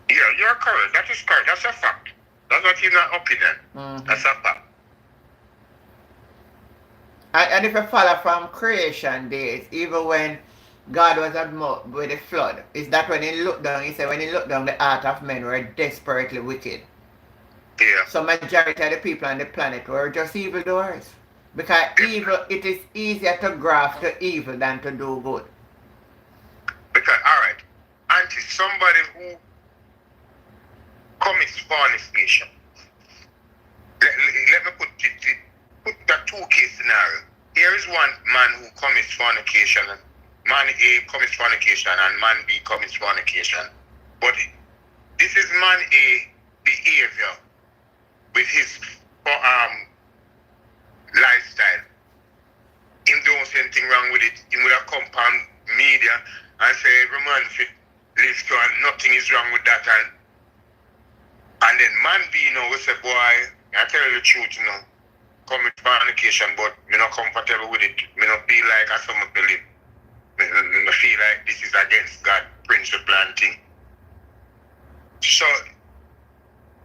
Yeah, you're correct. That is correct. That's a fact. That's not even an opinion. Mm-hmm. That's a fact. And if you follow from creation days, even when God was at mouth with the flood, is that when he looked down, he said when he looked down, the heart of men were desperately wicked. Yeah. So majority of the people on the planet were just evildoers. Because evil, it is easier to graft to evil than to do good. Because, alright, until somebody who commits fornication, let me put that two-case scenario. Here is one man who commits fornication, man A commits fornication, and man B commits fornication. But this is man A behavior with his lifestyle. Him don't see anything wrong with it. He would have come on media and say every man fit live to and nothing is wrong with that. And then man B, you know, we say, boy, I tell you the truth, you know, commit fornication, but me not comfortable with it. Me not feel like I some believe. Me feel like this is against God principle and thing. So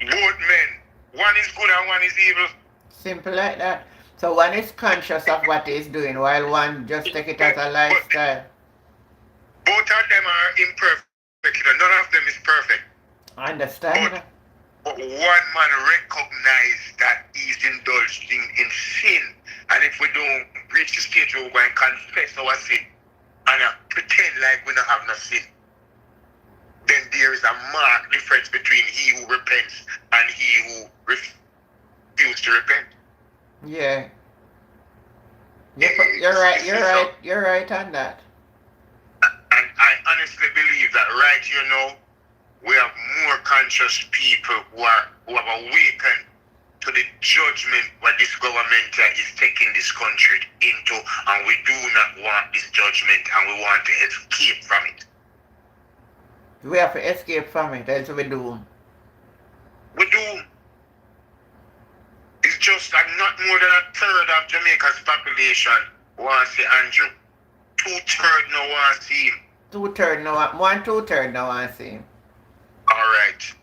both men, one is good and one is evil. Simple like that. So one is conscious of what he's doing while one just take it as a lifestyle. Both of them are imperfect. You know, none of them is perfect. I understand. But one man recognizes that he's indulging in sin. And if we don't reach the stage where we go and confess our sin and pretend like we don't have no sin, then there is a marked difference between he who repents and he who refuses to repent. Yeah. You're right on that. And I honestly believe that right here now, we have more conscious people who have awakened to the judgment what this government is taking this country into, and we do not want this judgment and we want to escape from it. We have to escape from it, else we do. We do. It's just that not more than a third of Jamaica's population wants to see Andrew. 2/3 no want to see him. 2/3 no want, 1/2 no want to see him. Alright.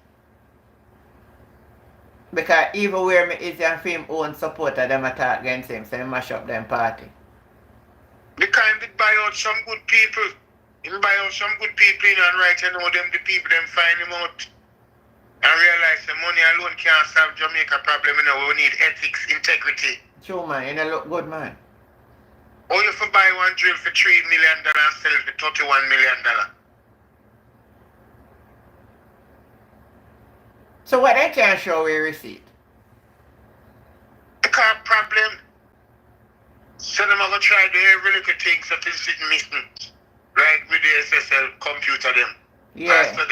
Because even where me is and for him own supporter, them attack against him, so he mash up them party. Because he buy out some good people. He buy out some good people in and right, you know them, the people them find him out. And realize the money alone can't solve Jamaica problem, you know, we need ethics, integrity. Sure man, you know look good man. Or you for buy one drill for $3 million and sell it for $31 million. So what they can't show a receipt? Because problem. So them are going to try to do every little thing so things sit missing. Like with the SSL computer them. Yeah. So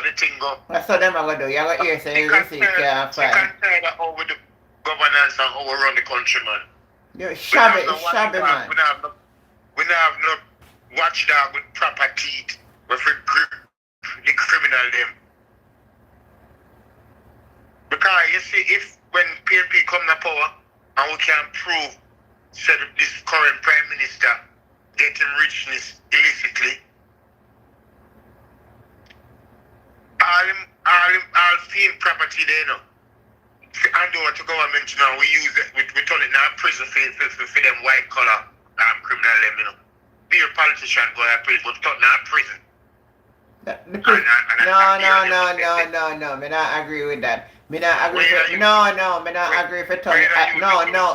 the thing go. That's what them are going to do. You're going to hear say you receive can't You find. can't tell that over the governance and how we run the country, man. You're shabby, man. We don't have no watchdog with proper teeth. We grip the criminal them. Because you see, if when PNP come to power and we can prove said this current prime minister getting richness illicitly, all field property there, you know. Hand over to government, you know, we use it, we turn it now prison for them white collar criminal them, you know. Be a politician go to prison, but turn now prison. No. Me not agree with that. Me not agree with me not agree for turning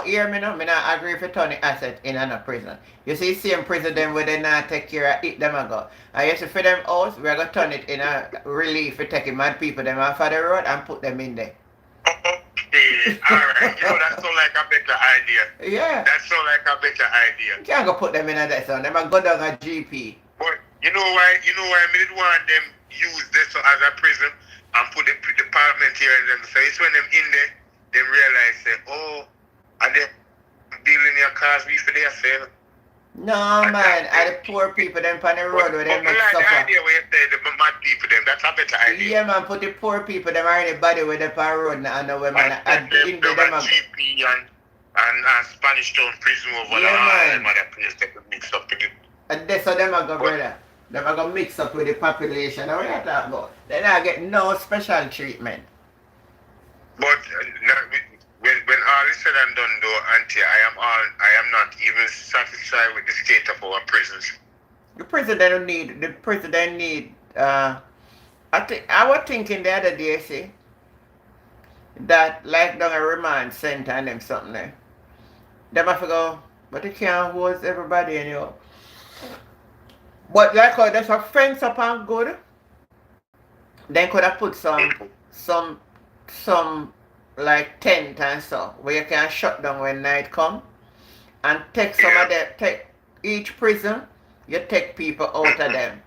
hear me no. Me not agree for turning asset in a prison. You see same prison them where they not take care of it them a go. I used to for them house, we're gonna turn it in a relief for taking mad people them off of the road and put them in there. Okay, alright. You know that sound like a better idea. Yeah. That sound like a better idea. You can't go put them in a that sound. Them a go down a GP. But you know why me did want them use this as a prison and put the parliamentarians and so it's when them in there, they realize say, oh, are they dealing your cars we for their sale? No man, are the poor people them on the road where they make suffer. The idea where you say the mad people them, that's a better idea. Yeah man, put the poor people them are in the body where they on the road now and the women and in them GP and Spanish Town prison over yeah, the other place they could mix up with it. And that's how them are go brother. Them are going to mix up with the population. Now, what are you talking about? They're not getting no special treatment. But when all is said and done, though, Auntie, I am not even satisfied with the state of our prisons. The president need. I was thinking the other day, see, that like down a remand center and them something there. Them have to go, but they can't host everybody anymore. But like how there's a fence upon good, then could have put some like tent and so where you can shut down when night come and take some of them, take each prison, you take people out of them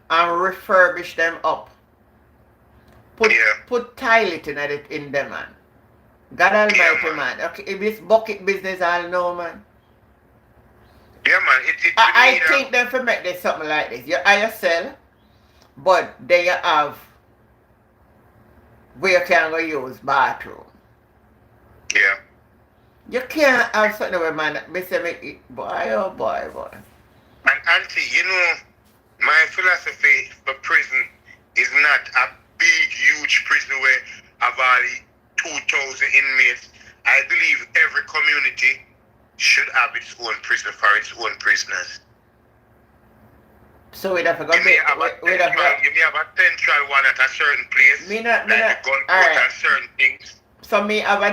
and refurbish them up. Put toilet in them man. God almighty man. Okay, if it's bucket business I'll know man. Yeah, man. I think them for make this something like this. You hire sell, but then you have where you can go use bathroom. Yeah. You can't have something where man, boy. And Auntie, you know, my philosophy for prison is not a big, huge prison where have all 2,000 inmates. I believe every community should have its own prison for its own prisoners. So we'd have to go you may have a central one at a certain place. And certain things. So me have a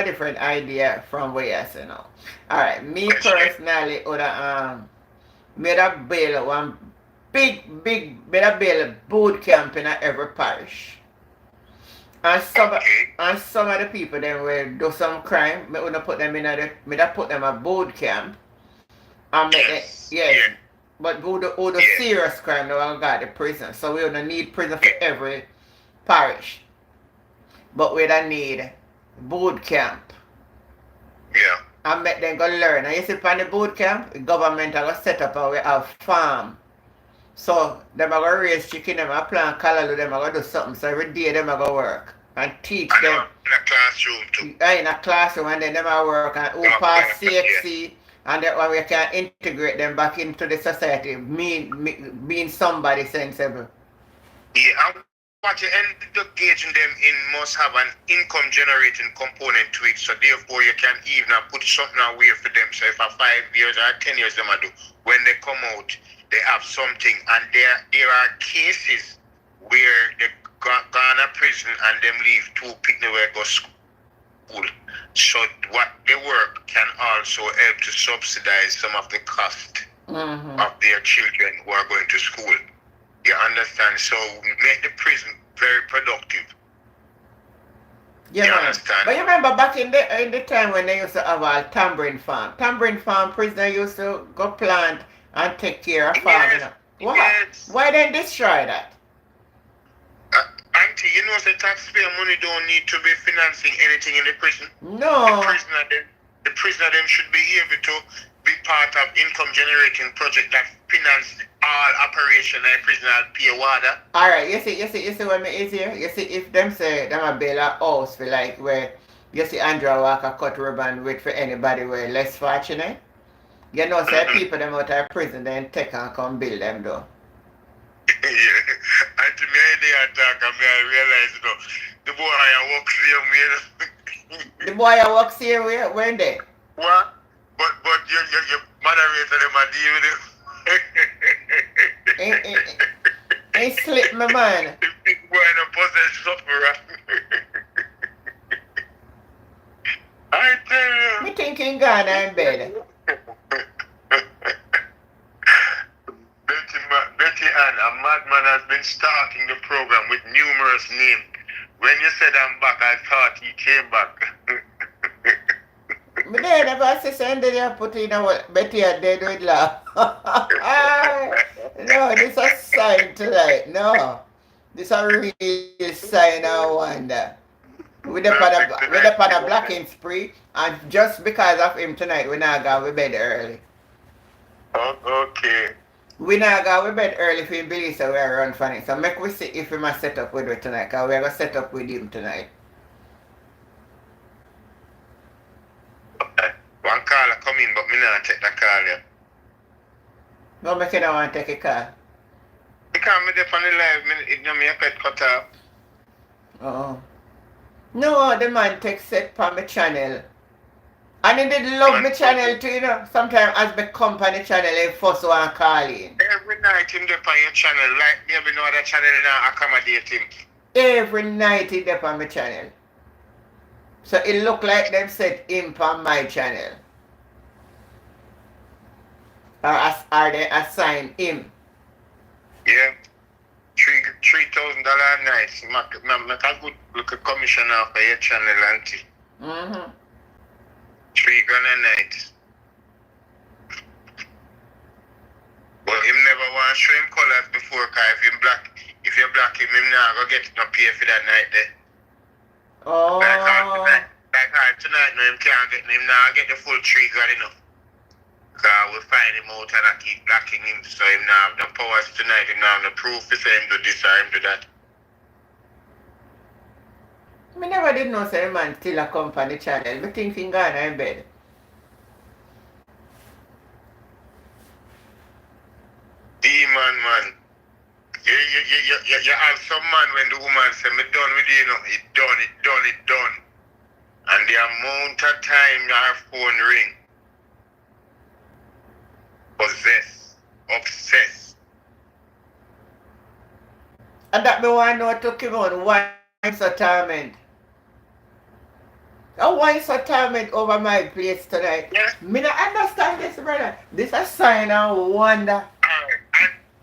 different idea from where you say now. Alright, me personally would have made a bail one big boot camp in every parish. And some of the people then will do some crime. Me would put them in a boot camp. And make but who do serious crime they will got the prison. So we don't need prison for every parish. But we don't need boot camp. Yeah. And make them go learn. And you see on the boot camp, the government are going to set up and we have farm. So them are going to raise chicken, them are plant callaloo, them are going to do something. So every day them are going to work and teach them. In a classroom too. In a classroom and then them are work and who pass CXC and then we can integrate them back into the society, being somebody sensible. Yeah, and what you end up engaging them in must have an income generating component to it. So therefore you can even put something away for them. So if for 5 years or 10 years them do, when they come out, they have something. And there are cases where they gone to prison and them leave to pick where go school. So what they work can also help to subsidize some of the cost of their children who are going to school. You understand? So make the prison very productive. Yeah, you understand? But you remember back in the time when they used to have a tambourine farm. Tambourine farm prisoner used to go plant and take care of farm. Yes, Yes. Why then destroy that? Auntie, you know the taxpayer money don't need to be financing anything in the prison. No. The prisoner them should be able to be part of income generating project that finance all operation and prison and pay water. Alright, you see what me is here? You see if them say them a build a house for like where you see Andrew Walker cut ribbon with for anybody where less fortunate. You know say people them out of prison then take and come build them though. Yeah. And to me they attack and me I realize you know the boy I work here. The boy I work here when they? What? But your moderator them a deal with him. Ain't slip my man. The big boy in a possess sufferer. I tell you. Me thinking Ghana in bed. Betty Ann, a madman has been stalking the program with numerous names. When you said I'm back, I thought he came back. Me there never say send it put in a Betty a dead with laugh. No, this a sign tonight. No. This a real sign I wonder. With the pan a blacking spree and just because of him tonight we not go to bed early. Oh, okay. We not go to bed early for him believe so we are run funny. So make we see if we must set up with it tonight because we are gonna set up with him tonight. One caller come in, but me not take that call yet. No, make you don't want to take a call. Because me there on the live, it no me a pet cut off. Oh. No, the man takes set for my channel. And he did love my channel too, you know. Sometimes as my company channel, he first one call in. Every night him there on your channel, like maybe no other channel now accommodate him. Every night he there on my channel. So it look like them set him on my channel. Or they assign him. Yeah. $3,000 a night. Make a good look at commission for your channel, auntie. Mm-hmm. $3,000 a night. But him never want to show him colors before, cause if you black him not gonna get no pay for that night there. Oh. Like tonight, no, him can't get him now get the full $3,000 enough. Cause we'll find him out and I keep blocking him, so him now have the powers tonight, him now have the proof to say him do this or him do that. Me never did know say man still a company channel. Me thinking Ghana in bed. Demon man. You have some man when the woman say me done with you, you know, it done. And the amount of time your phone ring. Possess. Obsessed. And that me want to know took him on why so torment. And why so torment over my place tonight? Yeah. Me not understand this, brother. This a sign of wonder.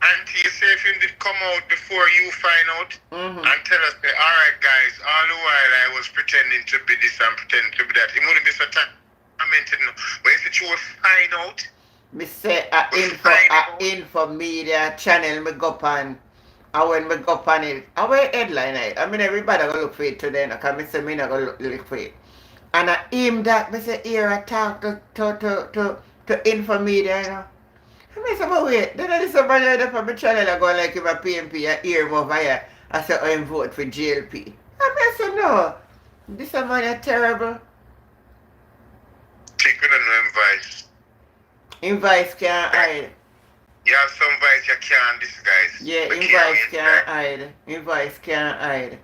And you say if him did come out before you find out and tell us, alright guys, all the while I was pretending to be this and pretending to be that. He wouldn't be so tormented. But if you will find out, Me say info media channel me go pan. And when me go pan it, I wear headline it. I mean everybody go look for it today, because me say me not go look for it. And I aim that me say here I talk to info media, you know. I say, but wait, then I somebody there from my channel I go like if a PNP I hear him over here. I say I vote for JLP. I say no. This a man is terrible. take on no advice. Invice can't hide. You have some vice you can't disguise. Yeah, But invice can't hide. Invice can't hide.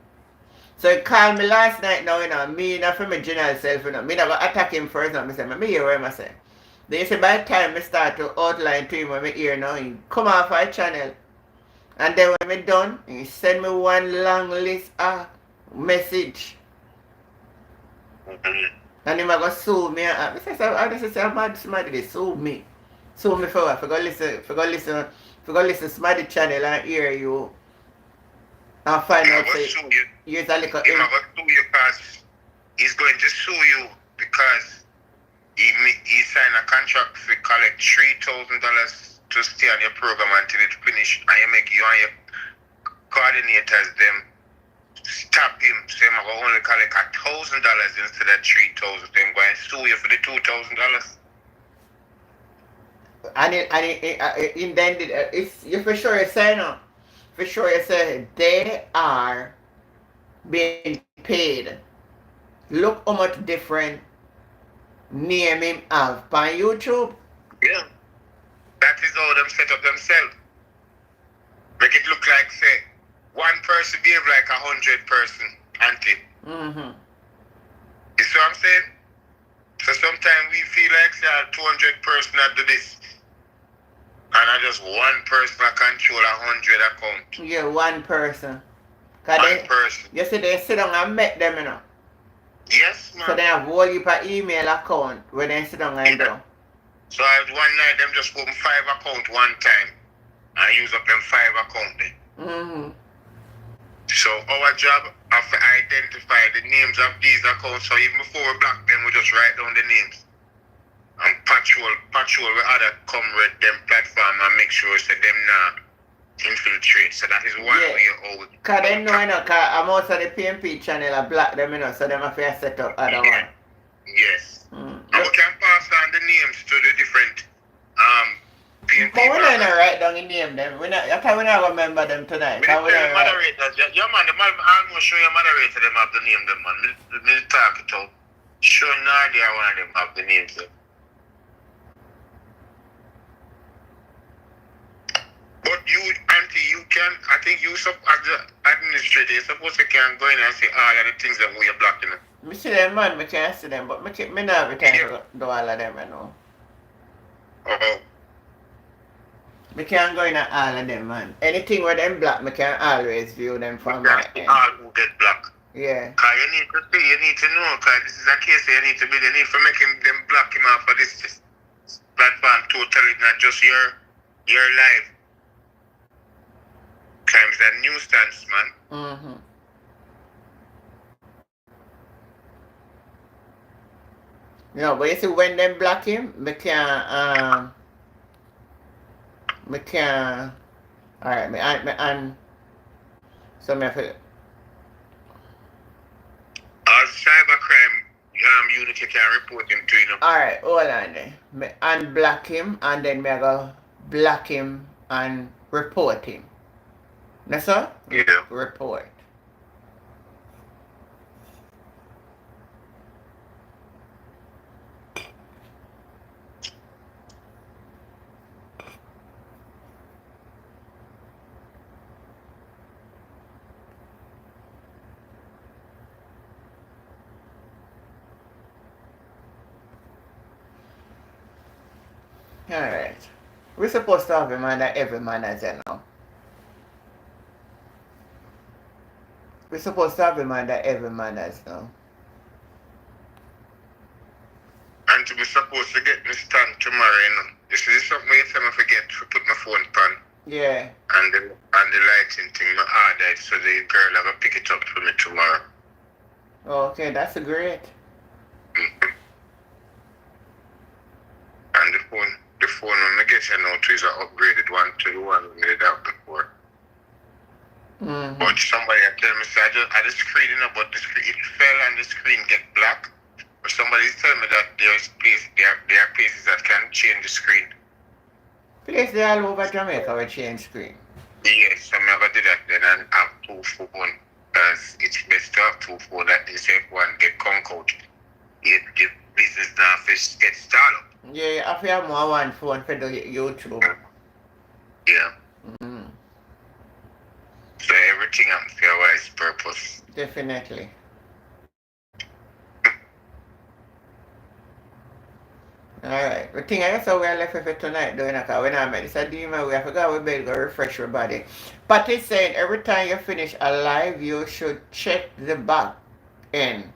So he called me last night now, you know, me not for my general self, you know. Me not go attack him first, now. I say, me hear what I say. Then you say by the time I start to outline to him what I hear now, he come off our channel. And then when I done, he send me one long list of message. And him a go sue me. I say, I'm mad somebody they sue me. Sue me for what? For go listen somebody channel and hear you. And find out say you're a little He's going to sue you because he's going to sue you because he signed a contract to collect $3,000 to to stay on your program until it finish, and you make you and your coordinators them stop him, so I'm going to only collect $1,000 instead of $3,000. So I'm going to sue you for the $2,000. And then it's you for sure you say no. For sure you say they are being paid. Look how much different name him have on YouTube. Yeah. That is how them set up themselves. Make it look like say one person behave like 100 person auntie. Mm-hmm. You see what I'm saying? So sometimes we feel like say 200 person that do this. And I just one person I control 100 account. Yeah, one person. One person. You see they sit down and make them, you know. Yes, man. So they have whole heap of email account when they sit down and do. So one night them just open 5 account one time and use up them 5 account there. Mm-hmm. So our job is to identify the names of these accounts. So even before we block them, we just write down the names. And patrol with other comrade them platform and make sure that them not infiltrate. So that is one way out. Because they know, you know, because most of the PNP channel are black them, you know, so they have to set up other one. Yes. And we can pass on the names to the different PNP. But we don't write down the name them. We not remember them tonight. The moderators, yeah man, almost show your moderator them have the name them man. Me talk it out. Sure Nadia one of them have the names them. But you, auntie, you can, I think you, as the administrator, you're supposed to can go in and say all of the things that we are blocking. I see them, man, I can't see them, but I don't have the time to do all of them, you know. Oh. I can't go in at all of them, man. Anything where them block, I can always view them from my end. All who get blocked. Yeah. Because you need to see, you need to know, because this is a case you need to be, you need to make them block him off of this platform totally, not just your life. Times that newsstands, man. Mm-hmm. No, but you see when them block him, I can't alright, so I feel cybercrime unit you can report him to, you know. Alright, hold on then. Me unblock him and then I go block him and report him. That's all? Yeah. Report. Alright. We're supposed to have him under every man as you know. We're supposed to have him under every manners now. And to be supposed to get this done tomorrow, you know. This is something you tell me forget to put my phone on. Yeah. And the lighting thing, my order, so the girl will pick it up for me tomorrow. Okay, that's great. Mm-hmm. And the phone when I get you now to is an upgraded one to the one we made out before. Mm-hmm. But somebody tell me, so I just screen, you know, but the screen, it fell and the screen get black. But somebody's telling me that there are places that can change the screen. Places all over Jamaica will change screen. Yes, I'm going to do that then and have 2 phone. Because it's best to have 2 phone that the same one get conquered. The business now get started. Yeah, you have to have more one phone for the YouTube. Yeah. Mm-hmm. So everything happens for a wise purpose. Definitely. Alright, the thing I saw we are left with it tonight doing because when I met this a demon, we have to go to bed, go refresh your body. But it's saying every time you finish a live, you should check the back end.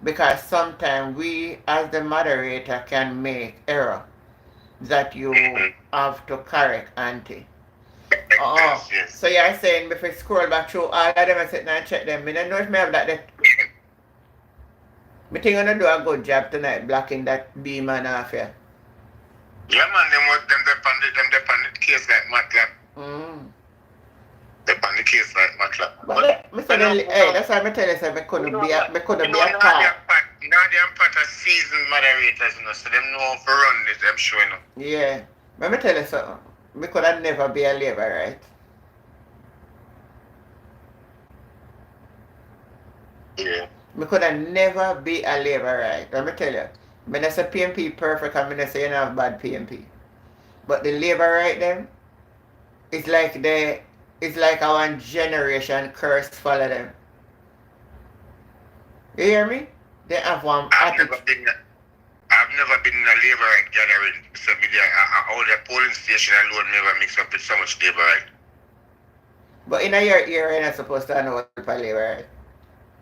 Because sometimes we as the moderator can make error that you have to correct, auntie. Yes. So you're saying if I scroll back through all of them and sit and check them, I don't know if I have that there. I think I'm going to do a good job tonight blocking that demon off here. Yeah, man, them on the case like MATLAB. They on the case like MATLAB. But hey, that's why I tell you, so I couldn't be a part. Nadia and Pat are seasoned moderators, you know, so them know how to run this, them show, you know. Yeah. Let me tell you something. I could have never be a labor, right? Yeah. I could have never be a labor, right? Let me tell you. When I say PNP perfect, I'm going to say you don't have bad PNP. But the labor right them, it's like a one generation curse follow them. You hear me? They have one attitude. I've never been in a labor right gathering. So all the polling station alone never mix up with so much labor right. But in a year, you're not supposed to know what labor right.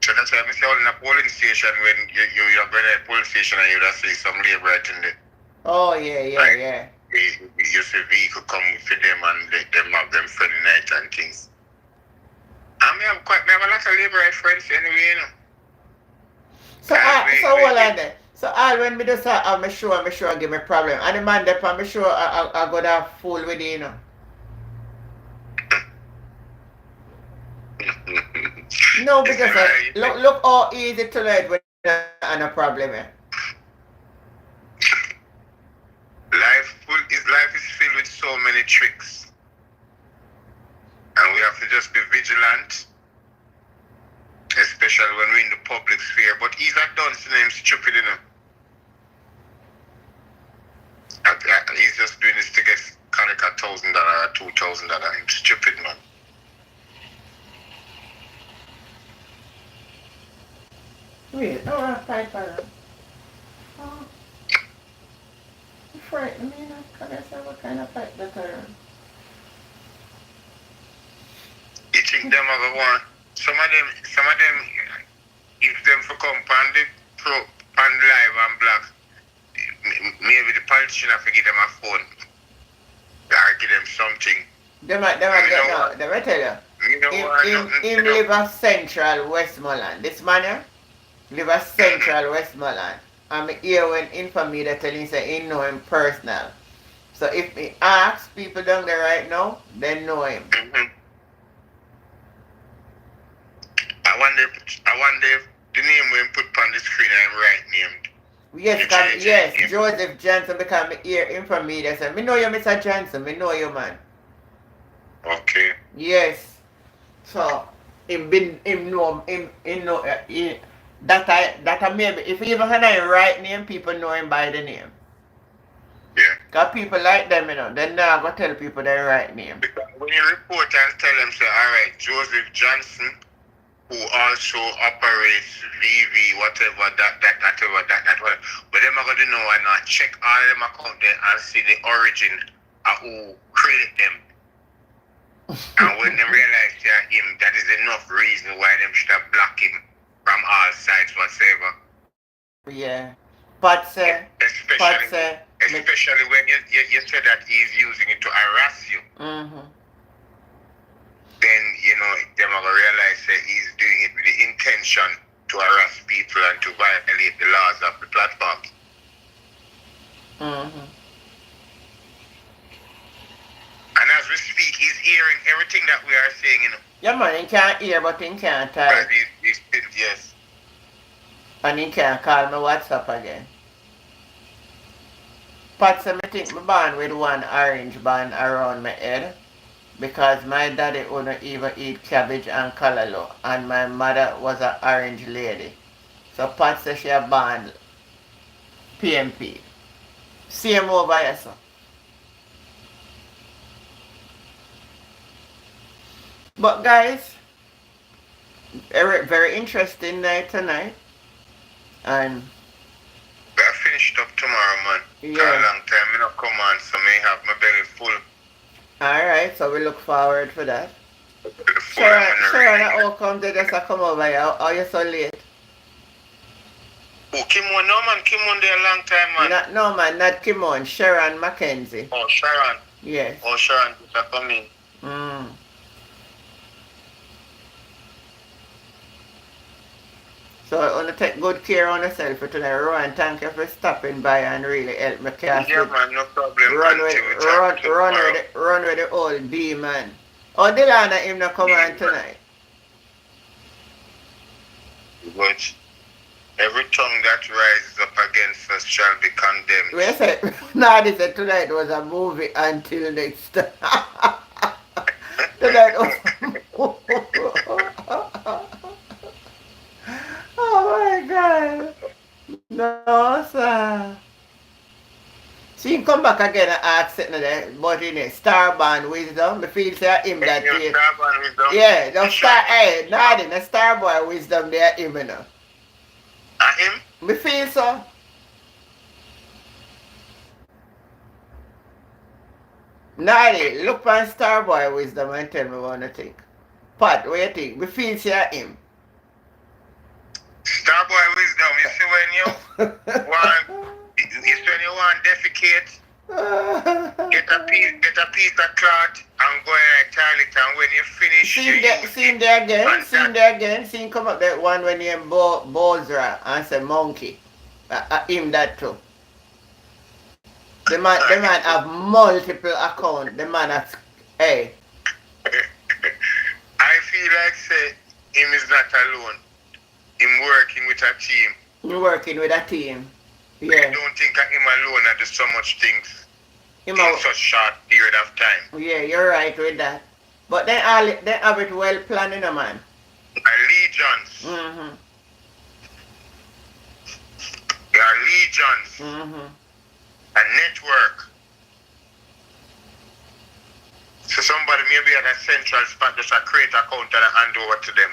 So that's why I say all in a polling station when you're going to a polling station and you just see some labor right in there. Oh yeah. Right? You see vehicle come for them and them have them friendly night and things. I mean, I have a lot of labor right friends anyway, you know. So hold on there. So all when me do say I'm sure give me problem. And the man there I'm sure I go to fool with you, you know. No, because look how easy to learn when and a problem. Life is filled with so many tricks. And we have to just be vigilant. Especially when we're in the public sphere. But he's a dunce name stupid, you know. He's just doing this to get $1,000 or $2,000. He's stupid, man. Wait, no, I'm piper. Oh. You frighten me, now. Can I say what kind of pipe that are? You think them are the one? Some of them, if them for come on live and black, maybe the politician have to give them a phone. Or give them something. They might tell you. Him live at Central Westmoreland. This man here live at Central Westmoreland. I'm here when inform me that tell him say he know him personal. So if he asks people down there right now, they know him. Mm-hmm. I wonder if the name when put on the screen I'm right named. Yes, Joseph Johnson, because I hear him from me. They say, me know you, Mr. Johnson. Me know you, man. Okay. Yes. So, that maybe, if he even had a right name, people know him by the name. Yeah. Because people like them, you know, then now go tell people their right name. Because when you report and tell them, say, alright, Joseph Johnson, who also operates VV, whatever, that. But them are going to know and not check all of them account there and see the origin of who created them. And when they realize they're him, that is enough reason why them should have blocked him from all sides whatsoever. Yeah. But especially when you say that he's using it to harass you. Mm-hmm. Then, you know, them are going to realize that he's doing it with the intention to harass people and to violate the laws of the platform. Mm-hmm. And as we speak, he's hearing everything that we are saying, you know. Yeah, man, he can't hear, but he can't type. Yes. And he can't call me WhatsApp again. Pat said, I think I born with one orange band around my head. Because my daddy wouldn't even eat cabbage and callaloo, and my mother was an orange lady. So Pat says she a born PNP. Same over here, sir. But guys, very interesting night tonight. And we're finished up tomorrow, man. Yeah. For a long time, I don't come on, so I have my belly full. Alright, so we look forward for that. Sharon, how come they just come over here? How are you so late? Oh, Kimon, no man, Kimon there a long time, man. Not Kimon, Sharon Mackenzie. Oh, Sharon. Yes. Oh, Sharon, just come in. So I want to take good care of yourself for tonight. Rowan, thank you for stopping by and really help me cast Yeah, it. man, no problem. Run with the old demon. Oh, Delana, him not come on tonight. But every tongue that rises up against us shall be condemned. We said, nah, they said tonight was a movie until next time. Tonight was oh my God. No, sir. See him come back again and ask it there, but in a Starborn Wisdom, the feel say him that day. Starborn Wisdom? Yeah, the star, hey, nothing, the Starboy Wisdom there him, you know. Him? Me feel so. Nadi, look on Starboy Wisdom and tell me what you think. Pat, what you think? Me feel say him. Starboy Wisdom, you see when you want defecate, get a piece of cloth and go in the toilet, and when you finish, see him there again, see him come up that one when he Bozra and say monkey. Him that too. The man have multiple accounts. The man has, hey. I feel like say him is not alone. Him working with a team. You working with a team. Yeah. I don't think that him alone had do so much things in such short period of time. Yeah, you're right with that. But they have it well planned, you know, man. Allegiance. Mm-hmm. Your allegiance. Mm-hmm. A network. So somebody maybe at a central spot just a create account and hand over to them.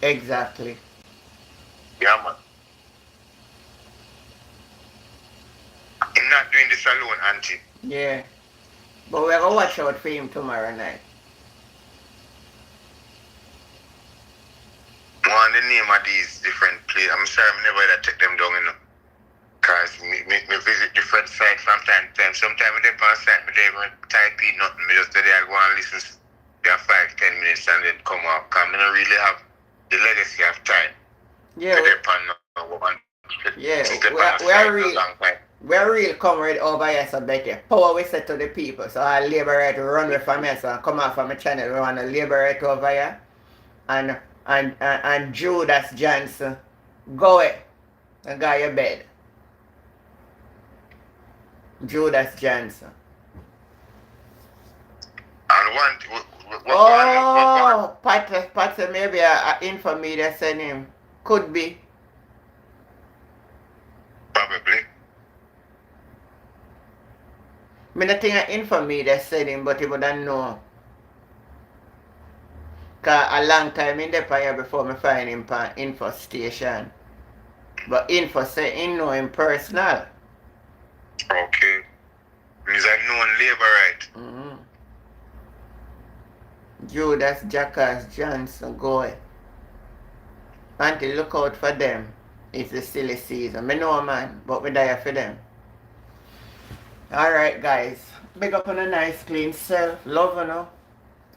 Exactly. Yeah, man. I'm not doing this alone, Auntie. Yeah. But we're going to watch out for him tomorrow night. One the name of these different places. I'm sorry, I never had to take them down, you know. Because me visit different sites from time to time. Sometimes they go on site, but they don't type in nothing. I just stay there and go and listen there 5-10 minutes and then come out. Because I don't really have the legacy of time. Yeah. We're real comrade over here, so better. Power we set to the people. So I liberate, run away from here, so I come out from my channel. We want to liberate over here. And Judas Johnson, go away and go your bed. Judas Johnson. And Pat said maybe a info media send him. Could be. Probably. I don't think an info media send him, but he wouldn't know. Because a long time in the fire before me find him on info station. But info say he know him personal. Okay. He's a known laborite. Mm-hmm. Judas Jackass Johnson, go away. Auntie, look out for them. It's the silly season. I know, man, but we die for them. Alright, guys. Big up on a nice, clean self. Love, you know.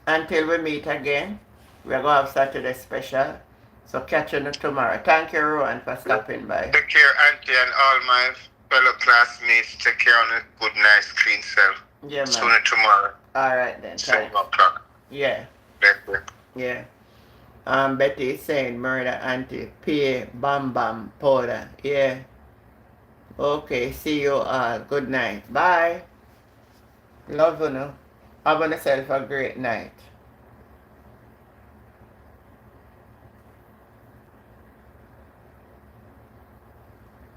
Until we meet again. We're going to have Saturday special. So catch you tomorrow. Thank you, Rowan, for stopping by. Take care, Auntie, and all my fellow classmates. Take care on a good, nice, clean self. Yeah, man. Sooner tomorrow. Alright then. 7 o'clock. Yeah. Better. Yeah. Betty is saying murder Auntie. PA Bam Bam powder. Yeah. Okay. See you all. Good night. Bye. Love you. Have yourself a great night.